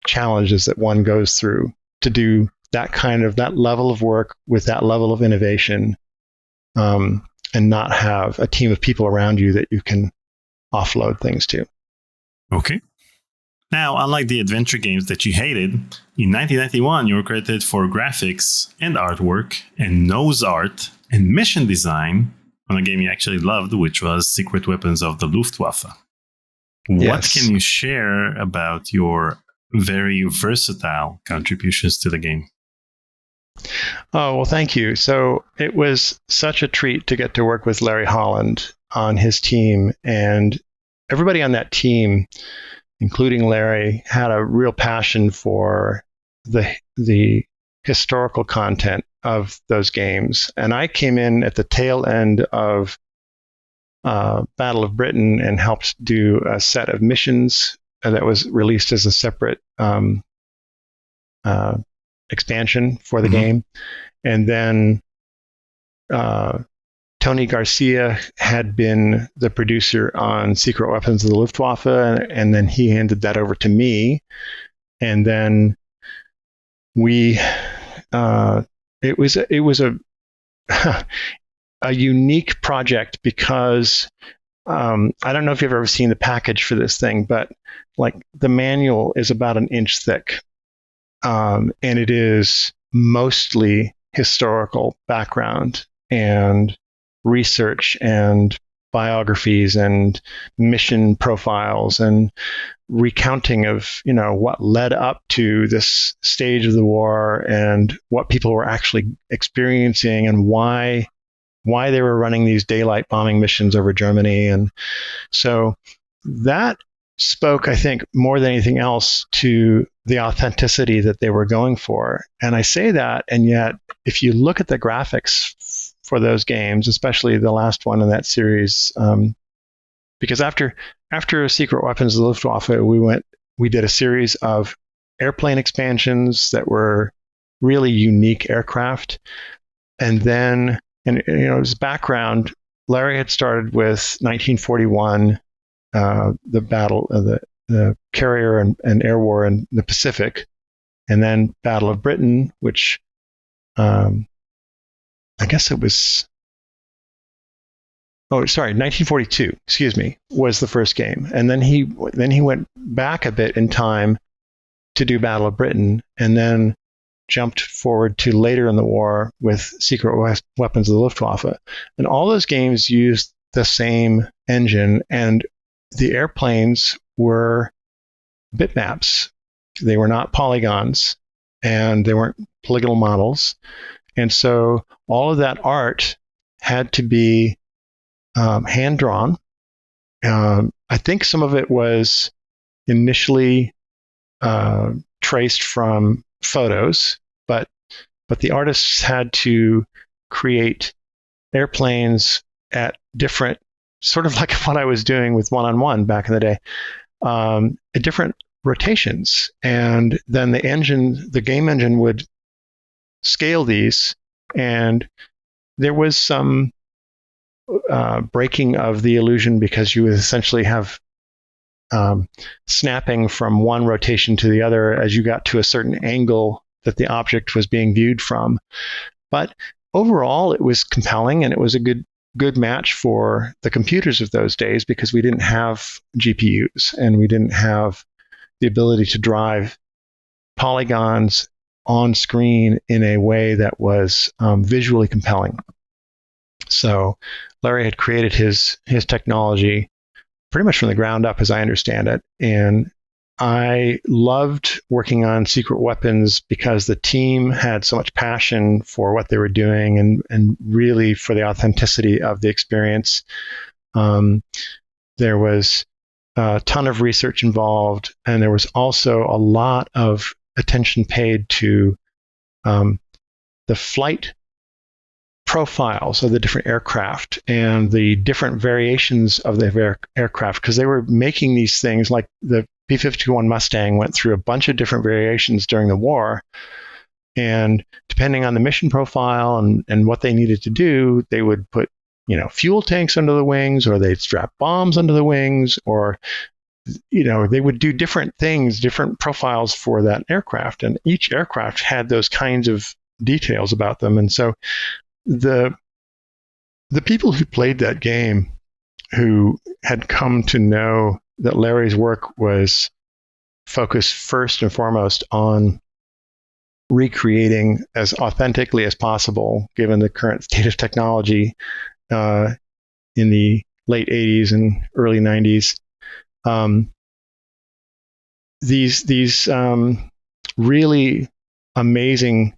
challenges that one goes through to do that level of work with that level of innovation, and not have a team of people around you that you can offload things to. Okay. Now, unlike the adventure games that you hated, in 1991 you were credited for graphics and artwork and nose art and mission design on a game you actually loved, which was Secret Weapons of the Luftwaffe. What Yes. can you share about your very versatile contributions to the game? Oh, well, thank you. So it was such a treat to get to work with Larry Holland on his team, and everybody on that team, including Larry, had a real passion for the historical content of those games. And I came in at the tail end of Battle of Britain and helped do a set of missions that was released as a separate expansion for the game. And then Tony Garcia had been the producer on Secret Weapons of the Luftwaffe, and then he handed that over to me. And then it was a a unique project because I don't know if you've ever seen the package for this thing, but like the manual is about an inch thick, and it is mostly historical background and research and biographies and mission profiles and recounting of what led up to this stage of the war and what people were actually experiencing and why they were running these daylight bombing missions over Germany. And so that spoke, I think, more than anything else to the authenticity that they were going for. And I say that, and yet if you look at the graphics for those games, especially the last one in that series, because after Secret Weapons of the Luftwaffe, we did a series of airplane expansions that were really unique aircraft. And then, his background, Larry had started with 1941, the battle of the carrier and air war in the Pacific, and then Battle of Britain, which I guess it was 1942, excuse me, was the first game. And then he went back a bit in time to do Battle of Britain, and then jumped forward to later in the war with Secret Weapons of the Luftwaffe. And all those games used the same engine, and the airplanes were bitmaps. They were not polygons, and they weren't polygonal models. And so all of that art had to be hand-drawn. I think some of it was initially traced from photos, but but the artists had to create airplanes at different, sort of like what I was doing with one-on-one back in the day, at different rotations. And then the game engine would scale these, and there was some breaking of the illusion because you would essentially have snapping from one rotation to the other as you got to a certain angle that the object was being viewed from. But overall, it was compelling, and it was a good match for the computers of those days because we didn't have GPUs and we didn't have the ability to drive polygons on screen in a way that was visually compelling. So Larry had created his technology pretty much from the ground up, as I understand it. And I loved working on Secret Weapons because the team had so much passion for what they were doing and really for the authenticity of the experience. There was a ton of research involved, and there was also a lot of attention paid to the flight profiles of the different aircraft and the different variations of the aircraft, because they were making these things like the P-51 Mustang went through a bunch of different variations during the war. And depending on the mission profile and what they needed to do, they would put, fuel tanks under the wings, or they'd strap bombs under the wings, or, they would do different things, different profiles for that aircraft. And each aircraft had those kinds of details about them. And so the people who played that game, who had come to know that Larry's work was focused first and foremost on recreating as authentically as possible, given the current state of technology in the late 80s and early 90s, these really amazing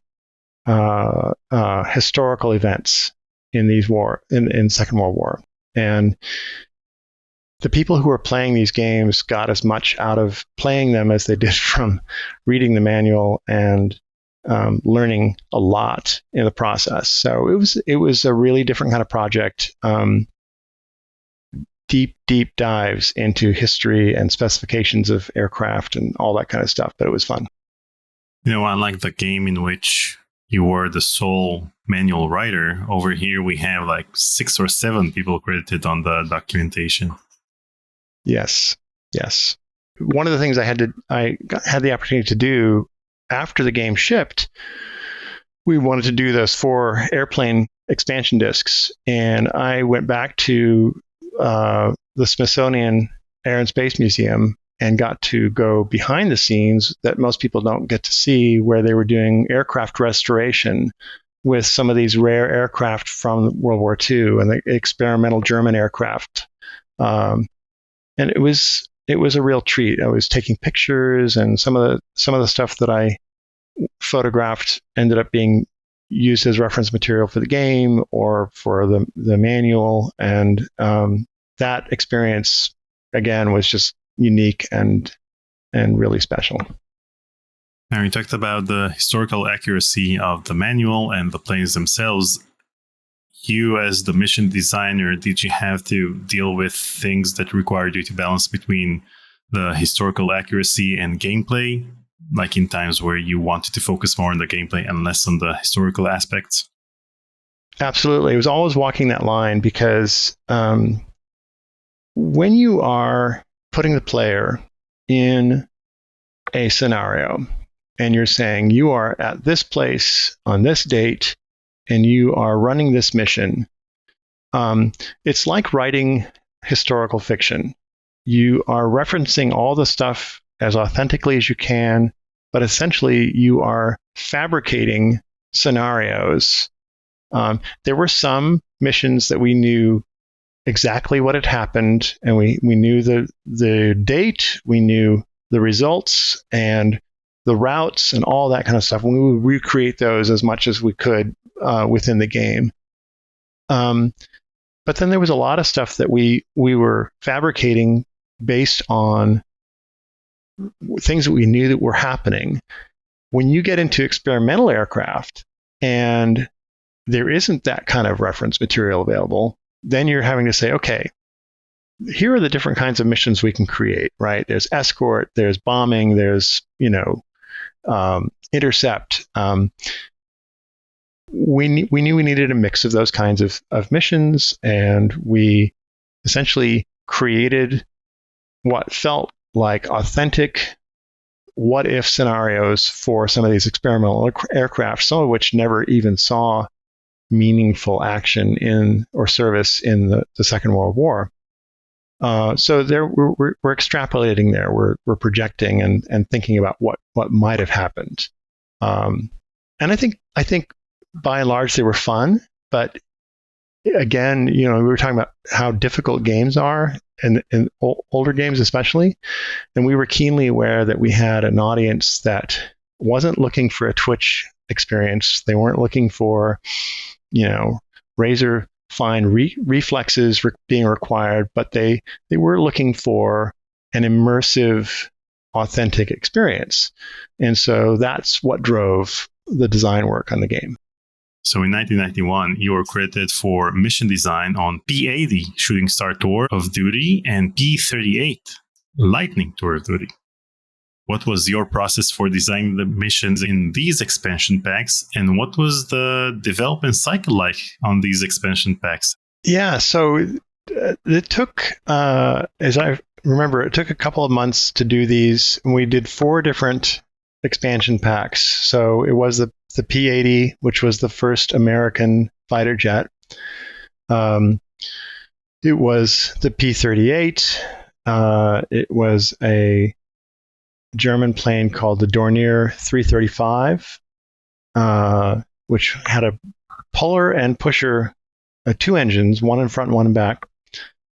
historical events in in Second World War. And the people who were playing these games got as much out of playing them as they did from reading the manual and learning a lot in the process. So it was a really different kind of project. Deep dives into history and specifications of aircraft and all that kind of stuff, but it was fun. Unlike the game in which you were the sole manual writer, over here we have like 6 or 7 people credited on the documentation. Yes. One of the things I had the opportunity to do after the game shipped, we wanted to do those 4 airplane expansion discs, and I went back to the Smithsonian Air and Space Museum and got to go behind the scenes that most people don't get to see, where they were doing aircraft restoration with some of these rare aircraft from World War II and the experimental German aircraft. And it was a real treat. I was taking pictures, and some of the stuff that I photographed ended up being used as reference material for the game or for the manual. And that experience, again, was just unique and really special. Now, you talked about the historical accuracy of the manual and the planes themselves. You, as the mission designer, did you have to deal with things that required you to balance between the historical accuracy and gameplay, like in times where you wanted to focus more on the gameplay and less on the historical aspects? Absolutely. It was always walking that line, because when you are putting the player in a scenario and you're saying you are at this place on this date and you are running this mission, it's like writing historical fiction. You are referencing all the stuff as authentically as you can, but essentially you are fabricating scenarios. There were some missions that we knew exactly what had happened, and we knew the date, we knew the results and the routes and all that kind of stuff. And we would recreate those as much as we could within the game. But then there was a lot of stuff that we were fabricating based on things that we knew that were happening. When you get into experimental aircraft, and there isn't that kind of reference material available, then you're having to say, okay, here are the different kinds of missions we can create, right? There's escort, there's bombing, there's, intercept. We knew we needed a mix of those kinds of missions, and we essentially created what felt like authentic what-if scenarios for some of these experimental aircraft, some of which never even saw meaningful action in or service in the Second World War. So there, we're extrapolating there. We're projecting and thinking about what might have happened. And I think by and large they were fun, but again, we were talking about how difficult games are, and older games especially, and we were keenly aware that we had an audience that wasn't looking for a Twitch experience. They weren't looking for, razor fine reflexes being required, but they were looking for an immersive, authentic experience. And so that's what drove the design work on the game. So in 1991, you were credited for mission design on P-80, Shooting Star Tour of Duty, and P-38, Lightning Tour of Duty. What was your process for designing the missions in these expansion packs, and what was the development cycle like on these expansion packs? Yeah, so it took, as I remember, it took a couple of months to do these. We did 4 different expansion packs. So it was the P-80, which was the first American fighter jet. It was the P-38. It was a German plane called the Dornier 335, which had a puller and pusher, 2 engines, one in front and one in back,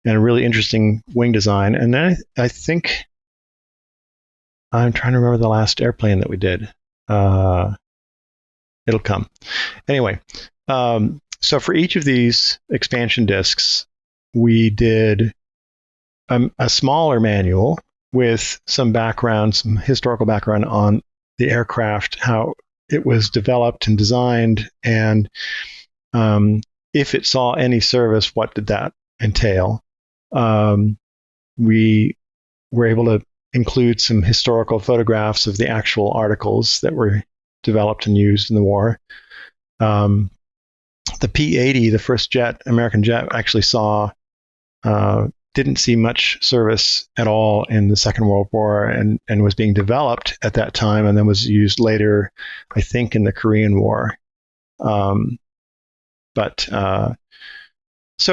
and a really interesting wing design. And then I think I'm trying to remember the last airplane that we did. It'll come. Anyway, so for each of these expansion discs, we did a smaller manual with some background, some historical background on the aircraft, how it was developed and designed, and if it saw any service, what did that entail? We were able to include some historical photographs of the actual articles that were developed and used in the war. The P-80, the first American jet, actually didn't see much service at all in the Second World War, and was being developed at that time, and then was used later, I think, in the Korean War. So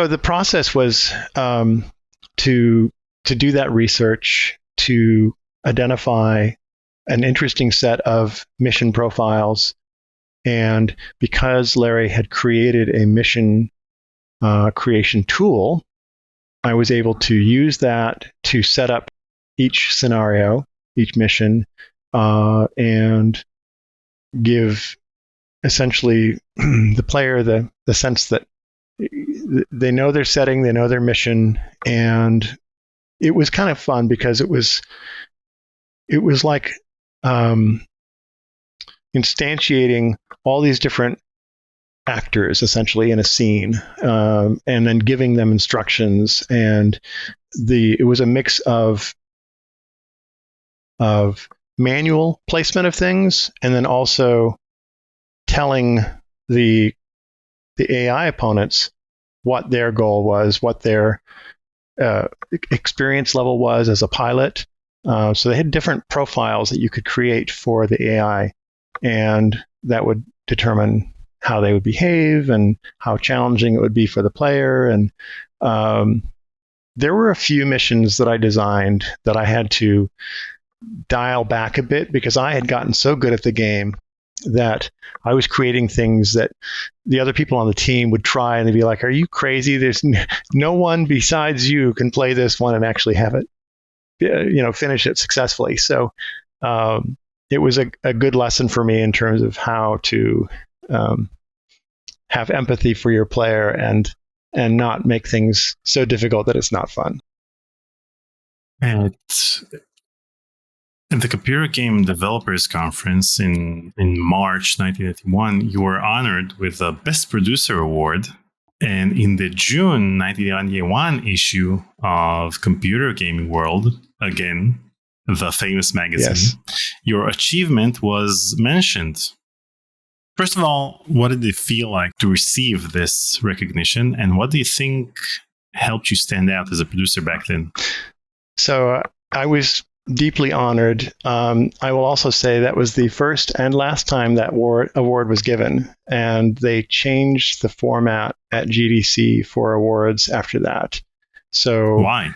the process was to do that research, to identify an interesting set of mission profiles. And because Larry had created a mission creation tool, I was able to use that to set up each scenario, each mission, and give essentially the player the sense that they know their setting, they know their mission, and it was kind of fun because it was like instantiating all these different actors essentially in a scene, and then giving them instructions, and it was a mix of manual placement of things, and then also telling the AI opponents what their goal was, what their experience level was as a pilot. So they had different profiles that you could create for the AI, and that would determine how they would behave and how challenging it would be for the player. And there were a few missions that I designed that I had to dial back a bit because I had gotten so good at the game that I was creating things that the other people on the team would try, and they'd be like, "Are you crazy? There's no one besides you can play this one and actually have it, finish it successfully." So it was a good lesson for me in terms of how to have empathy for your player and not make things so difficult that it's not fun. And At the Computer Game Developers Conference in March 1981, you were honored with the Best Producer Award. And in the June 1991 issue of Computer Gaming World, again, the famous magazine, your achievement was mentioned. First of all, what did it feel like to receive this recognition? And what do you think helped you stand out as a producer back then? So I was deeply honored. I will also say that was the first and last time that award was given. And they changed the format at GDC for awards after that. So why?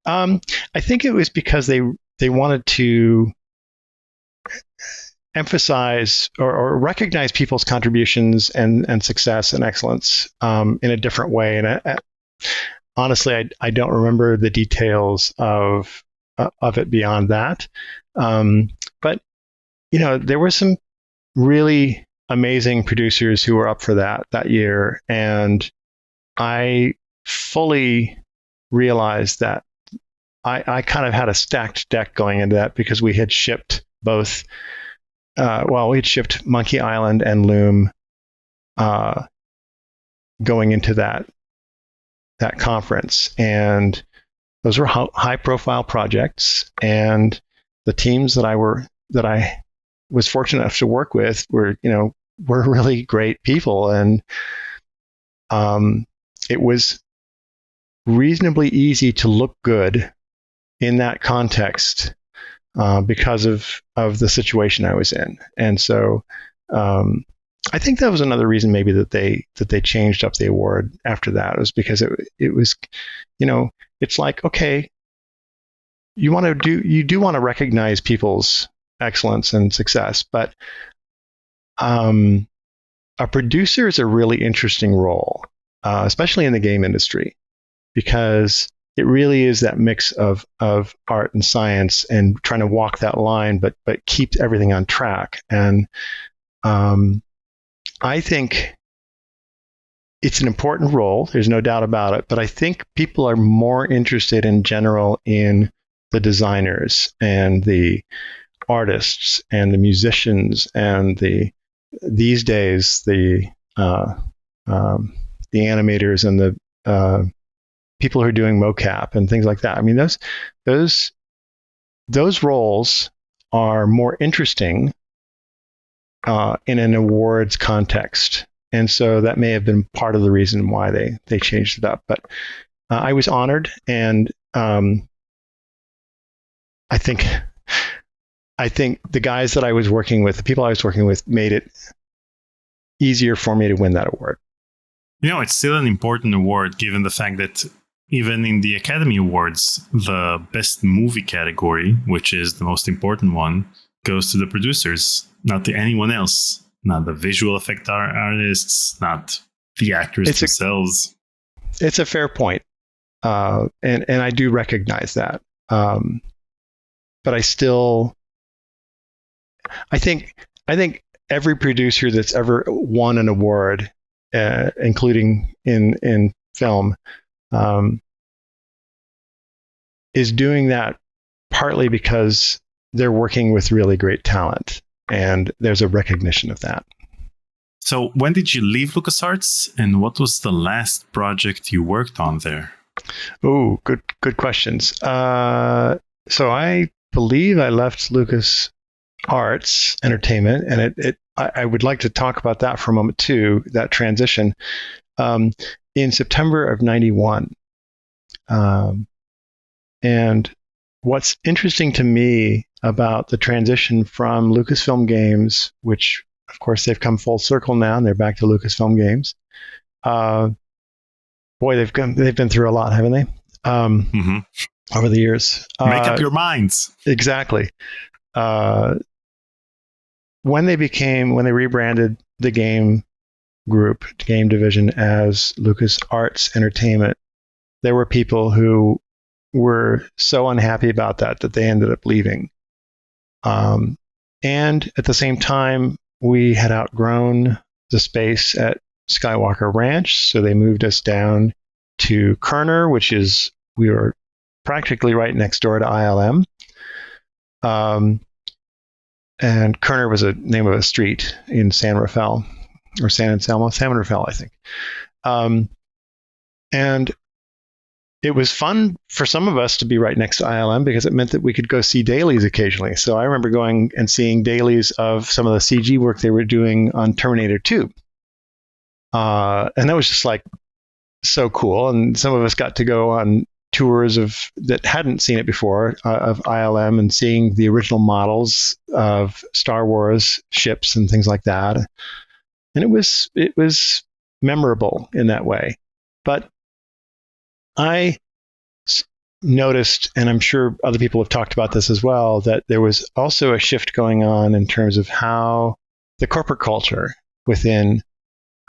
I think it was because they wanted to emphasize or recognize people's contributions and success and excellence in a different way. And honestly, I don't remember the details of it beyond that. But, there were some really amazing producers who were up for that year. And I fully realized that I kind of had a stacked deck going into that because we had shipped both. We had shipped Monkey Island and Loom going into that conference, and those were high-profile projects. And the teams that I was fortunate enough to work with were really great people, and it was reasonably easy to look good in that context. Because of the situation I was in. And so I think that was another reason maybe that they changed up the award after that. It was because it was, it's like, okay, you do want to recognize people's excellence and success, but a producer is a really interesting role, especially in the game industry, because it really is that mix of art and science and trying to walk that line, but keep everything on track. And I think it's an important role. There's no doubt about it. But I think people are more interested in general in the designers and the artists and the musicians and these days the animators and the people who are doing mocap and things like that. I mean, those roles are more interesting in an awards context, and so that may have been part of the reason why they changed it up. But I was honored, and I think the guys that I was working with, the people I was working with, made it easier for me to win that award. It's still an important award, given the fact that even in the Academy Awards, the best movie category, which is the most important one, goes to the producers, not to anyone else, not the visual effect artists, not the actors themselves. It's a fair point, and I do recognize that. But I think every producer that's ever won an award, including in film, is doing that partly because they're working with really great talent, and there's a recognition of that. So when did you leave LucasArts, and what was the last project you worked on there? Oh, good questions. So I believe I left LucasArts Entertainment, and I would like to talk about that for a moment too, that transition. In September of 91. And what's interesting to me about the transition from Lucasfilm Games, which of course they've come full circle now and they're back to Lucasfilm Games. They've been through a lot, haven't they? Over the years. Make up your minds. Exactly. When they rebranded the game division as LucasArts Entertainment, there were people who were so unhappy about that they ended up leaving. And at the same time, we had outgrown the space at Skywalker Ranch, so they moved us down to Kerner, we were practically right next door to ILM. And Kerner was a name of a street in San Rafael, or San Anselmo, San Rafael, I think. And it was fun for some of us to be right next to ILM because it meant that we could go see dailies occasionally. So I remember going and seeing dailies of some of the CG work they were doing on Terminator 2. And that was just like so cool. And some of us got to go on tours that hadn't seen it before of ILM and seeing the original models of Star Wars ships and things like that. And it was memorable in that way. But I noticed, and I'm sure other people have talked about this as well, that there was also a shift going on in terms of how the corporate culture within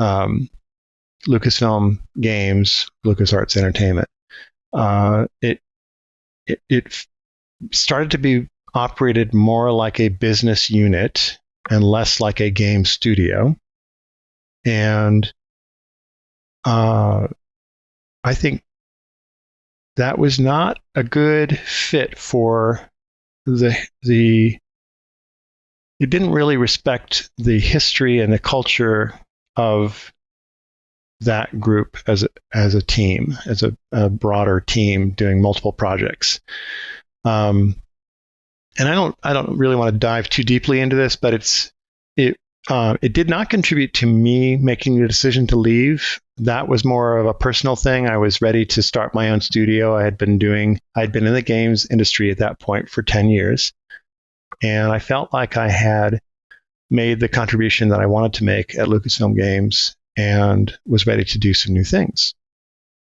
Lucasfilm Games, LucasArts Entertainment, it started to be operated more like a business unit and less like a game studio. And I think that was not a good fit for it didn't really respect the history and the culture of that group as a team, as a broader team doing multiple projects. And I don't really want to dive too deeply into this, but it did not contribute to me making the decision to leave. That was more of a personal thing. I was ready to start my own studio. I'd been in the games industry at that point for 10 years. And I felt like I had made the contribution that I wanted to make at Lucasfilm Games and was ready to do some new things.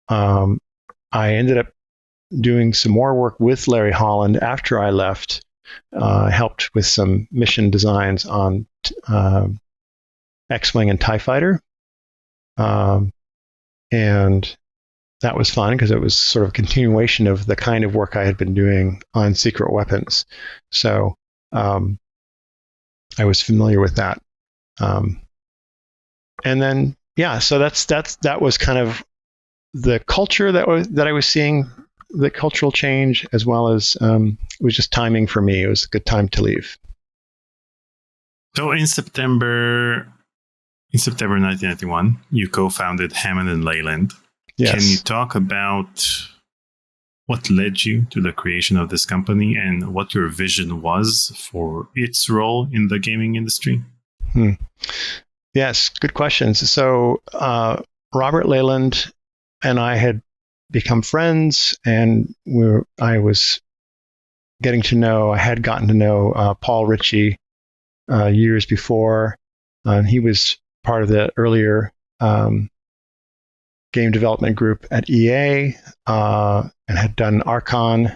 I ended up doing some more work with Larry Holland after I left. Helped with some mission designs on X-Wing and TIE Fighter. And that was fun because it was sort of a continuation of the kind of work I had been doing on Secret Weapons. So I was familiar with that. And then, so that was kind of the culture that I was seeing, the cultural change, as well as it was just timing for me. It was a good time to leave. So in September 1991, you co-founded Hammond and Leyland. Yes. Can you talk about what led you to the creation of this company and what your vision was for its role in the gaming industry? Yes, good questions. So Robert Leyland and I had become friends, and I had gotten to know Paul Ritchie years before. He was part of the earlier game development group at EA and had done Archon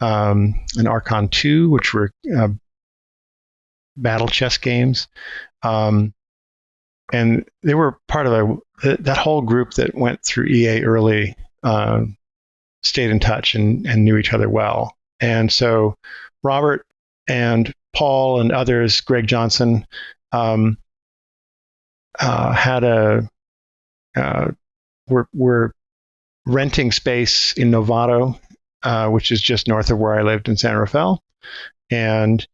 and Archon 2, which were battle chess games. And they were part of that whole group that went through EA early, stayed in touch and knew each other well. And so Robert and Paul and others, Greg Johnson, were renting space in Novato, which is just north of where I lived in San Rafael. And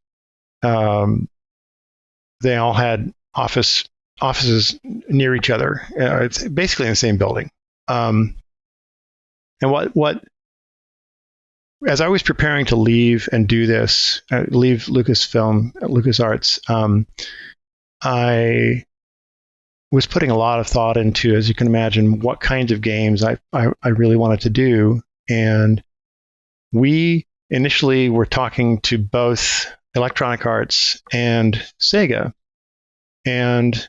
they all had offices near each other. It's basically in the same building. And what as I was preparing to leave and do this, leave Lucasfilm, LucasArts, I was putting a lot of thought into, as you can imagine, what kinds of games I really wanted to do. And we initially were talking to both Electronic Arts and Sega. And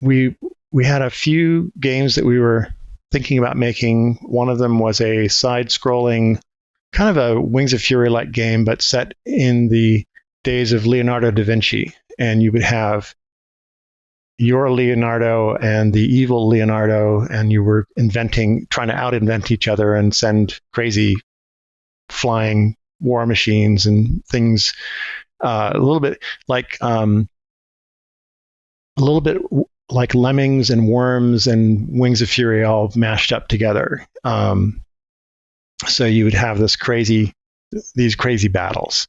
we had a few games that we were thinking about making. One of them was a side-scrolling, kind of a Wings of Fury-like game, but set in the days of Leonardo da Vinci. And you would have your Leonardo and the evil Leonardo, and you were trying to out-invent each other and send crazy flying war machines and things, a little bit like Lemmings and Worms and Wings of Fury all mashed up together. So you would have these crazy battles.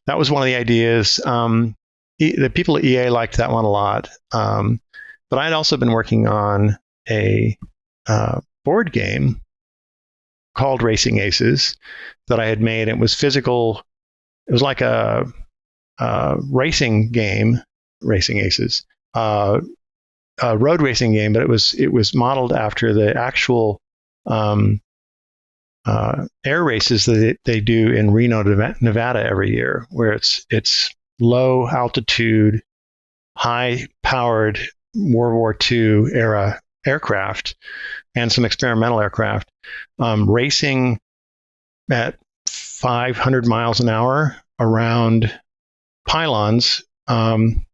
that was one of the ideas. The people at EA liked that one a lot. But I had also been working on a board game called Racing Aces that I had made. It was physical. It was like a racing game, Racing Aces, a road racing game, but it was modeled after the actual air races that they do in Reno, Nevada every year, where it's low altitude, high powered World War II era aircraft and some experimental aircraft racing at 500 miles an hour around pylons and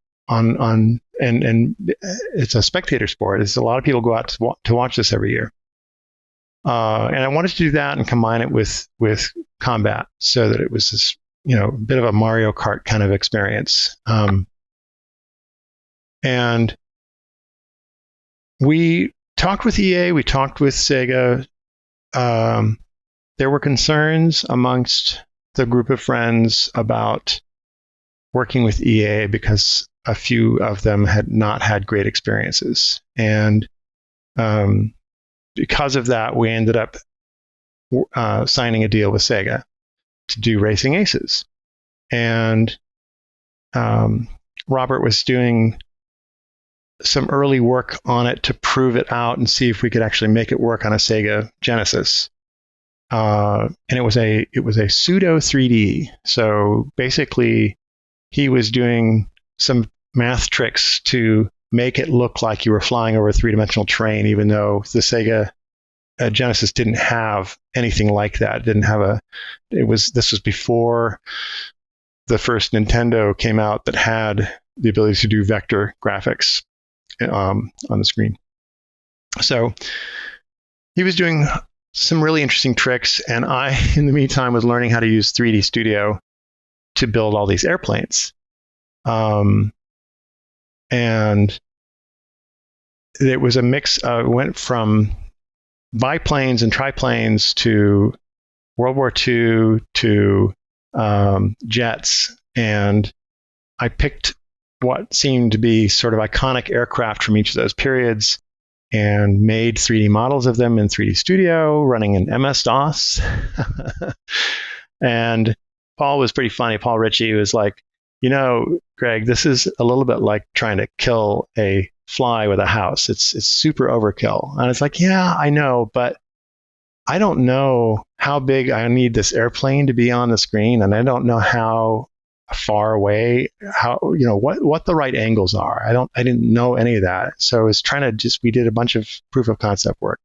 it's a spectator sport. It's a lot of people go out to watch this every year. And I wanted to do that and combine it with combat so that it was this, a bit of a Mario Kart kind of experience. And we talked with EA, we talked with Sega. There were concerns amongst the group of friends about working with EA because a few of them had not had great experiences. And because of that, we ended up signing a deal with Sega to do Racing Aces. And Robert was doing some early work on it to prove it out and see if we could actually make it work on a Sega Genesis. And it was a pseudo 3D. So basically, he was doing some math tricks to make it look like you were flying over a three-dimensional train, even though the Sega Genesis didn't have anything like that. This was before the first Nintendo came out that had the ability to do vector graphics on the screen. So he was doing some really interesting tricks, and I, in the meantime, was learning how to use 3D Studio to build all these airplanes. And it was a mix. Went from biplanes and triplanes to World War II to jets, and I picked what seemed to be sort of iconic aircraft from each of those periods and made 3D models of them in 3D Studio running in MS-DOS. And Paul was pretty funny. Paul Ritchie was like, Greg, this is a little bit like trying to kill a fly with a house. It's super overkill. And it's like, yeah, I know, but I don't know how big I need this airplane to be on the screen, and I don't know how far away, what the right angles are. I didn't know any of that. So I was trying to we did a bunch of proof of concept work.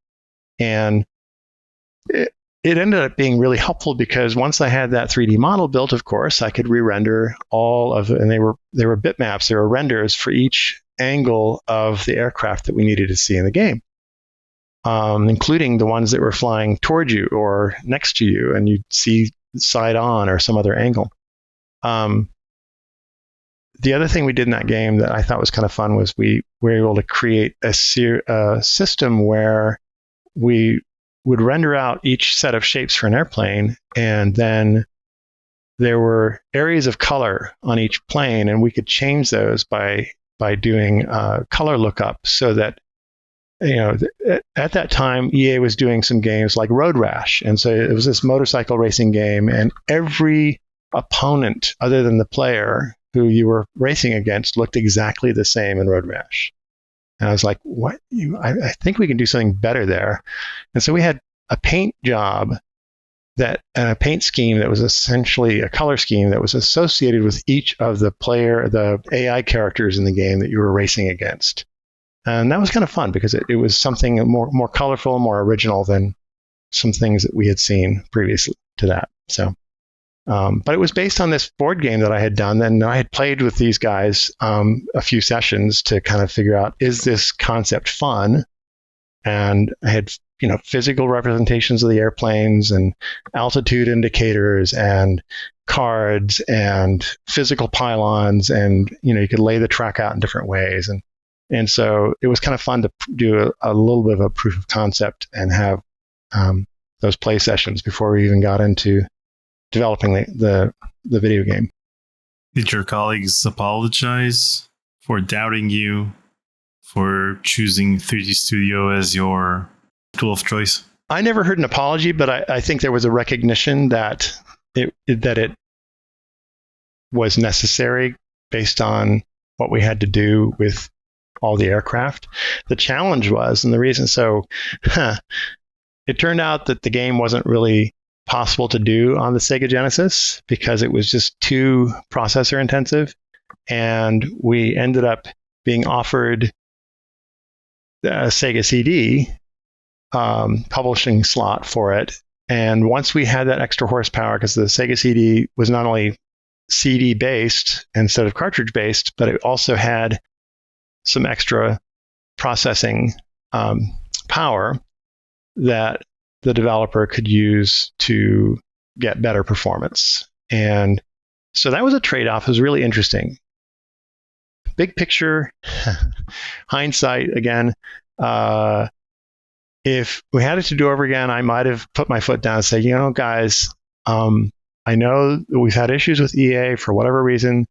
And it ended up being really helpful because once I had that 3D model built, of course, I could re-render all of it. And they were bitmaps, they were renders for each angle of the aircraft that we needed to see in the game, including the ones that were flying towards you or next to you, and you'd see side on or some other angle. The other thing we did in that game that I thought was kind of fun was we were able to create a system where we would render out each set of shapes for an airplane, and then there were areas of color on each plane, and we could change those by doing color lookup, so that at that time EA was doing some games like Road Rash, and so it was this motorcycle racing game, and every opponent other than the player who you were racing against looked exactly the same in Road Rash. And I was like, what? I think we can do something better there. And so we had a paint job and a paint scheme that was essentially a color scheme that was associated with each of the AI characters in the game that you were racing against. And that was kind of fun because it was something more colorful, more original than some things that we had seen previously to that. So, but it was based on this board game that I had done, and I had played with these guys a few sessions to kind of figure out, is this concept fun? And I had physical representations of the airplanes and altitude indicators and cards and physical pylons, and you could lay the track out in different ways, and so it was kind of fun to do a little bit of a proof of concept and have those play sessions before we even got into developing the video game. Did your colleagues apologize for doubting you, for choosing 3D Studio as your tool of choice? I never heard an apology, but I think there was a recognition that it was necessary based on what we had to do with all the aircraft. The challenge was, and the reason it turned out that the game wasn't really possible to do on the Sega Genesis because it was just too processor intensive. And we ended up being offered a Sega CD publishing slot for it. And once we had that extra horsepower, because the Sega CD was not only CD based instead of cartridge based, but it also had some extra processing power that the developer could use to get better performance. And so that was a trade-off. It was really interesting. Big picture, hindsight again, if we had it to do over again, I might have put my foot down and said, guys, I know that we've had issues with EA for whatever reason.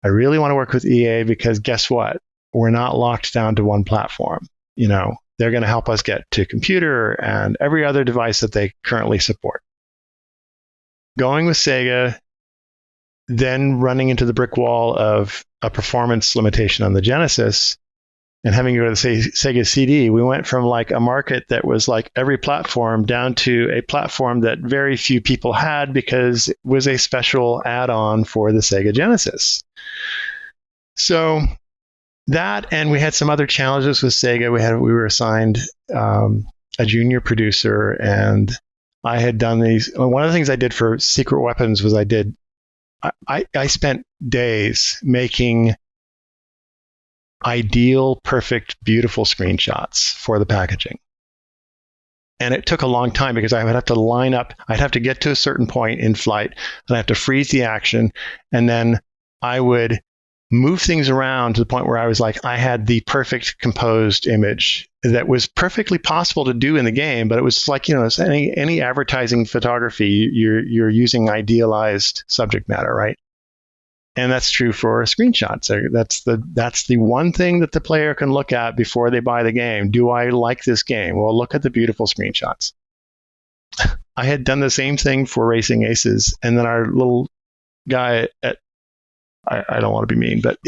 I really want to work with EA because guess what? We're not locked down to one platform. They're going to help us get to computer and every other device that they currently support. Going with Sega, then running into the brick wall of a performance limitation on the Genesis and having to go to the Sega CD, we went from like a market that was like every platform down to a platform that very few people had because it was a special add-on for the Sega Genesis. So that, and we had some other challenges with Sega. We were assigned a junior producer, and I had done these. One of the things I did for Secret Weapons was I spent days making ideal, perfect, beautiful screenshots for the packaging. And it took a long time because I would have to line up. I'd have to get to a certain point in flight, and I'd have to freeze the action, and then I would move things around to the point where I was like, I had the perfect composed image that was perfectly possible to do in the game, but it was like, it's any advertising photography, you're using idealized subject matter, right? And that's true for screenshots. That's the one thing that the player can look at before they buy the game. Do I like this game? Well, look at the beautiful screenshots. I had done the same thing for Racing Aces, and then our little guy at I don't want to be mean, but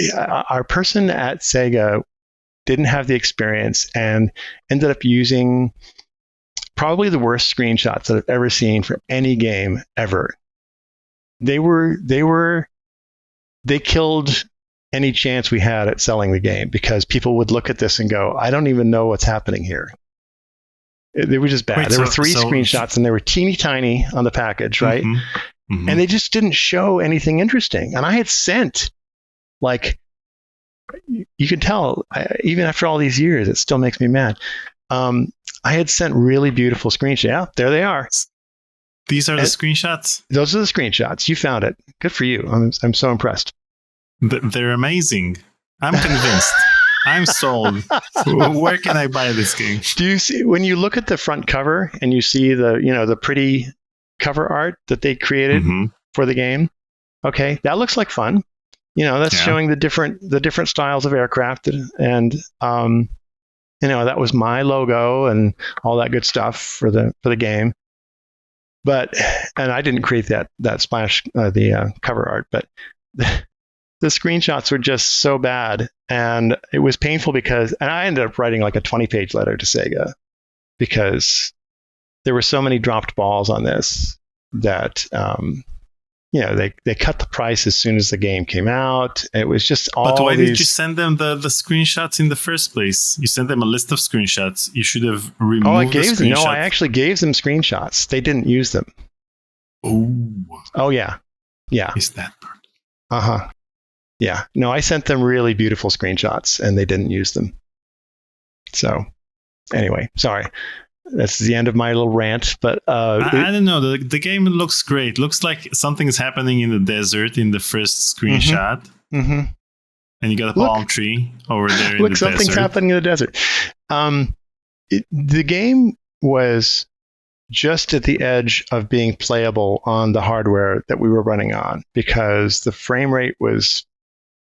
our person at Sega didn't have the experience and ended up using probably the worst screenshots that I've ever seen for any game ever. They killed any chance we had at selling the game because people would look at this and go, I don't even know what's happening here. They were just bad. There were three screenshots and they were teeny tiny on the package, right? Mm-hmm. Mm-hmm. And they just didn't show anything interesting. And I had sent, you can tell, even after all these years, it still makes me mad. I had sent really beautiful screenshots. Yeah, there they are. These are the screenshots? Those are the screenshots. You found it. Good for you. I'm so impressed. They're amazing. I'm convinced. I'm sold. Where can I buy this game? Do you see, when you look at the front cover and you see the pretty cover art that they created for the game? Okay, that looks like fun. That's showing the different styles of aircraft, and that was my logo and all that good stuff for the game. And I didn't create that splash, the cover art, but the screenshots were just so bad, and it was painful and I ended up writing like a 20-page letter to Sega because there were so many dropped balls on this that they cut the price as soon as the game came out. It was just all. But why did you send them the screenshots in the first place? You sent them a list of screenshots. You should have removed the screenshots. No, I actually gave them screenshots. They didn't use them. Oh yeah. Is that part? Uh-huh. Yeah. No, I sent them really beautiful screenshots and they didn't use them. So anyway, sorry. That's the end of my little rant, but I don't know. The game looks great. Looks like something is happening in the desert in the first screenshot. Mm-hmm. And you got a palm tree over there in the desert. Something's happening in the desert. The game was just at the edge of being playable on the hardware that we were running on, because the frame rate was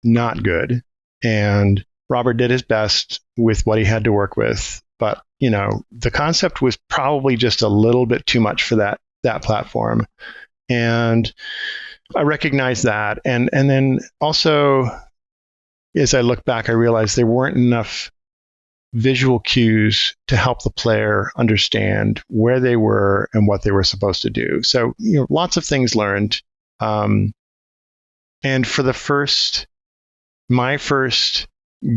not good. And Robert did his best with what he had to work with. But, the concept was probably just a little bit too much for that platform. And I recognized that. And then also, as I look back, I realized there weren't enough visual cues to help the player understand where they were and what they were supposed to do. So, lots of things learned. And for my first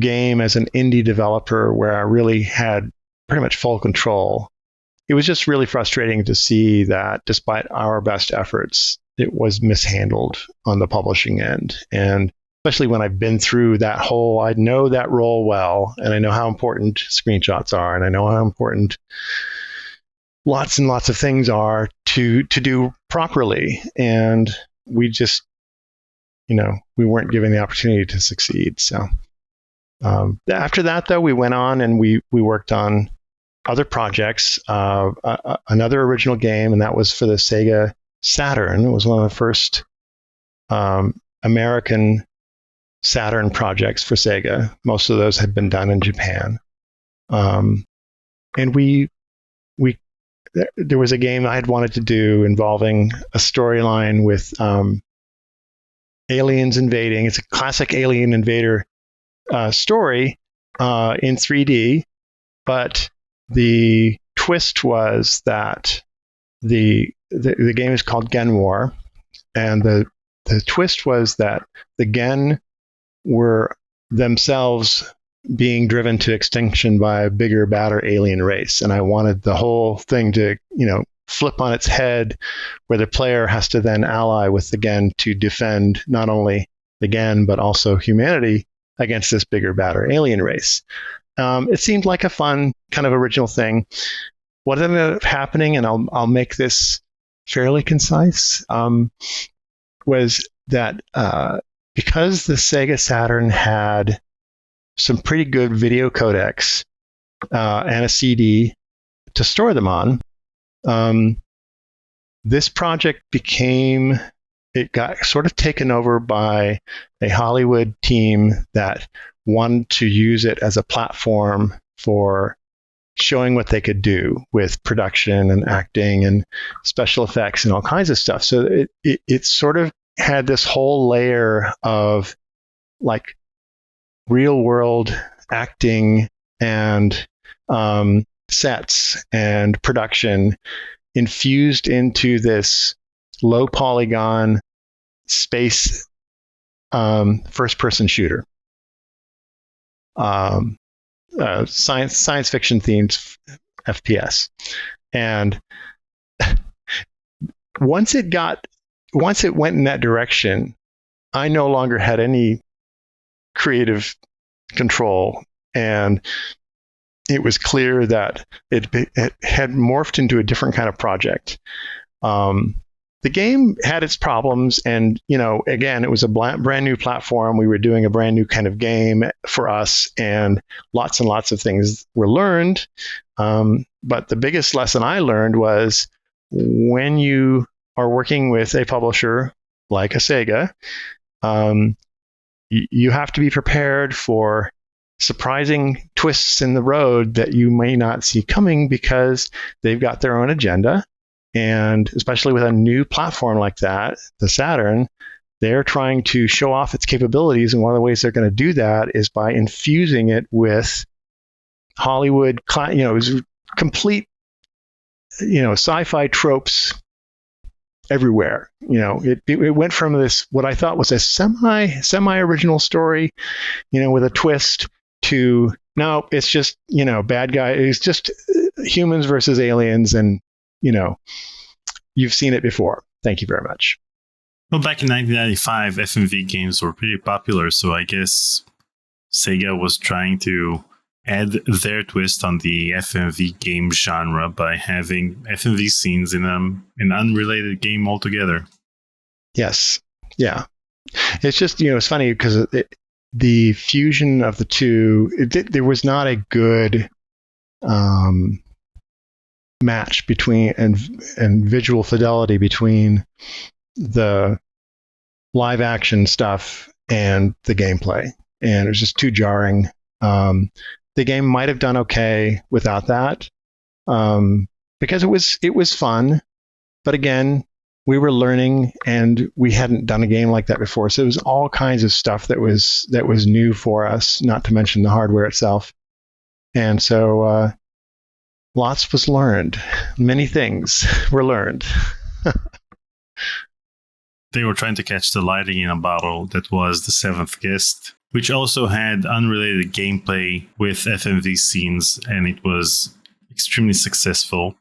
game as an indie developer where I really had pretty much full control, it was just really frustrating to see that despite our best efforts, it was mishandled on the publishing end. And especially when I've been through that whole, I know that role well, and I know how important screenshots are, and I know how important lots and lots of things are to do properly. And we just, we weren't given the opportunity to succeed. So after that, though, we went on and we worked on other projects, another original game, and that was for the Sega Saturn. It was one of the first American Saturn projects for Sega. Most of those had been done in Japan. And there was a game I had wanted to do involving a storyline with aliens invading. It's a classic alien invader story in 3D, but the twist was that the game is called Gen War, and the twist was that the Gen were themselves being driven to extinction by a bigger, badder alien race. And I wanted the whole thing to, flip on its head, where the player has to then ally with the Gen to defend not only the Gen, but also humanity against this bigger, badder alien race. It seemed like a fun kind of original thing. What ended up happening, and I'll make this fairly concise, was that because the Sega Saturn had some pretty good video codecs and a CD to store them on, this project got sort of taken over by a Hollywood team that wanted to use it as a platform for showing what they could do with production and acting and special effects and all kinds of stuff. So it sort of had this whole layer of like real world acting and sets and production infused into this low polygon space first person shooter. Science fiction themed FPS. And once it went in that direction, I no longer had any creative control, and it was clear that it had morphed into a different kind of project. The game had its problems, and again, it was a brand new platform. We were doing a brand new kind of game for us, and lots of things were learned. But the biggest lesson I learned was when you are working with a publisher like a Sega, you have to be prepared for surprising twists in the road that you may not see coming, because they've got their own agenda. And especially with a new platform like that, the Saturn, they're trying to show off its capabilities. And one of the ways they're going to do that is by infusing it with Hollywood, complete, sci-fi tropes everywhere. It went from this, what I thought was a semi-original story, with a twist, to no, it's just, bad guy. It's just humans versus aliens, and you've seen it before. Thank you very much. Well, back in 1995, FMV games were pretty popular, so I guess Sega was trying to add their twist on the FMV game genre by having FMV scenes in an unrelated game altogether. Yes. Yeah. It's just, it's funny because the fusion of the two, there was not a good match between and visual fidelity between the live action stuff and the gameplay, and it was just too jarring. The game might have done okay without that, because it was fun, but again, we were learning and we hadn't done a game like that before, so it was all kinds of stuff that was new for us, not to mention the hardware itself. And so lots was learned. Many things were learned. They were trying to catch the lightning in a bottle that was The Seventh Guest, which also had unrelated gameplay with FMV scenes, and it was extremely successful.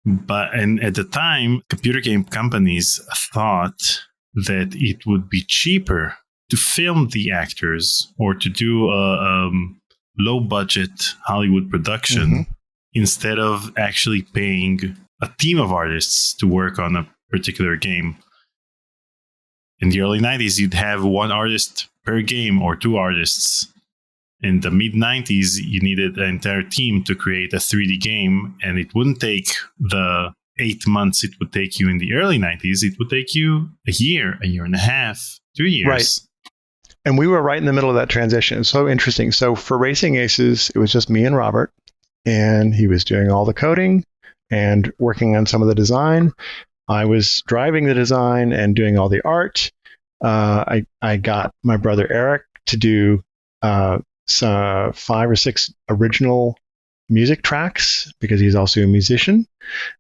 And at the time, computer game companies thought that it would be cheaper to film the actors or to do a low-budget Hollywood production instead of actually paying a team of artists to work on a particular game. In the early 90s, you'd have one artist per game or two artists. In the mid-90s, you needed an entire team to create a 3D game, and it wouldn't take the 8 months it would take you in the early 90s. It would take you a year and a half, 2 years. Right. And we were right in the middle of that transition. It's so interesting. So for Racing Aces, it was just me and Robert, and he was doing all the coding and working on some of the design. I was driving the design and doing all the art. I got my brother Eric to do 5 or 6 original music tracks, because he's also a musician,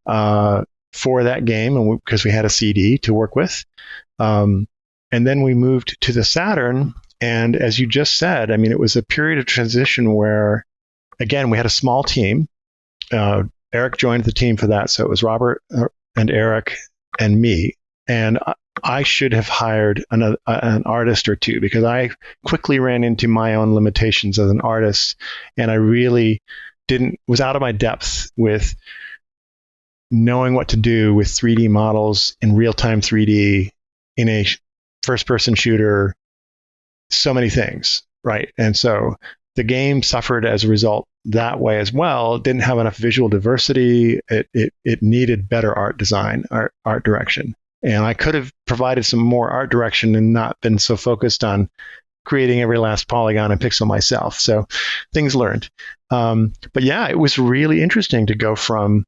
for that game, and because we had a CD to work with. And then we moved to the Saturn, and as you just said, I mean, it was a period of transition where, again, we had a small team. Eric joined the team for that, so it was Robert and Eric and me. And I should have hired an artist or two, because I quickly ran into my own limitations as an artist, and I really was out of my depth with knowing what to do with 3D models in real-time 3D in a first-person shooter, so many things, right? And so the game suffered as a result that way as well. It didn't have enough visual diversity. It needed better art design, art direction. And I could have provided some more art direction and not been so focused on creating every last polygon and pixel myself. So things learned. But yeah, it was really interesting to go from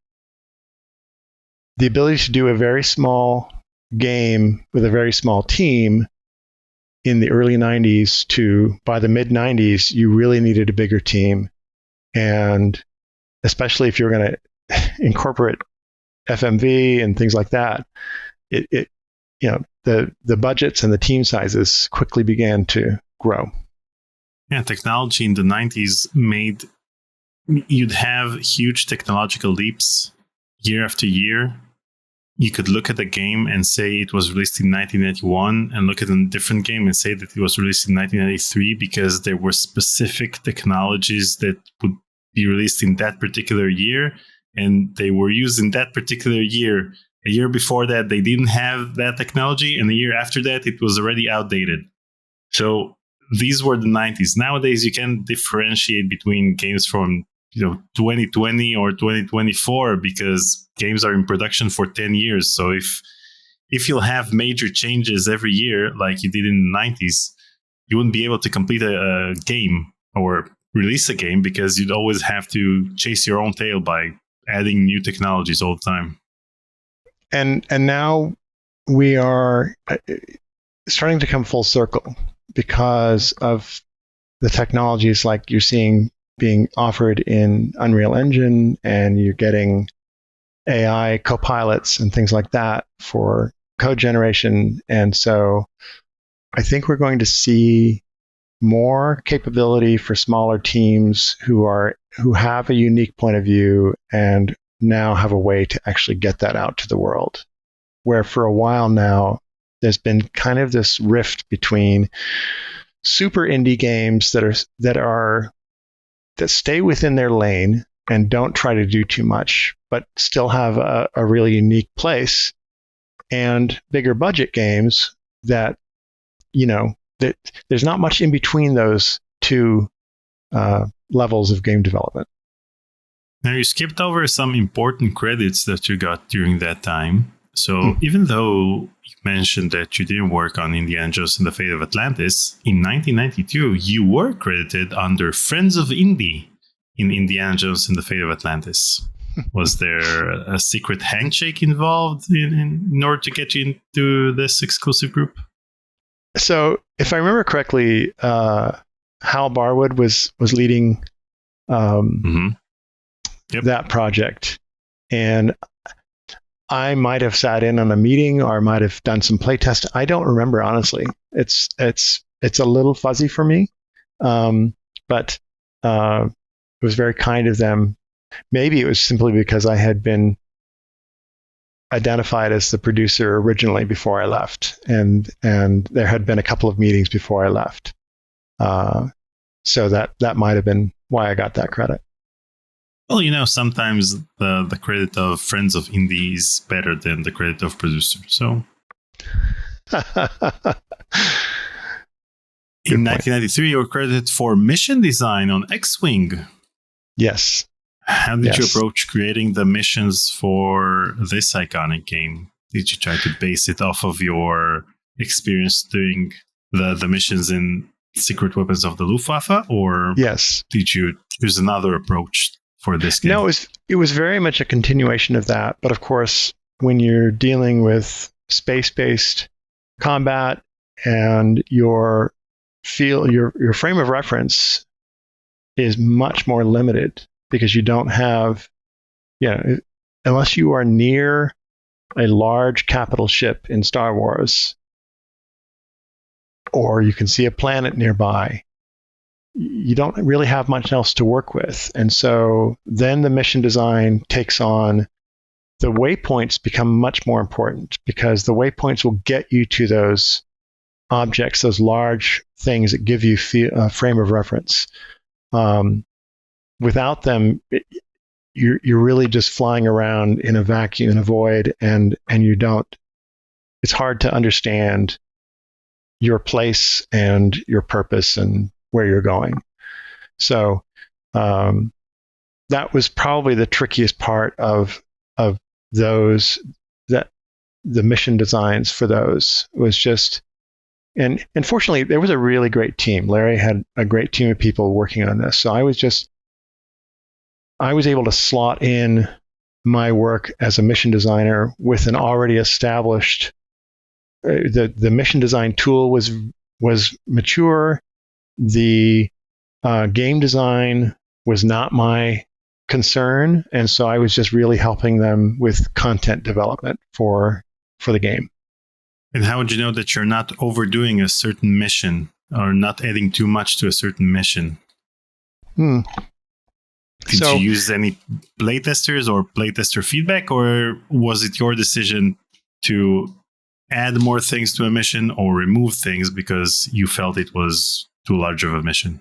the ability to do a very small game with a very small team in the early 90s to, by the mid 90s, you really needed a bigger team. And especially if you're going to incorporate FMV and things like that, the budgets and the team sizes quickly began to grow. Yeah, technology in the 90s you'd have huge technological leaps year after year. You could look at a game and say it was released in 1991, and look at a different game and say that it was released in 1993, because there were specific technologies that would be released in that particular year, and they were used in that particular year. A year before that, they didn't have that technology, and a year after that, it was already outdated. So these were the 90s. Nowadays, you can differentiate between games from 2020 or 2024, because games are in production for 10 years. So if you'll have major changes every year, like you did in the 90s, you wouldn't be able to complete a game or release a game, because you'd always have to chase your own tail by adding new technologies all the time. And now we are starting to come full circle because of the technologies like you're seeing being offered in Unreal Engine, and you're getting AI copilots and things like that for code generation. And so I think we're going to see more capability for smaller teams who have a unique point of view and now have a way to actually get that out to the world. Where for a while now, there's been kind of this rift between super indie games that stay within their lane and don't try to do too much, but still have a really unique place, and bigger budget games that there's not much in between those two levels of game development. Now, you skipped over some important credits that you got during that time. So even though you mentioned that you didn't work on Indiana Jones and the Fate of Atlantis, in 1992, you were credited under Friends of Indy in Indiana Jones and the Fate of Atlantis. Was there a secret handshake involved in order to get you into this exclusive group? So, if I remember correctly, Hal Barwood was leading that project, and I might have sat in on a meeting or might have done some playtest. I don't remember, honestly. It's a little fuzzy for me, but it was very kind of them. Maybe it was simply because I had been identified as the producer originally before I left, and there had been a couple of meetings before I left. So that might have been why I got that credit. Well, sometimes the credit of Friends of Indie is better than the credit of producer. So, in 1993, you were credited for mission design on X-Wing. Yes. How did you approach creating the missions for this iconic game? Did you try to base it off of your experience doing the missions in Secret Weapons of the Luftwaffe, or did you choose another approach for this game? No, it was very much a continuation of that. But of course, when you're dealing with space-based combat and your frame of reference is much more limited because you don't have, unless you are near a large capital ship in Star Wars, or you can see a planet nearby, you don't really have much else to work with. And so then the mission design takes on, the waypoints become much more important because the waypoints will get you to those objects, those large things that give you a frame of reference. Without them, you're really just flying around in a vacuum, in a void, and it's hard to understand your place and your purpose and where you're going. So that was probably the trickiest part of those, that the mission designs for those was just, and fortunately there was a really great team. Larry had a great team of people working on this. So I was able to slot in my work as a mission designer with an already established, the mission design tool was mature. The game design was not my concern, and so I was just really helping them with content development for the game. And how would you know that you're not overdoing a certain mission or not adding too much to a certain mission? Did you use any playtesters or playtester feedback, or was it your decision to add more things to a mission or remove things because you felt it was too large of a mission?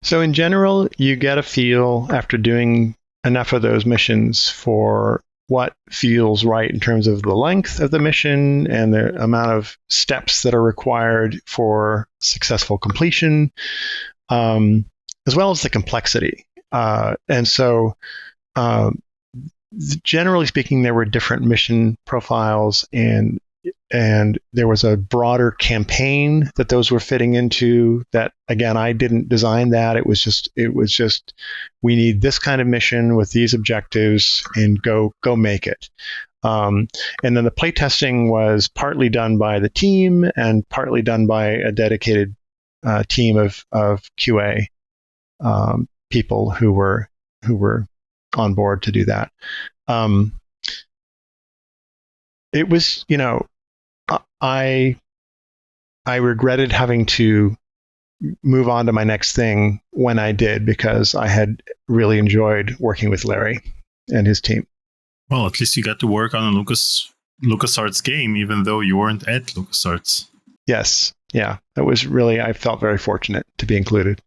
So in general, you get a feel after doing enough of those missions for what feels right in terms of the length of the mission and the amount of steps that are required for successful completion, as well as the complexity. And so, generally speaking, there were different mission profiles, and there was a broader campaign that those were fitting into. That, again, I didn't design that. It was just we need this kind of mission with these objectives, and go make it. And then the playtesting was partly done by the team and partly done by a dedicated team of QA people who were on board to do that. It was, I regretted having to move on to my next thing when I did, because I had really enjoyed working with Larry and his team. Well, at least you got to work on a LucasArts game, even though you weren't at LucasArts. Yes. Yeah. That was really, I felt very fortunate to be included.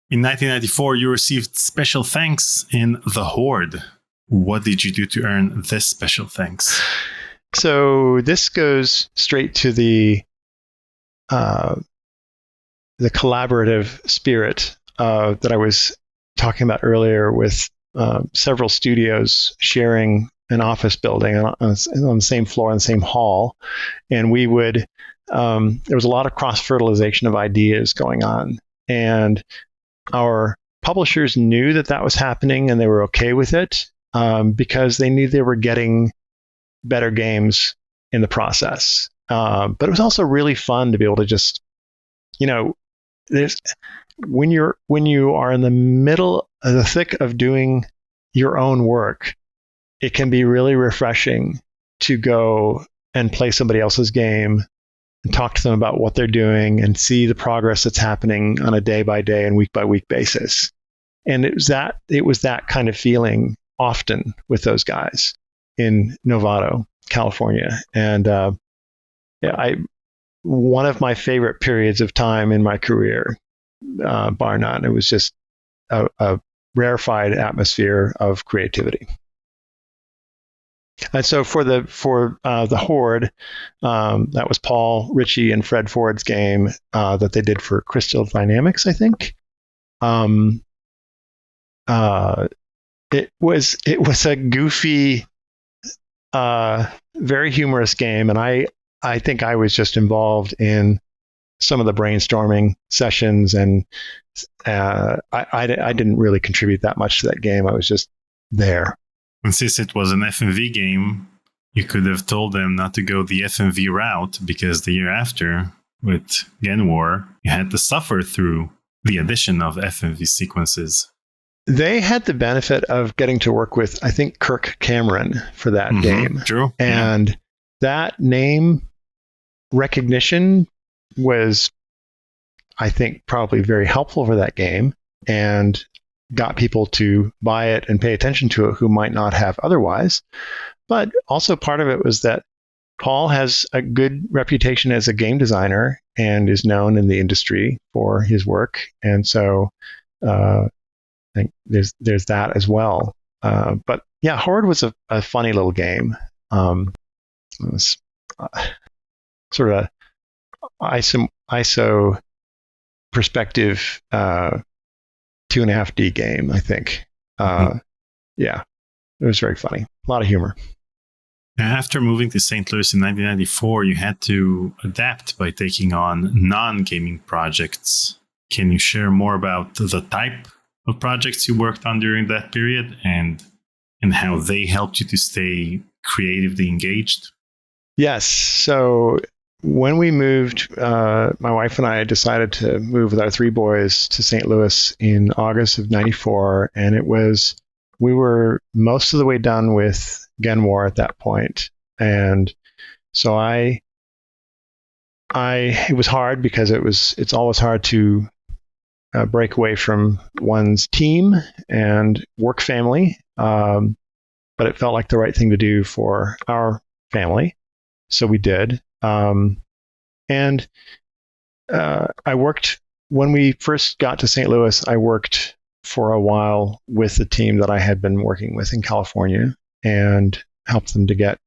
In 1994, you received special thanks in The Horde. What did you do to earn this special thanks? So this goes straight to the collaborative spirit that I was talking about earlier with several studios sharing an office building on the same floor in the same hall, and we would. There was a lot of cross-fertilization of ideas going on, and our publishers knew that was happening, and they were okay with it because they knew they were getting better games in the process. But it was also really fun to be able to just, when you are in the middle of the thick of doing your own work, it can be really refreshing to go and play somebody else's game and talk to them about what they're doing and see the progress that's happening on a day by day and week by week basis. And it was that kind of feeling often with those guys in Novato, California. And one of my favorite periods of time in my career, bar none. It was just a rarefied atmosphere of creativity. And so for the Horde, that was Paul Ritchie and Fred Ford's game that they did for Crystal Dynamics, I think. It was a goofy, very humorous game, and I think I was just involved in some of the brainstorming sessions, and I didn't really contribute that much to that game. I was just there. And since it was an FMV game, you could have told them not to go the FMV route, because the year after, with Gen War, you had to suffer through the addition of FMV sequences. They had the benefit of getting to work with, I think, Kirk Cameron for that game. True. And that name recognition was, I think, probably very helpful for that game, and got people to buy it and pay attention to it who might not have otherwise. But also part of it was that Paul has a good reputation as a game designer and is known in the industry for his work. And so I think there's that as well. But yeah, Horde was a funny little game. It was sort of a ISO perspective 2.5D game, I think. Yeah, it was very funny. A lot of humor. After moving to St. Louis in 1994, you had to adapt by taking on non-gaming projects. Can you share more about the type of projects you worked on during that period and how they helped you to stay creatively engaged? Yes. So when we moved, my wife and I decided to move with our 3 boys to St. Louis in August of 94, and we were most of the way done with Gen War at that point. And so it was hard because it's always hard to break away from one's team and work family, but it felt like the right thing to do for our family, so we did. And I worked, when we first got to St. Louis, I worked for a while with the team that I had been working with in California and helped them to get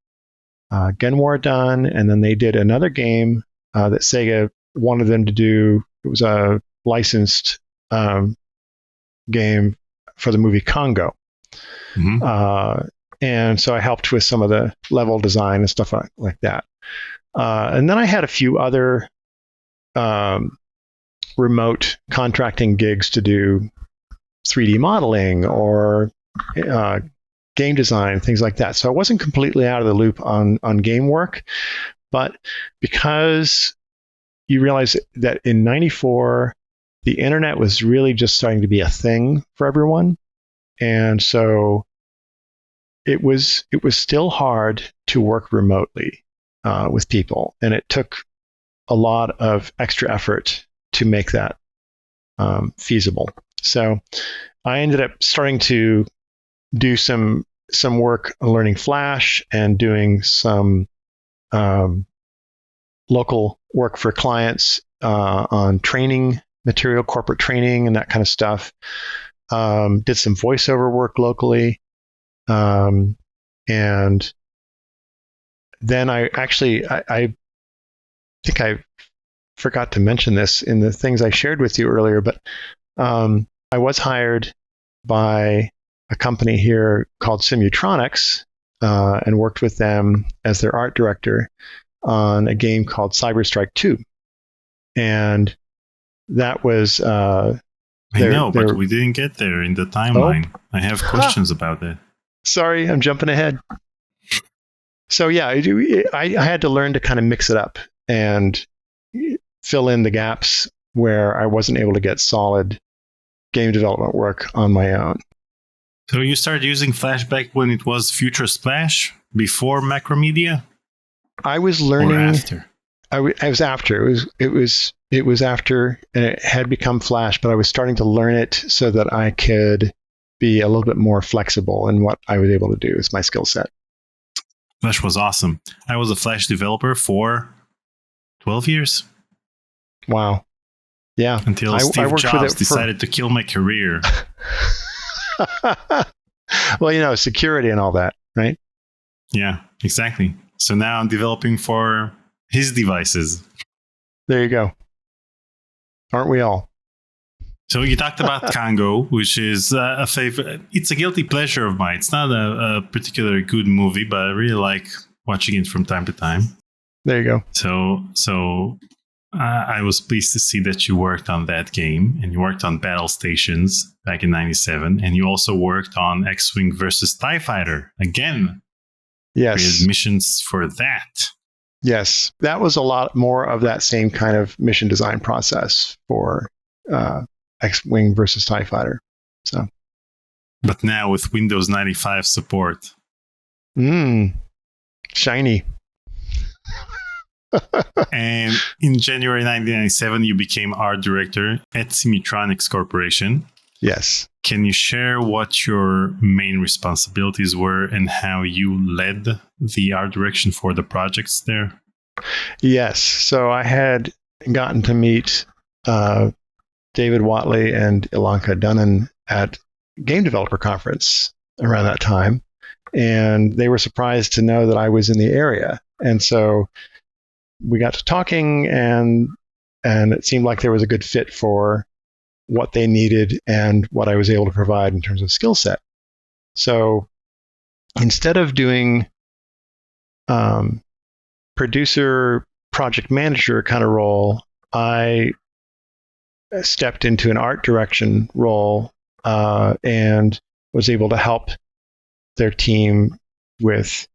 Gen War done. And then they did another game that Sega wanted them to do. It was a licensed game for the movie Congo. And so I helped with some of the level design and stuff like that. And then I had a few other remote contracting gigs to do 3D modeling or game design, things like that. So I wasn't completely out of the loop on game work, but because you realize that in 94, the internet was really just starting to be a thing for everyone. And so it was still hard to work remotely with people, and it took a lot of extra effort to make that feasible. So I ended up starting to do some work learning Flash and doing some local work for clients on training material, corporate training, and that kind of stuff. Did some voiceover work locally. And then I think I forgot to mention this in the things I shared with you earlier, but I was hired by a company here called Simutronics and worked with them as their art director on a game called Cyberstrike 2. And that was... I know, but we didn't get there in the timeline. Oh. I have questions about it. Sorry, I'm jumping ahead. So yeah, I had to learn to kind of mix it up and fill in the gaps where I wasn't able to get solid game development work on my own. So you started using Flash back when it was Future Splash, before Macromedia? I was learning. Or after? I was after. It was after, and it had become Flash, but I was starting to learn it so that I could be a little bit more flexible in what I was able to do as my skill set. Flash was awesome. I was a Flash developer for 12 years. Wow. Yeah. Until Steve Jobs decided to kill my career. Well, security and all that, right? Yeah, exactly. So now I'm developing for his devices. There you go. Aren't we all? So you talked about Congo, which is a favorite. It's a guilty pleasure of mine. It's not a particularly good movie, but I really like watching it from time to time. There you go. So I was pleased to see that you worked on that game, and you worked on Battle Stations back in '97, and you also worked on X-Wing versus TIE Fighter again. Yes. Created missions for that. Yes, that was a lot more of that same kind of mission design process for X-Wing versus TIE Fighter. So, but now with Windows 95 support. Shiny. And in January 1997, you became art director at Simutronics Corporation. Yes. Can you share what your main responsibilities were and how you led the art direction for the projects there? Yes. So I had gotten to meet David Watley and Ilanka Dunnan at Game Developer Conference around that time. And they were surprised to know that I was in the area. And so we got to talking, and it seemed like there was a good fit for what they needed and what I was able to provide in terms of skill set. So instead of doing producer, project manager kind of role, I stepped into an art direction role and was able to help their team with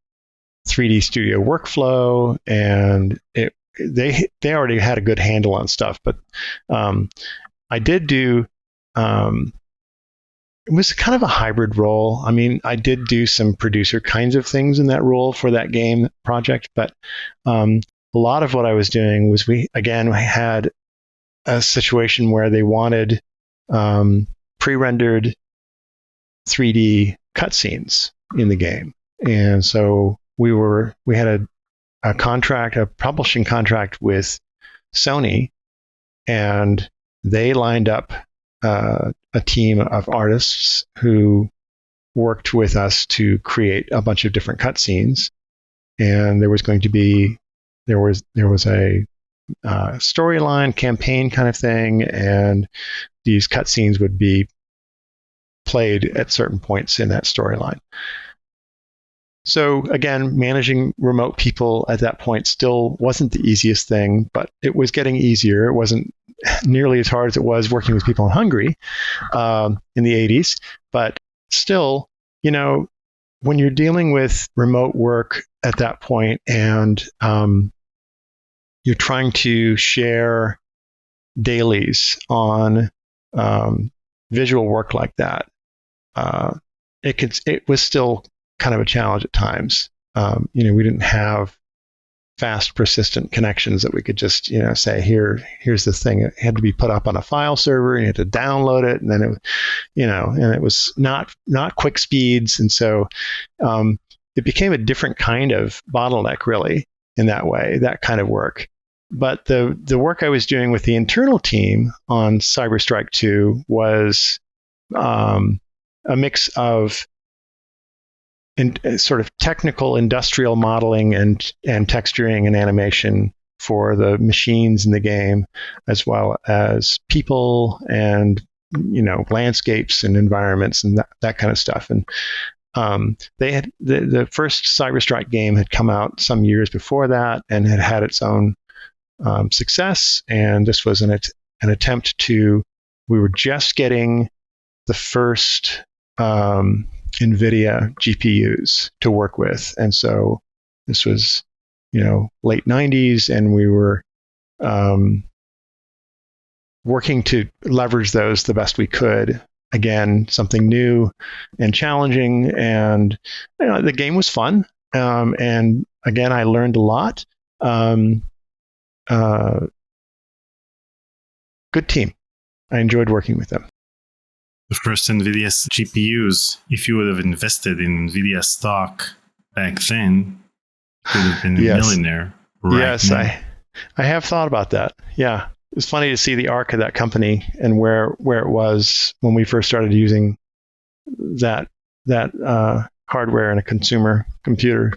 3D studio workflow, and they already had a good handle on stuff, but I did do, it was kind of a hybrid role. I mean, I did do some producer kinds of things in that role for that game project, but a lot of what I was doing was we had a situation where they wanted pre-rendered 3D cutscenes in the game. And so we had a contract, a publishing contract with Sony, and they lined up a team of artists who worked with us to create a bunch of different cutscenes. And there was a storyline campaign kind of thing, and these cutscenes would be played at certain points in that storyline. So again, managing remote people at that point still wasn't the easiest thing, but it was getting easier. It wasn't nearly as hard as it was working with people in Hungary in the 80s. But still, when you're dealing with remote work at that point and you're trying to share dailies on visual work like that, it was still kind of a challenge at times. We didn't have fast, persistent connections that we could just, say, here's this thing. It had to be put up on a file server, and you had to download it, and then and it was not quick speeds, and so it became a different kind of bottleneck, really, in that way, that kind of work. But the work I was doing with the internal team on Cyberstrike 2 was a mix of sort of technical industrial modeling and texturing and animation for the machines in the game, as well as people and landscapes and environments and that kind of stuff. And they had the first Cyberstrike game had come out some years before that and had its own success. And this was an attempt to. We were just getting the first NVIDIA GPUs to work with, and so this was late 90s, and we were working to leverage those the best we could. Again, something new and challenging, and the game was fun. And again, I learned a lot. Good team. I enjoyed working with them. The first NVIDIA GPUs, if you would have invested in NVIDIA stock back then, could have been a millionaire. Yes, now. I have thought about that. Yeah. It's funny to see the arc of that company and where it was when we first started using that hardware in a consumer computer.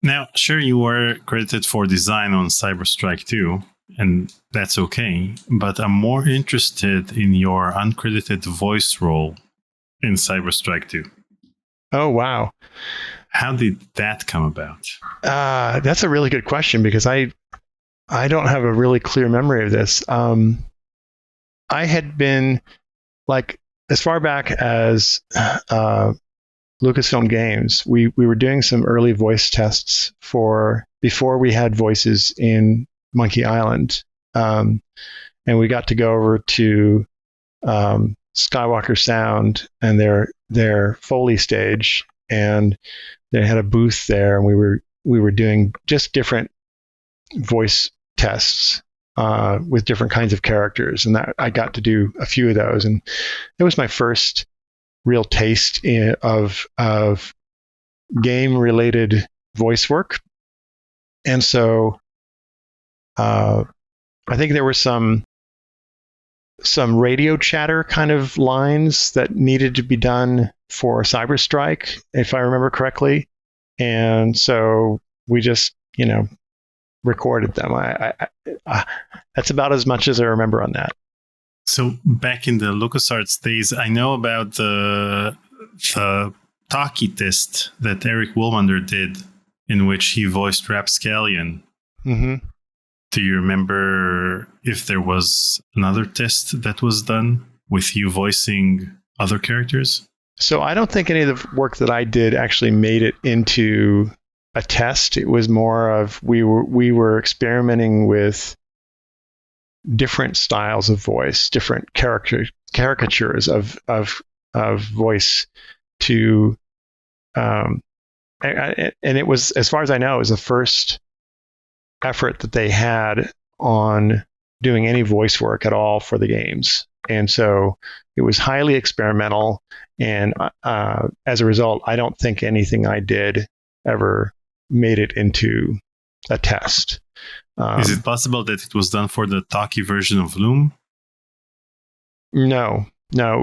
Now, sure, you were credited for design on Cyberstrike 2, and that's okay, but I'm more interested in your uncredited voice role in Cyberstrike 2. Oh, wow. How did that come about? That's a really good question, because I don't have a really clear memory of this. I had been, as far back as Lucasfilm Games, we were doing some early voice tests before we had voices in Monkey Island. And we got to go over to Skywalker Sound and their Foley stage, and they had a booth there, and we were doing just different voice tests with different kinds of characters, and that I got to do a few of those, and it was my first real taste of game related voice work. And so I think there were some radio chatter kind of lines that needed to be done for Cyberstrike, if I remember correctly, and so we just recorded them. That's about as much as I remember on that. So back in the LucasArts days, I know about the talkie test that Eric Woolmander did, in which he voiced Rapscallion. Mm-hmm. Do you remember if there was another test that was done with you voicing other characters? So I don't think any of the work that I did actually made it into a test. It was more of we were experimenting with different styles of voice, different caricatures of voice to, and it was, as far as I know, it was the first effort that they had on doing any voice work at all for the games, and so it was highly experimental. And as a result, I don't think anything I did ever made it into a test. Is it possible that it was done for the talkie version of Loom? No.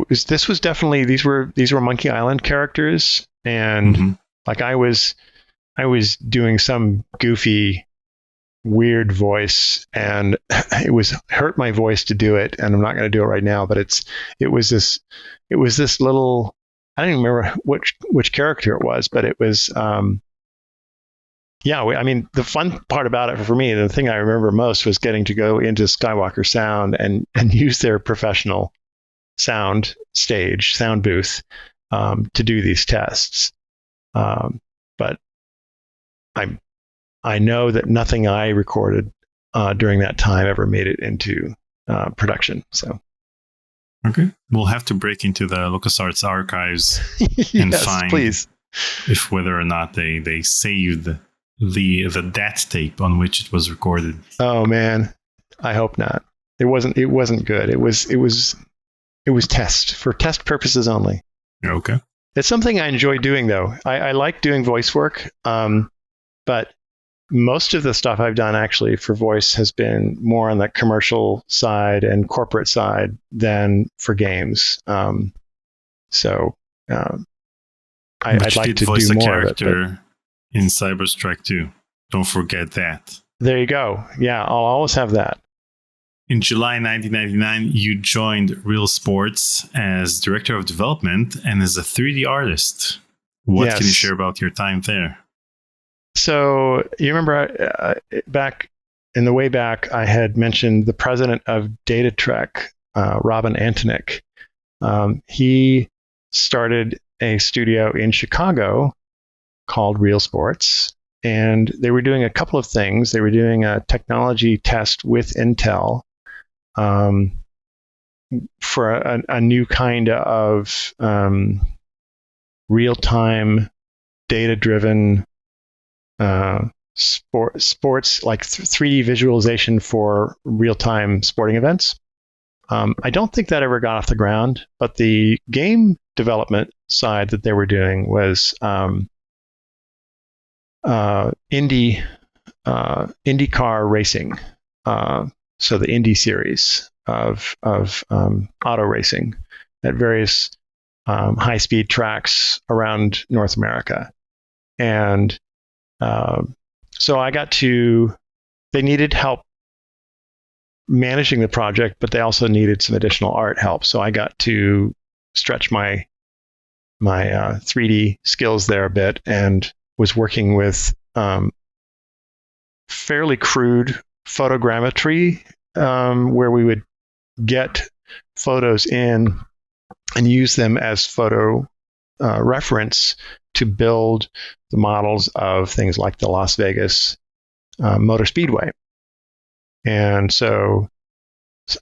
This was definitely these were Monkey Island characters, and I was doing some goofy, weird voice, and it was hurt my voice to do it, and I'm not going to do it right now. But it was this little, I don't even remember which character it was, but it was. The fun part about it for me, the thing I remember most, was getting to go into Skywalker Sound and use their professional sound booth to do these tests. But I know that nothing I recorded during that time ever made it into production. So. Okay. We'll have to break into the LucasArts archives and find please. if whether or not they saved the DAT tape on which it was recorded. Oh man, I hope not. It wasn't good. It was for test purposes only. Okay. It's something I enjoy doing though. I like doing voice work, but most of the stuff I've done actually for voice has been more on the commercial side and corporate side than for games. I'd like to voice do a more character of it, in Cyberstrike 2. Don't forget that. There you go. Yeah, I'll always have that. in July 1999, you joined Real Sports as director of development and as a 3D artist. What can you share about your time there? So you remember back in the way back, I had mentioned the president of Data Trek, Robin Antonik. He started a studio in Chicago called Real Sports, and they were doing a couple of things. They were doing a technology test with Intel for a new kind of real-time, data-driven sports, like 3D visualization for real-time sporting events. I don't think that ever got off the ground, but the game development side that they were doing was IndyCar racing. So the Indy series of auto racing at various high-speed tracks around North America. And so I got to, they needed help managing the project, but they also needed some additional art help. So I got to stretch my 3D skills there a bit and was working with fairly crude photogrammetry, where we would get photos in and use them as photo reference to build the models of things like the Las Vegas Motor Speedway. And so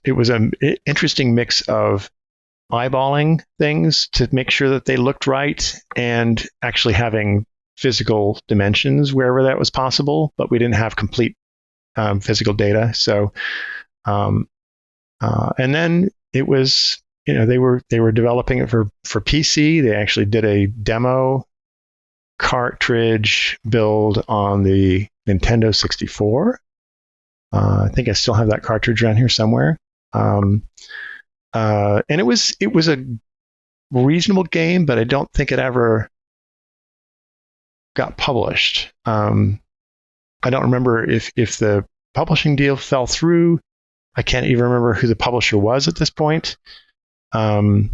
it was an interesting mix of eyeballing things to make sure that they looked right and actually having physical dimensions wherever that was possible, but we didn't have complete physical data. So, and then it was, they were developing it for PC. They actually did a demo cartridge build on the Nintendo 64. I think I still have that cartridge around here somewhere. And it was a reasonable game, but I don't think it ever got published. I don't remember if the publishing deal fell through. I can't even remember who the publisher was at this point. But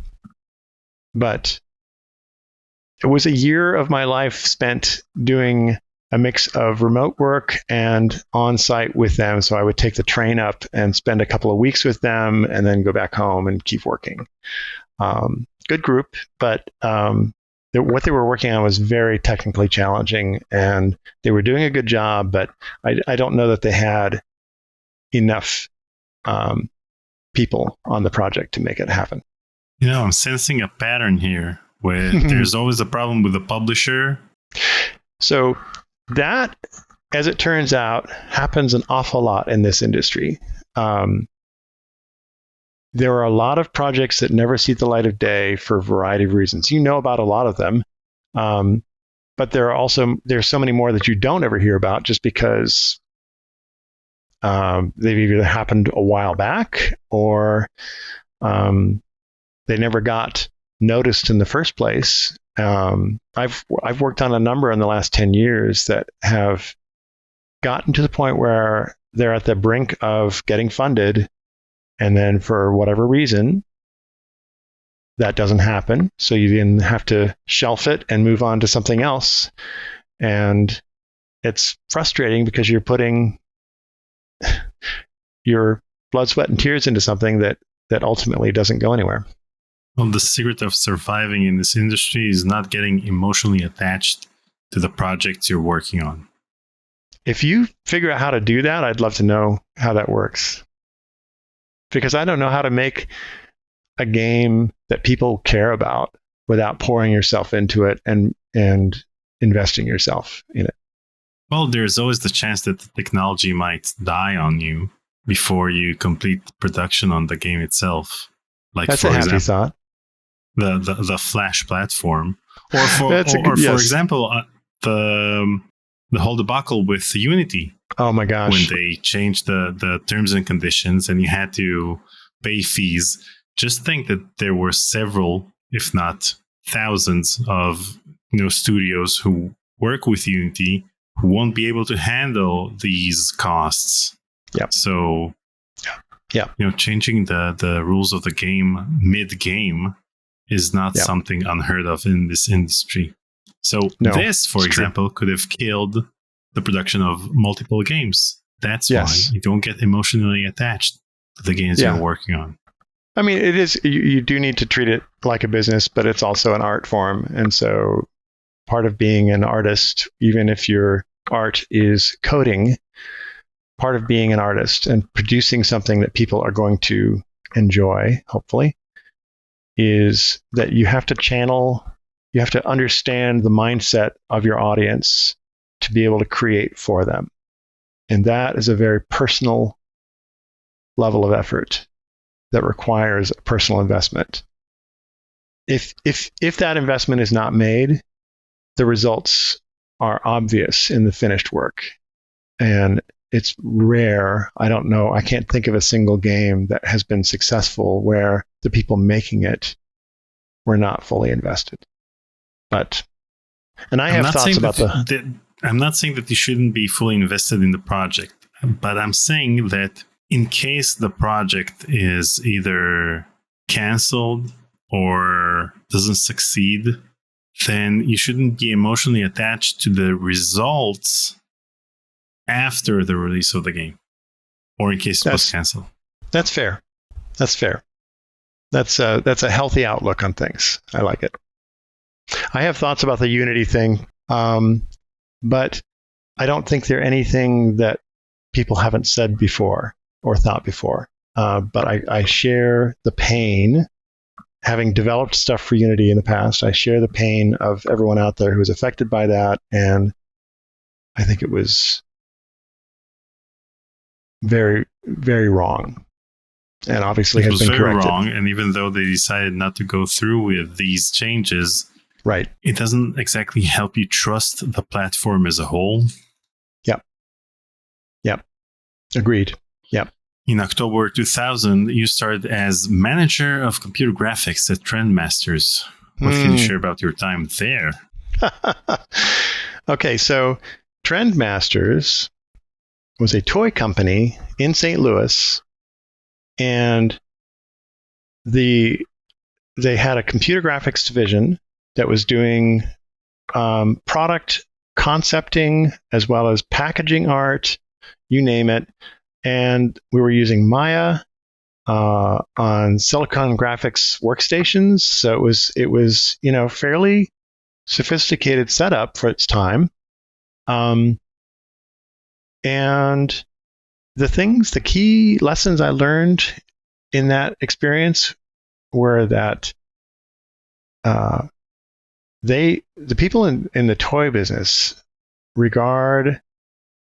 it was a year of my life spent doing a mix of remote work and on-site with them. So I would take the train up and spend a couple of weeks with them and then go back home and keep working. Good group, but what they were working on was very technically challenging, and they were doing a good job, but I don't know that they had enough people on the project to make it happen. I'm sensing a pattern here where there's always a problem with the publisher. So that, as it turns out, happens an awful lot in this industry. There are a lot of projects that never see the light of day for a variety of reasons. You know about a lot of them, but there's so many more that you don't ever hear about just because they've either happened a while back or they never got noticed in the first place. I've worked on a number in the last 10 years that have gotten to the point where they're at the brink of getting funded, and then for whatever reason, that doesn't happen. So you then have to shelf it and move on to something else. And it's frustrating because you're putting your blood, sweat, and tears into something that ultimately doesn't go anywhere. Well, the secret of surviving in this industry is not getting emotionally attached to the projects you're working on. If you figure out how to do that, I'd love to know how that works. Because I don't know how to make a game that people care about without pouring yourself into it and investing yourself in it. Well, there's always the chance that the technology might die on you before you complete production on the game itself. Like, that's for a happy example, thought. The Flash platform, or for example, the whole debacle with Unity. Oh my gosh! When they changed the terms and conditions, and you had to pay fees. Just think that there were several, if not thousands, of studios who work with Unity who won't be able to handle these costs. Yeah. So Yeah. Changing the rules of the game mid-game is not something unheard of in this industry. So this, for example, could have killed the production of multiple games. That's why you don't get emotionally attached to the games you're working on. I mean, it is, you do need to treat it like a business, but it's also an art form. And so part of being an artist, even if your art is coding, part of being an artist and producing something that people are going to enjoy, hopefully, is that you have to channel, you have to understand the mindset of your audience to be able to create for them. And that is a very personal level of effort that requires a personal investment. If that investment is not made, the results are obvious in the finished work. And it's rare. I don't know. I can't think of a single game that has been successful where the people making it were not fully invested. And I have thoughts about I'm not saying that you shouldn't be fully invested in the project, but I'm saying that in case the project is either canceled or doesn't succeed, then you shouldn't be emotionally attached to the results after the release of the game, or in case it was canceled. That's fair. That's fair. That's a healthy outlook on things. I like it. I have thoughts about the Unity thing, but I don't think they're anything that people haven't said before or thought before. But I share the pain. Having developed stuff for Unity in the past, I share the pain of everyone out there who was affected by that, and I think it was very, very wrong. And obviously has been corrected. It was very wrong, and even though they decided not to go through with these changes, right, it doesn't exactly help you trust the platform as a whole. Yep. Agreed. Yep. In October 2000, you started as manager of computer graphics at Trendmasters. What can you share about your time there? Okay, so Trendmasters was a toy company in St. Louis, and they had a computer graphics division that was doing product concepting as well as packaging art, you name it. And we were using Maya on Silicon Graphics workstations, so it was fairly sophisticated setup for its time. And the key lessons I learned in that experience were that the people in the toy business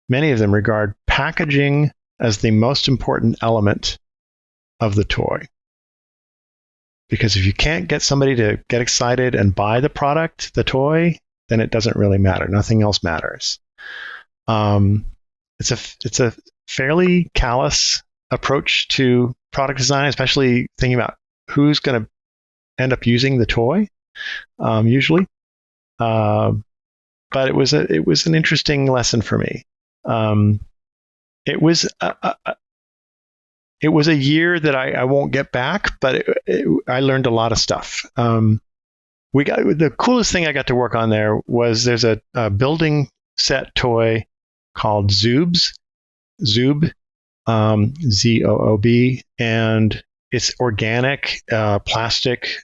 many of them regard packaging as the most important element of the toy. Because if you can't get somebody to get excited and buy the product, the toy, then it doesn't really matter. Nothing else matters. It's a fairly callous approach to product design, especially thinking about who's going to end up using the toy, usually. But it was an interesting lesson for me. It was a year that I won't get back, but I learned a lot of stuff. The coolest thing I got to work on there was there's a building set toy called Zoob, Zoob, and it's organic plastic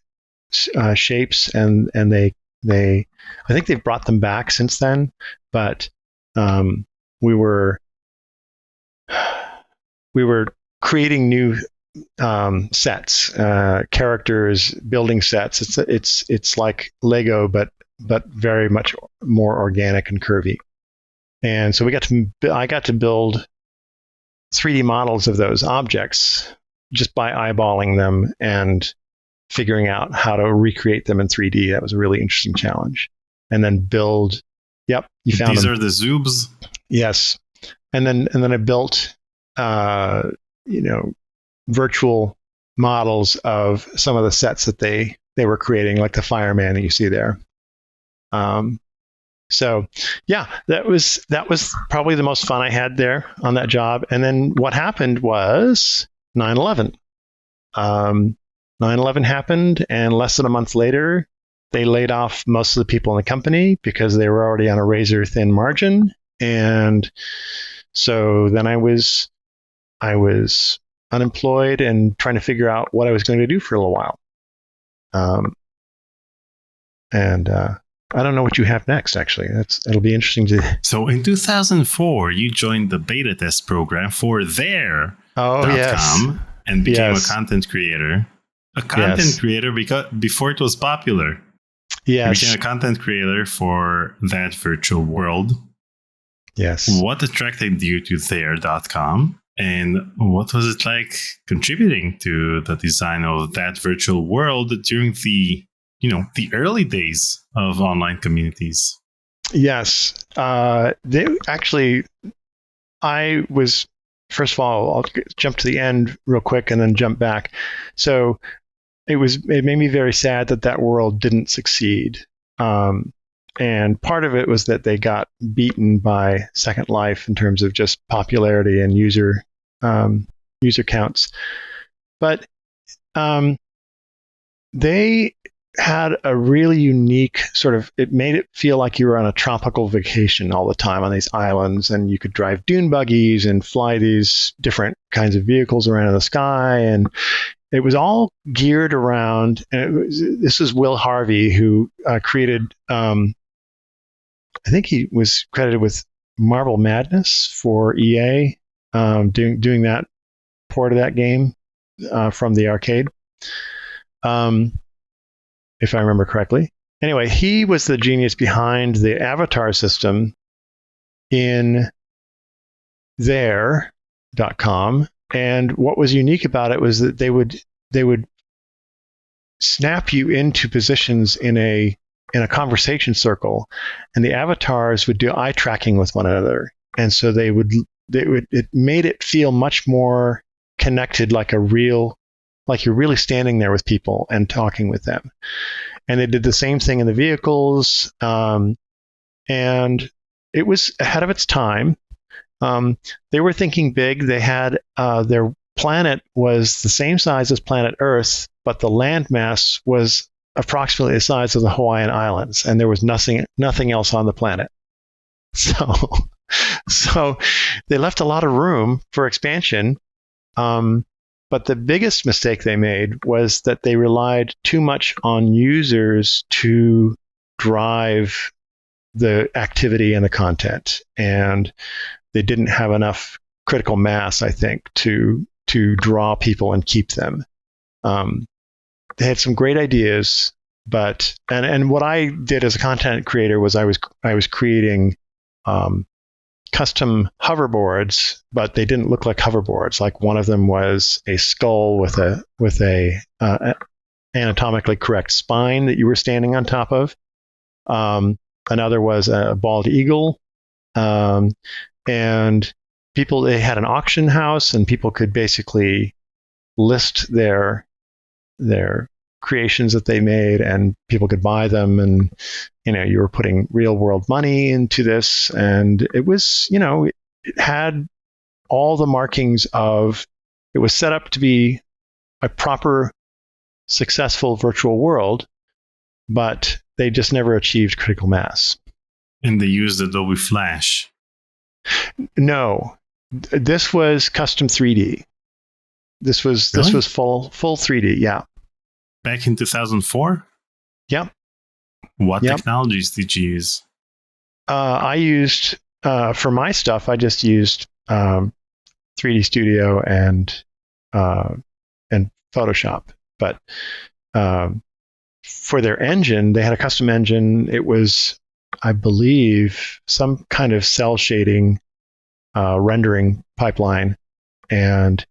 shapes, and they I think they've brought them back since then, but we were creating new sets, characters, building sets. It's like Lego, but very much more organic and curvy. And so I got to build 3D models of those objects just by eyeballing them and figuring out how to recreate them in 3D. That was a really interesting challenge. And then build. Yep, you found these them. Are the Zoobs. Yes, and then I built virtual models of some of the sets that they were creating, like the fireman that you see there. So yeah, that was probably the most fun I had there on that job. And then what happened was 9/11. 9/11 happened, and less than a month later, they laid off most of the people in the company because they were already on a razor-thin margin. And so then I was unemployed and trying to figure out what I was going to do for a little while. I don't know what you have next, actually. It'll be interesting to... So in 2004, you joined the beta test program for their .com and became a content creator. A content creator because before it was popular. Yes. You became a content creator for that virtual world. Yes. What attracted you to their.com? And what was it like contributing to the design of that virtual world during the early days of online communities? Yes. I was, first of all, I'll jump to the end real quick and then jump back. So it made me very sad that world didn't succeed. And part of it was that they got beaten by Second Life in terms of just popularity and user counts. But they had a really unique it made it feel like you were on a tropical vacation all the time on these islands, and you could drive dune buggies and fly these different kinds of vehicles around in the sky. And it was all geared around, this is Will Harvey, who created, I think he was credited with Marble Madness for EA, doing that port of that game from the arcade. If I remember correctly. Anyway, he was the genius behind the avatar system in their.com. And what was unique about it was that they would snap you into positions in a conversation circle, and the avatars would do eye tracking with one another. And so it made it feel much more connected, like you're really standing there with people and talking with them. And they did the same thing in the vehicles, and it was ahead of its time. They were thinking big. They had their planet was the same size as planet Earth, but the landmass was approximately the size of the Hawaiian Islands, and there was nothing else on the planet. So they left a lot of room for expansion. But the biggest mistake they made was that they relied too much on users to drive the activity and the content. And they didn't have enough critical mass, I think, to draw people and keep them. They had some great ideas, but and what I did as a content creator was I was creating custom hoverboards, but they didn't look like hoverboards. Like one of them was a skull with a anatomically correct spine that you were standing on top of. Another was a bald eagle, and they had an auction house, and people could basically list their creations that they made, and people could buy them, and you were putting real world money into this, and it was it had all the markings of, it was set up to be a proper successful virtual world, but they just never achieved critical mass. And they used Adobe Flash. No, this was custom 3D. This was full 3D. Yeah. Back in 2004? Yep. What technologies did you use? I used, for my stuff, I just used 3D Studio and Photoshop. But for their engine, they had a custom engine. It was, I believe, some kind of cell shading rendering pipeline. And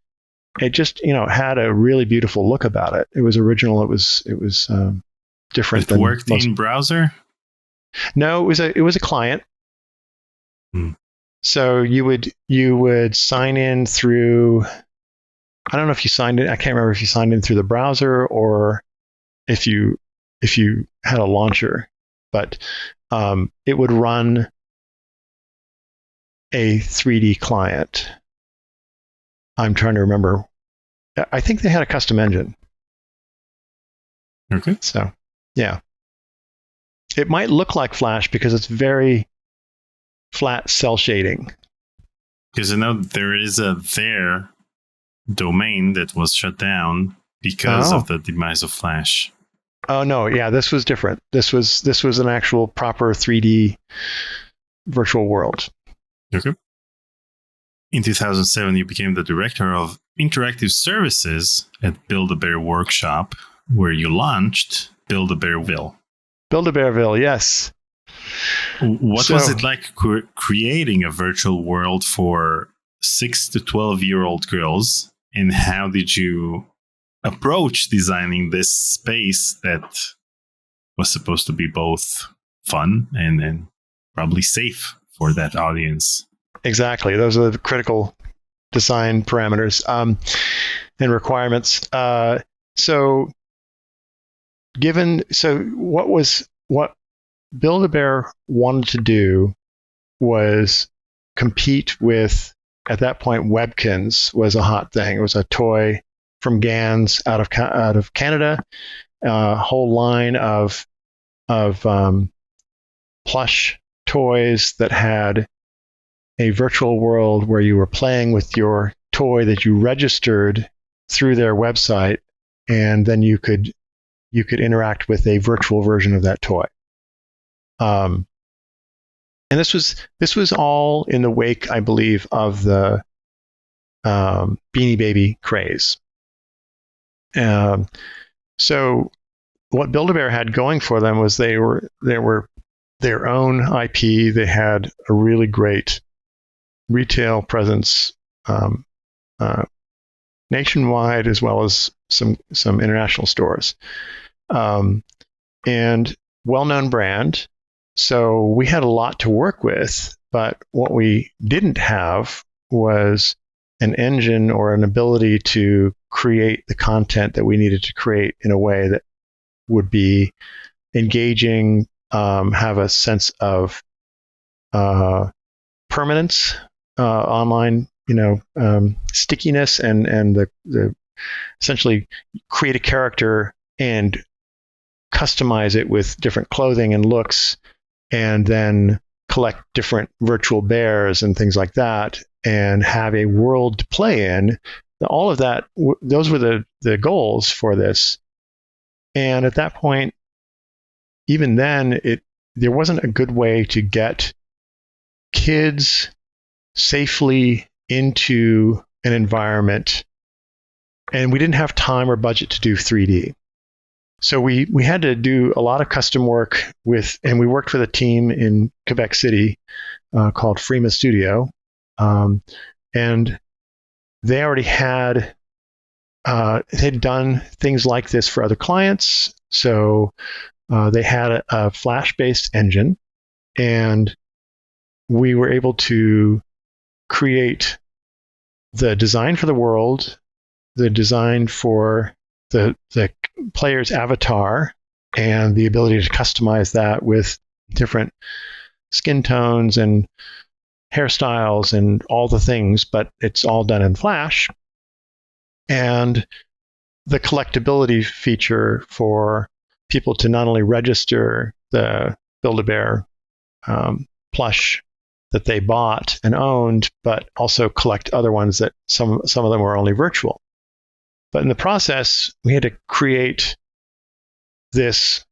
it just, had a really beautiful look about it. It was original. It was different. It worked in browser? No, it was a client. So you would sign in through, I don't know if you signed in, I can't remember if you signed in through the browser or if you had a launcher, but it would run a 3D client. I'm trying to remember I think they had a custom engine. Okay. So, yeah. It might look like Flash because it's very flat cell shading. Because I know there is their domain that was shut down because of the demise of Flash. Oh no, yeah, this was different. This was an actual proper 3D virtual world. Okay. In 2007, you became the director of interactive services at Build-A-Bear Workshop, where you launched Build-A-Bearville. Build-A-Bearville, yes. What was it like creating a virtual world for 6 to 12-year-old girls? And how did you approach designing this space that was supposed to be both fun and probably safe for that audience? Exactly. Those are the critical design parameters and requirements. So what Build-A-Bear wanted to do was compete with, at that point, Webkins was a hot thing. It was a toy from Gans out of Canada, a whole line of plush toys that had a virtual world where you were playing with your toy that you registered through their website, and then you could interact with a virtual version of that toy. And this was all in the wake, I believe, of the Beanie Baby craze. So what Build-A-Bear had going for them was they were their own IP. They had a really great retail presence nationwide, as well as some international stores, and well-known brand. So we had a lot to work with, but what we didn't have was an engine or an ability to create the content that we needed to create in a way that would be engaging, have a sense of permanence, online, stickiness, and the essentially create a character and customize it with different clothing and looks, and then collect different virtual bears and things like that, and have a world to play in. All of that, those were the goals for this. And at that point, even then, there wasn't a good way to get kids safely into an environment, and we didn't have time or budget to do 3D. So we had to do a lot of custom work and we worked with a team in Quebec City called Frema Studio, and they already had they'd done things like this for other clients. So they had a Flash-based engine, and we were able to create the design for the world, the design for the player's avatar, and the ability to customize that with different skin tones and hairstyles and all the things, but it's all done in Flash. And the collectability feature for people to not only register the Build-A-Bear plush that they bought and owned, but also collect other ones that some of them were only virtual. But in the process, we had to create this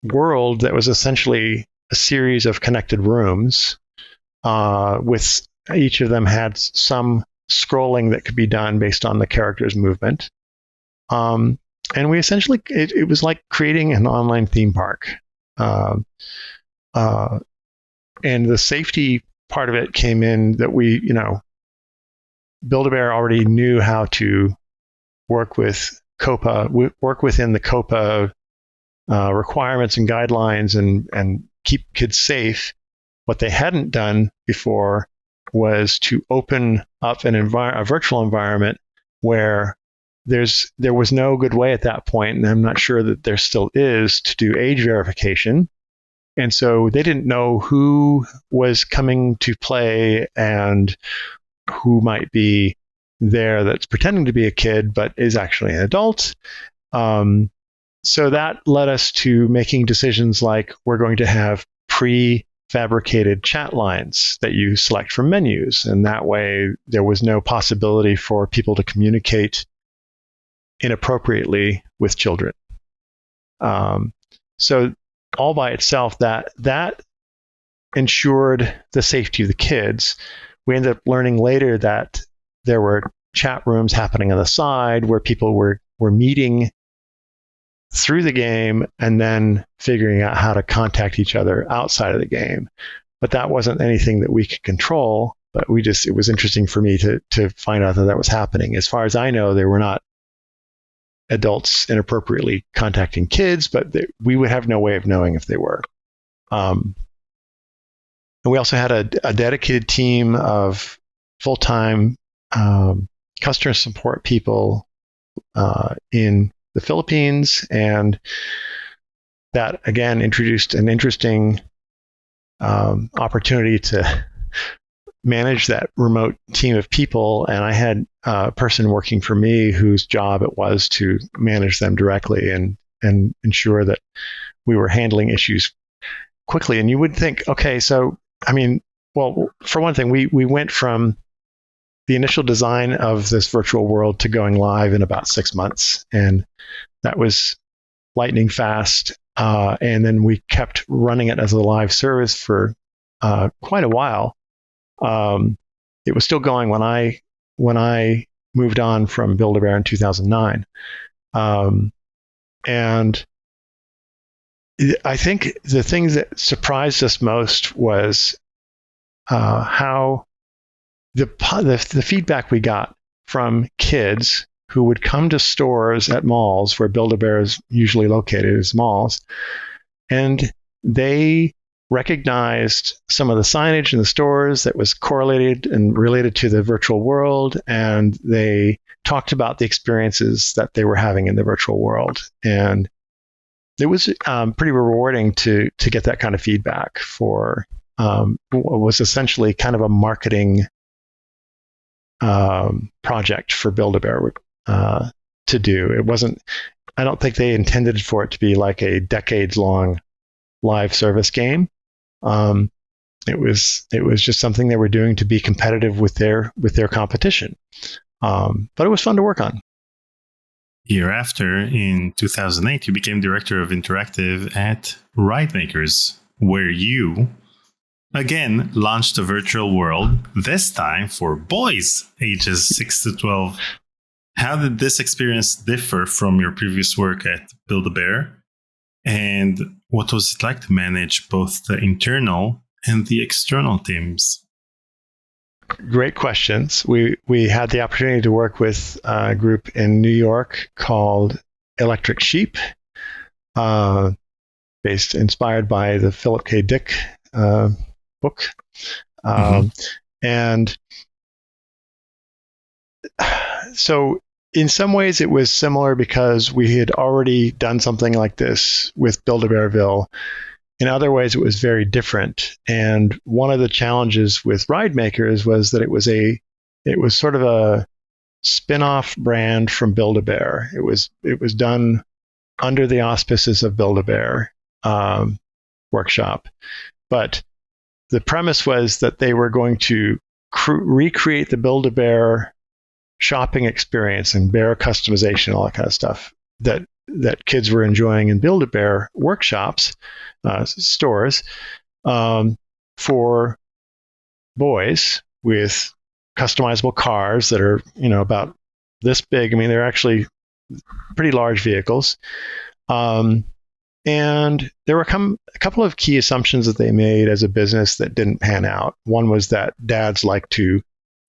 world that was essentially a series of connected rooms, with each of them had some scrolling that could be done based on the character's movement. And we essentially, it was like creating an online theme park. And the safety part of it came in that Build-A-Bear already knew how to work with COPA, work within the COPA requirements and guidelines, and keep kids safe. What they hadn't done before was to open up a virtual environment where there was no good way at that point, and I'm not sure that there still is, to do age verification. And so they didn't know who was coming to play and who might be there that's pretending to be a kid but is actually an adult. So that led us to making decisions like we're going to have prefabricated chat lines that you select from menus. And that way there was no possibility for people to communicate inappropriately with children. So all by itself, that ensured the safety of the kids. We ended up learning later that there were chat rooms happening on the side where people were meeting through the game and then figuring out how to contact each other outside of the game. But that wasn't anything that we could control, but it was interesting for me to find out that was happening. As far as I know, there were not adults inappropriately contacting kids, but we would have no way of knowing if they were. And we also had a dedicated team of full-time customer support people in the Philippines, and that again introduced an interesting opportunity to manage that remote team of people. And I had a person working for me whose job it was to manage them directly and ensure that we were handling issues quickly. And you would think, okay, so well, for one thing, we went from the initial design of this virtual world to going live in about 6 months. And that was lightning fast. And then we kept running it as a live service for quite a while. It was still going when I moved on from Build-A-Bear in 2009. And I think the thing that surprised us most was how the feedback we got from kids who would come to stores at malls where Build-A-Bear is usually located as malls, and they recognized some of the signage in the stores that was correlated and related to the virtual world, and they talked about the experiences that they were having in the virtual world. And it was pretty rewarding to get that kind of feedback for what was essentially kind of a marketing project for Build-A-Bear to do. It wasn't, I don't think they intended for it to be like a decades-long live service game. It was just something they were doing to be competitive with their competition. But it was fun to work on. Year after, in 2008, you became director of interactive at RIDEMAKERZ, where you again launched a virtual world, this time for boys ages 6 to 12. How did this experience differ from your previous work at Build-A-Bear? And what was it like to manage both the internal and the external teams? Great questions. We had the opportunity to work with a group in New York called Electric Sheep, inspired by the Philip K. Dick book. And so in some ways it was similar because we had already done something like this with Build-A-Bearville. In other ways, it was very different. And one of the challenges with RIDEMAKERZ was that it was sort of a spin-off brand from Build-A-Bear. It was done under the auspices of Build-A-Bear workshop. But the premise was that they were going to recreate the Build-A-Bear shopping experience and bear customization, all that kind of stuff that kids were enjoying in Build-A-Bear workshops, stores, for boys with customizable cars that are, about this big. I mean, they're actually pretty large vehicles. And there were a couple of key assumptions that they made as a business that didn't pan out. One was that dads like to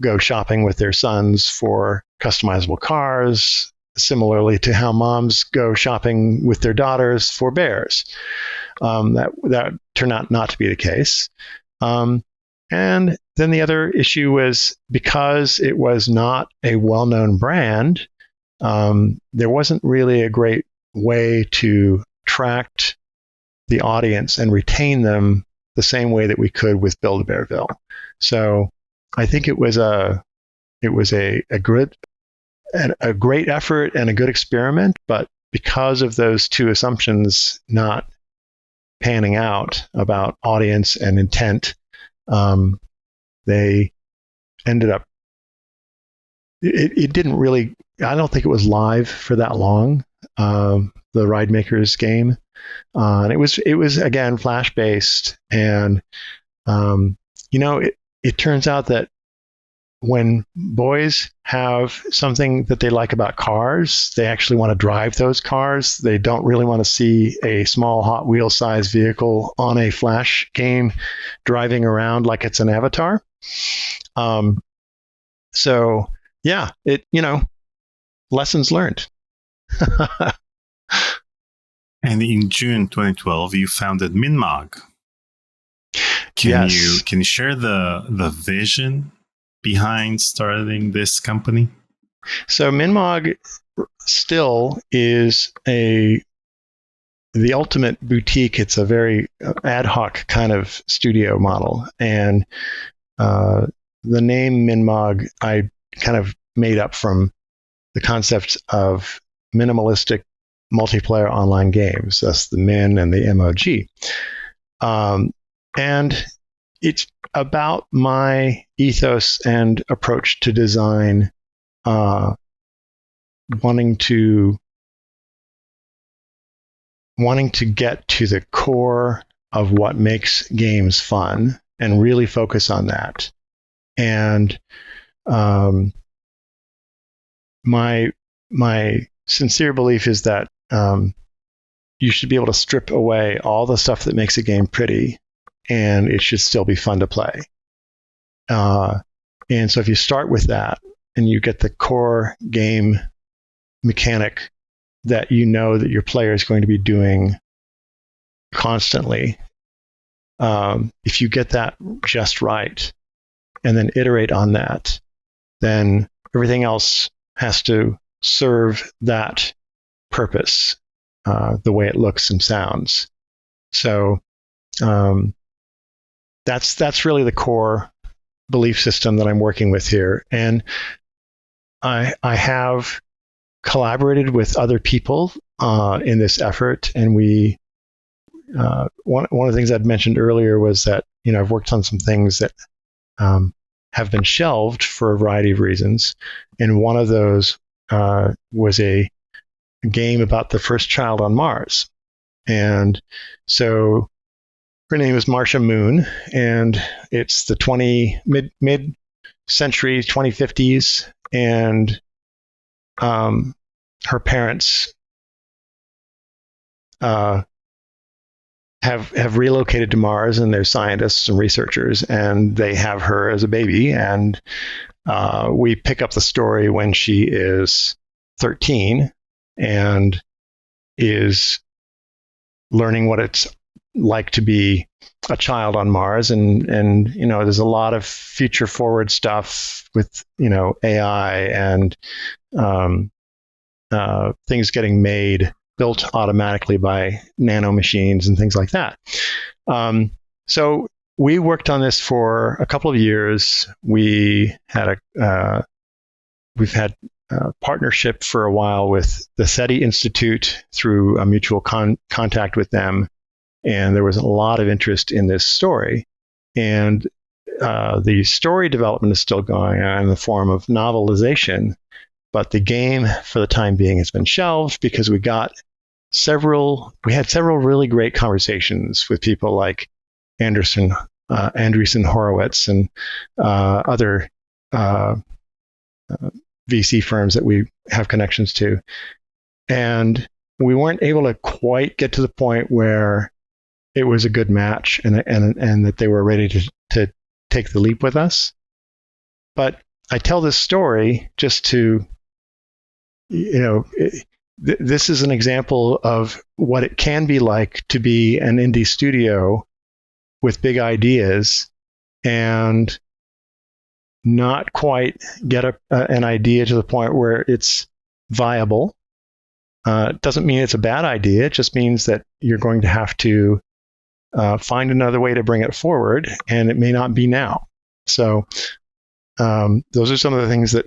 go shopping with their sons for customizable cars, similarly to how moms go shopping with their daughters for bears. That turned out not to be the case. And then the other issue was because it was not a well-known brand, there wasn't really a great way to attract the audience and retain them the same way that we could with Build-A-Bearville. So I think it was a it was a great effort and a good experiment, but because of those two assumptions not panning out about audience and intent, they ended up. It didn't really. I don't think it was live for that long. The RIDEMAKERZ game, and it was again Flash based, and it turns out that when boys have something that they like about cars, they actually want to drive those cars. They don't really want to see a small Hot Wheels size vehicle on a Flash game driving around like it's an avatar. So yeah, lessons learned. And in June 2012, you founded Minmog. Can you share the vision behind starting this company? So Minmog still is the ultimate boutique. It's a very ad hoc kind of studio model, and the name Minmog I kind of made up from the concept of minimalistic multiplayer online games. That's the Min and the MOG. And it's about my ethos and approach to design, wanting to get to the core of what makes games fun and really focus on that. And my sincere belief is that you should be able to strip away all the stuff that makes a game pretty, and it should still be fun to play. And so if you start with that and you get the core game mechanic that you know that your player is going to be doing constantly, if you get that just right and then iterate on that, then everything else has to serve that purpose, the way it looks and sounds. So that's really the core belief system that I'm working with here. And I have collaborated with other people in this effort. And we one of the things I'd mentioned earlier was that I've worked on some things that have been shelved for a variety of reasons. And one of those was a game about the first child on Mars. And so her name is Marcia Moon, and it's the mid-century 2050s, and her parents have relocated to Mars, and they're scientists and researchers, and they have her as a baby. And we pick up the story when she is 13 and is learning what it's like to be a child on Mars. And there's a lot of future forward stuff with AI and things getting built automatically by nano machines and things like that. So we worked on this for a couple of years. We've had partnership for a while with the SETI Institute through a mutual contact with them, and there was a lot of interest in this story. And the story development is still going on in the form of novelization, but the game, for the time being, has been shelved because we had several really great conversations with people like Andreessen Horowitz and other VC firms that we have connections to. And we weren't able to quite get to the point where it was a good match and that they were ready to take the leap with us. But I tell this story just to, this is an example of what it can be like to be an indie studio with big ideas and not quite get an idea to the point where it's viable. It doesn't mean it's a bad idea. It just means that you're going to have to find another way to bring it forward, and it may not be now. So those are some of the things that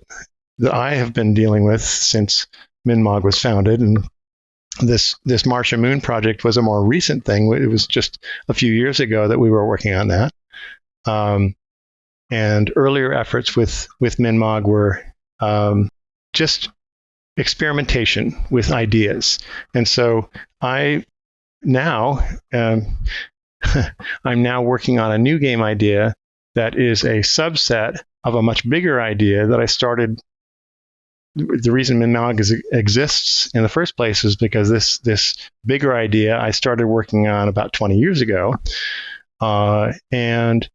I have been dealing with since Minmog was founded. And this March and Moon project was a more recent thing. It was just a few years ago that we were working on that. And earlier efforts with Minmog were just experimentation with ideas. And so I'm now working on a new game idea that is a subset of a much bigger idea that I started. The reason Minmog exists in the first place is because this bigger idea I started working on about 20 years ago, and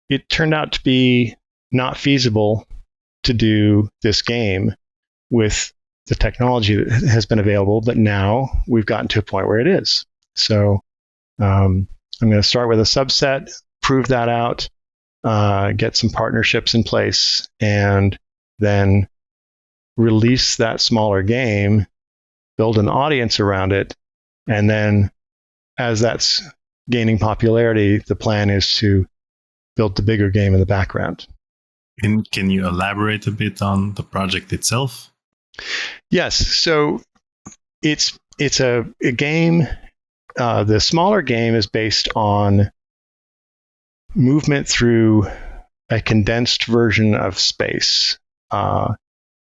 it turned out to be not feasible to do this game with the technology that has been available, but now we've gotten to a point where it is. So I'm going to start with a subset, prove that out, get some partnerships in place, and then release that smaller game, build an audience around it, and then as that's gaining popularity, the plan is to build the bigger game in the background. And can you elaborate a bit on the project itself? Yes. So it's a game. The smaller game is based on movement through a condensed version of space.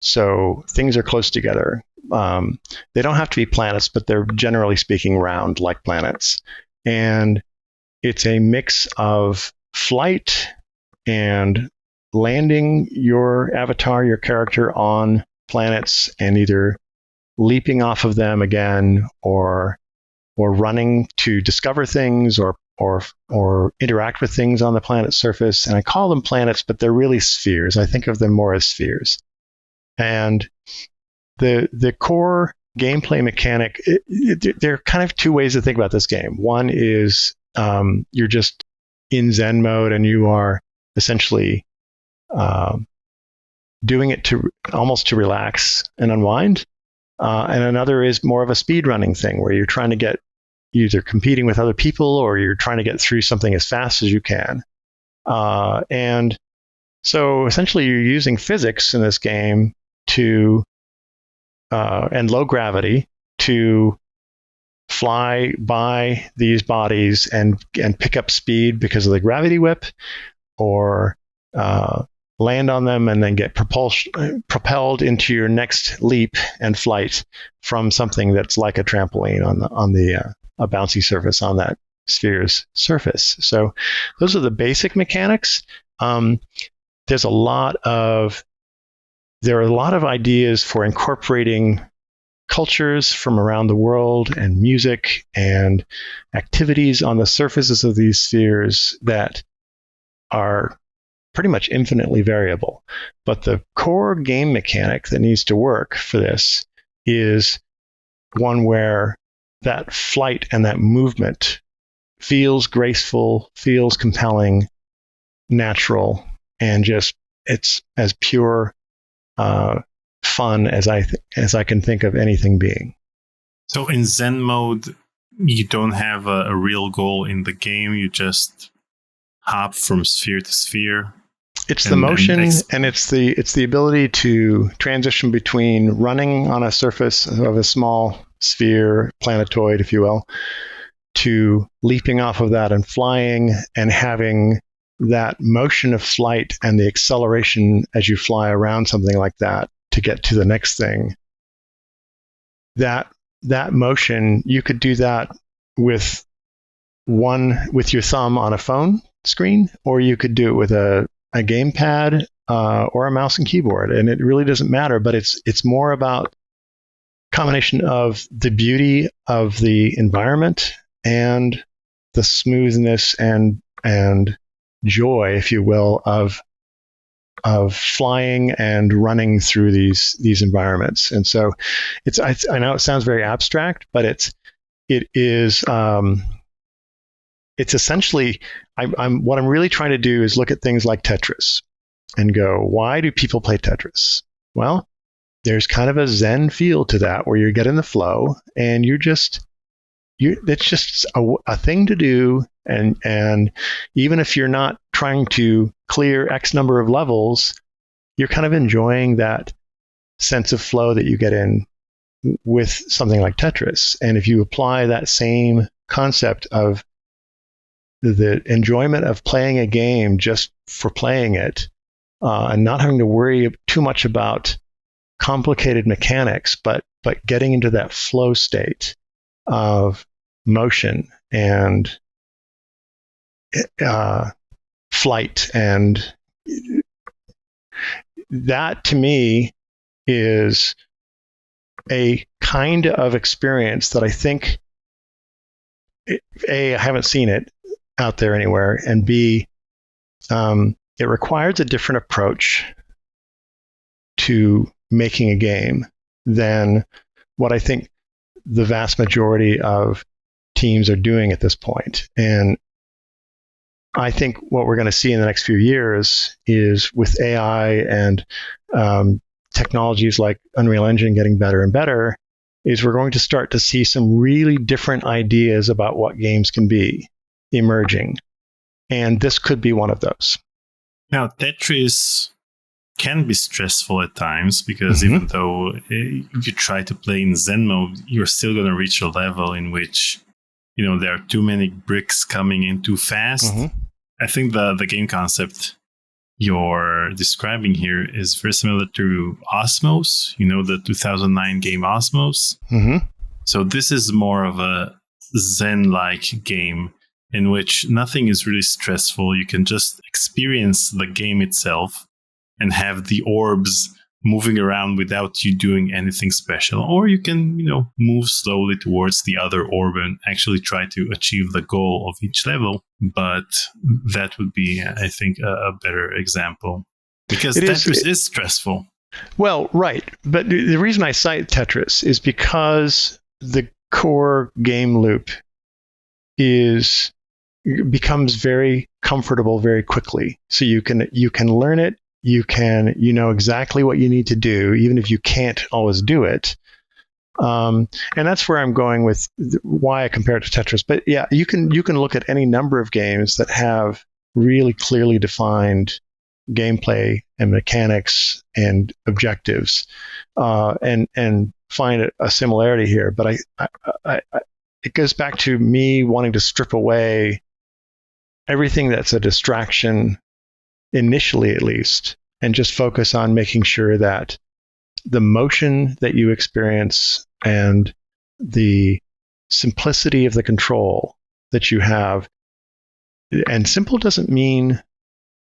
So things are close together. They don't have to be planets, but they're generally speaking round like planets. And it's a mix of flight and landing your avatar, your character, on planets and either leaping off of them again or running to discover things or interact with things on the planet's surface. And I call them planets, but they're really spheres. I think of them more as spheres. And the core gameplay mechanic, there are kind of two ways to think about this game. One is you're just in Zen mode and you are essentially doing it almost to relax and unwind. And another is more of a speedrunning thing where you're trying to get either competing with other people or you're trying to get through something as fast as you can. And so essentially you're using physics in this game and low gravity to fly by these bodies and pick up speed because of the gravity whip, or land on them and then get propelled into your next leap and flight from something that's like a trampoline on a bouncy surface on that sphere's surface. So those are the basic mechanics. There are a lot of ideas for incorporating cultures from around the world and music and activities on the surfaces of these spheres that are pretty much infinitely variable. But the core game mechanic that needs to work for this is one where that flight and that movement feels graceful, feels compelling, natural, and just it's as pure fun as I can think of anything being. So in Zen mode, you don't have a real goal in the game. You just hop from sphere to sphere. It's the motion, and it's the ability to transition between running on a surface of a small sphere, planetoid, if you will, to leaping off of that and flying and having that motion of flight and the acceleration as you fly around something like that to get to the next thing. That motion, you could do that with your thumb on a phone screen, or you could do it with a gamepad or a mouse and keyboard, and it really doesn't matter. But it's more about combination of the beauty of the environment and the smoothness and joy, if you will, of flying and running through these environments. And so I know it sounds very abstract, but it is it's essentially what I'm really trying to do is look at things like Tetris and go, why do people play Tetris? Well, there's kind of a Zen feel to that where you get in the flow and it's just a thing to do And even if you're not trying to clear X number of levels, you're kind of enjoying that sense of flow that you get in with something like Tetris. And if you apply that same concept of the enjoyment of playing a game just for playing it, and not having to worry too much about complicated mechanics, but getting into that flow state of motion and flight, and that to me is a kind of experience that I think, A, I haven't seen it out there anywhere, and B, it requires a different approach to making a game than what I think the vast majority of teams are doing at this point. And I think what we're going to see in the next few years is, with AI and technologies like Unreal Engine getting better and better, is we're going to start to see some really different ideas about what games can be emerging. And this could be one of those. Now, Tetris can be stressful at times, because even though you try to play in Zen mode, you're still going to reach a level in which, there are too many bricks coming in too fast. I think the game concept you're describing here is very similar to Osmos, the 2009 game Osmos. So this is more of a Zen-like game in which nothing is really stressful. You can just experience the game itself and have the orbs moving around without you doing anything special. Or you can, move slowly towards the other orb and actually try to achieve the goal of each level. But that would be, I think, a better example. Because Tetris is stressful. Well, right. But the reason I cite Tetris is because the core game loop becomes very comfortable very quickly. So you can learn it. You know exactly what you need to do, even if you can't always do it. And that's where I'm going with why I compare it to Tetris. But yeah, you can look at any number of games that have really clearly defined gameplay and mechanics and objectives, and find a similarity here. But it goes back to me wanting to strip away everything that's a distraction, initially at least, and just focus on making sure that the motion that you experience and the simplicity of the control that you have, and simple doesn't mean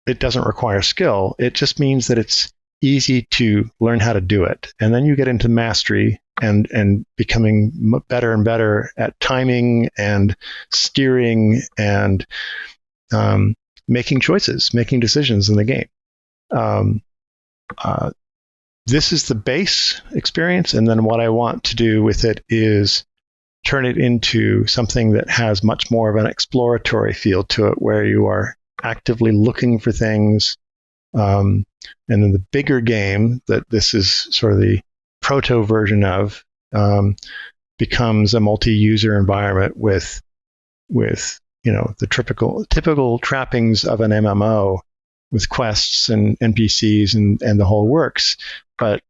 it doesn't require skill. It just means that it's easy to learn how to do it. And then you get into mastery and becoming better and better at timing and steering and making choices, making decisions in the game. This is the base experience, and then what I want to do with it is turn it into something that has much more of an exploratory feel to it, where you are actively looking for things. And then the bigger game that this is sort of the proto version of becomes a multi-user environment with the typical trappings of an MMO, with quests and NPCs and the whole works. But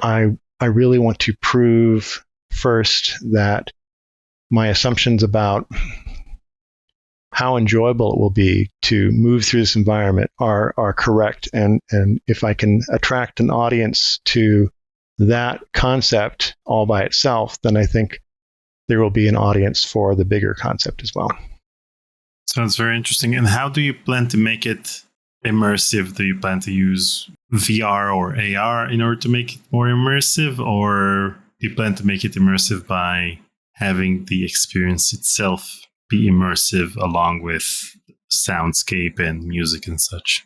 I really want to prove first that my assumptions about how enjoyable it will be to move through this environment are correct. And if I can attract an audience to that concept all by itself, then I think there will be an audience for the bigger concept as well. Sounds very interesting. And how do you plan to make it immersive? Do you plan to use VR or AR in order to make it more immersive? Or do you plan to make it immersive by having the experience itself be immersive along with soundscape and music and such?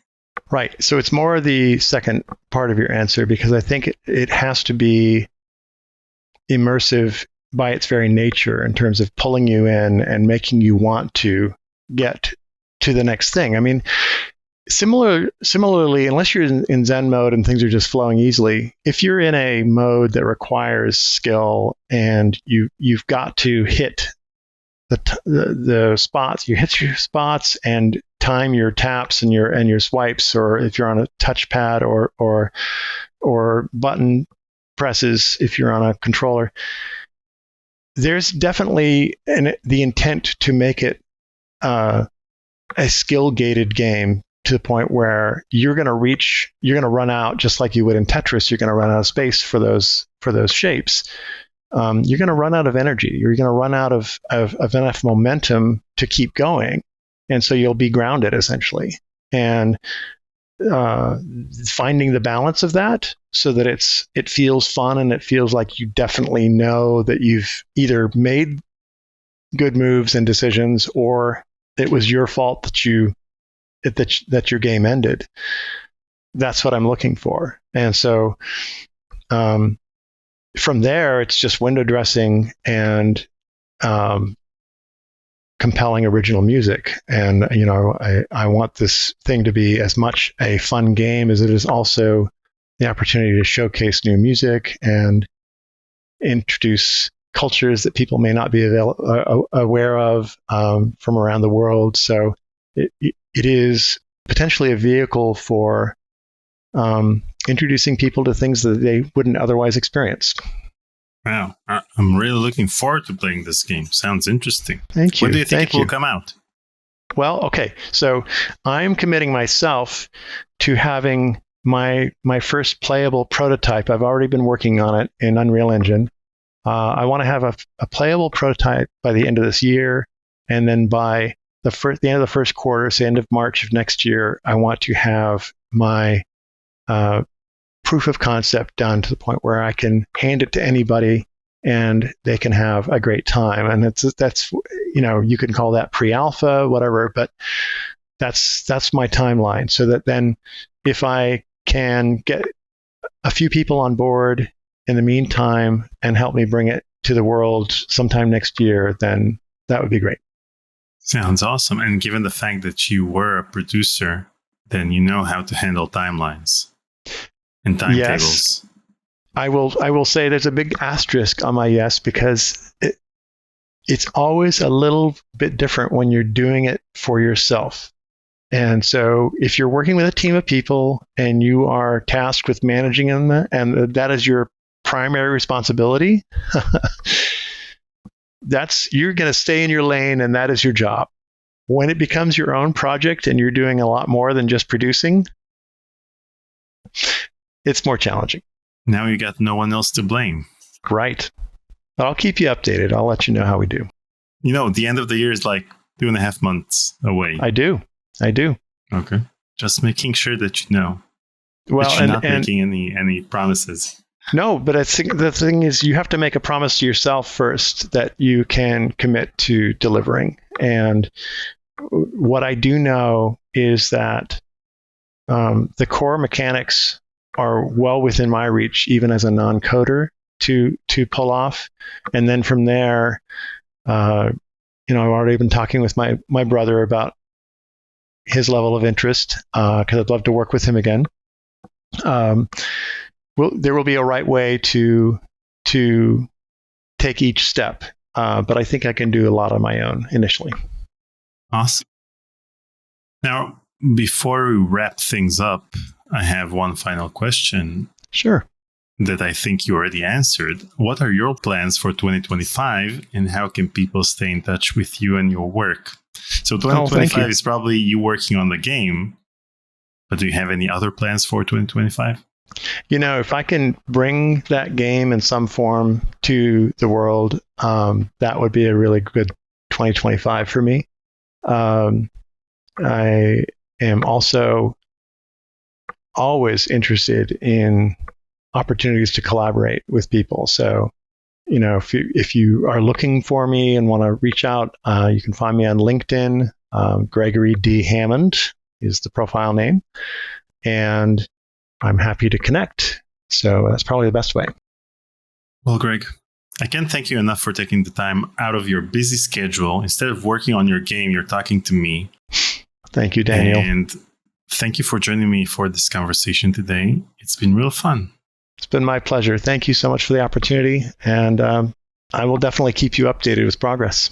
Right. So it's more the second part of your answer, because I think it has to be immersive by its very nature in terms of pulling you in and making you want to get to the next thing. I mean, similarly, unless you're in Zen mode and things are just flowing easily, if you're in a mode that requires skill and you've got to hit the spots. You hit your spots and time your taps and your swipes, or if you're on a touchpad or button presses if you're on a controller. There's definitely the intent to make it a skill-gated game to the point where you're going to run out, just like you would in Tetris. You're going to run out of space for those shapes. You're going to run out of energy. You're going to run out of enough momentum to keep going, and so you'll be grounded essentially. And finding the balance of that so that it feels fun and it feels like you definitely know that you've either made good moves and decisions, or it was your fault that your game ended. That's what I'm looking for. And so from there, it's just window dressing and compelling original music. And I want this thing to be as much a fun game as it is also the opportunity to showcase new music and introduce cultures that people may not be aware of from around the world. So it is potentially a vehicle for introducing people to things that they wouldn't otherwise experience. Wow. I'm really looking forward to playing this game. Sounds interesting. Thank you. When do you think it will come out? Well, okay. So I'm committing myself to having my first playable prototype. I've already been working on it in Unreal Engine. I want to have a playable prototype by the end of this year. And then by the end of the first quarter, so end of March of next year, I want to have my proof of concept done to the point where I can hand it to anybody and they can have a great time. And that's you can call that pre-alpha, whatever, but that's my timeline. So that then if I can get a few people on board in the meantime and help me bring it to the world sometime next year, then that would be great. Sounds awesome. And given the fact that you were a producer, then you know how to handle timelines and timetables. Yes. I will say there's a big asterisk on my yes, because it's always a little bit different when you're doing it for yourself. And so if you're working with a team of people and you are tasked with managing them, and that is your primary responsibility, you're going to stay in your lane, and that is your job. When it becomes your own project and you're doing a lot more than just producing, it's more challenging. Now you got no one else to blame. Right. But I'll keep you updated. I'll let you know how we do. The end of the year is like 2.5 months away. I do. Okay. Just making sure that you know. Well, that you're not making any promises. No, but the thing is, you have to make a promise to yourself first that you can commit to delivering. And what I do know is that the core mechanics are well within my reach, even as a non-coder, to pull off. And then from there, I've already been talking with my brother about his level of interest, because I'd love to work with him again. There will be a right way to take each step, but I think I can do a lot on my own initially. Awesome. Now, before we wrap things up, I have one final question. Sure. That I think you already answered. What are your plans for 2025, and how can people stay in touch with you and your work? So 2025 is probably you working on the game, but do you have any other plans for 2025? If I can bring that game in some form to the world, that would be a really good 2025 for me. I am also always interested in opportunities to collaborate with people. So, if you are looking for me and want to reach out, you can find me on LinkedIn. Gregory D. Hammond is the profile name. And I'm happy to connect. So that's probably the best way. Well, Greg, I can't thank you enough for taking the time out of your busy schedule. Instead of working on your game, you're talking to me. Thank you, Daniel. And thank you for joining me for this conversation today. It's been real fun. It's been my pleasure. Thank you so much for the opportunity. And I will definitely keep you updated with progress.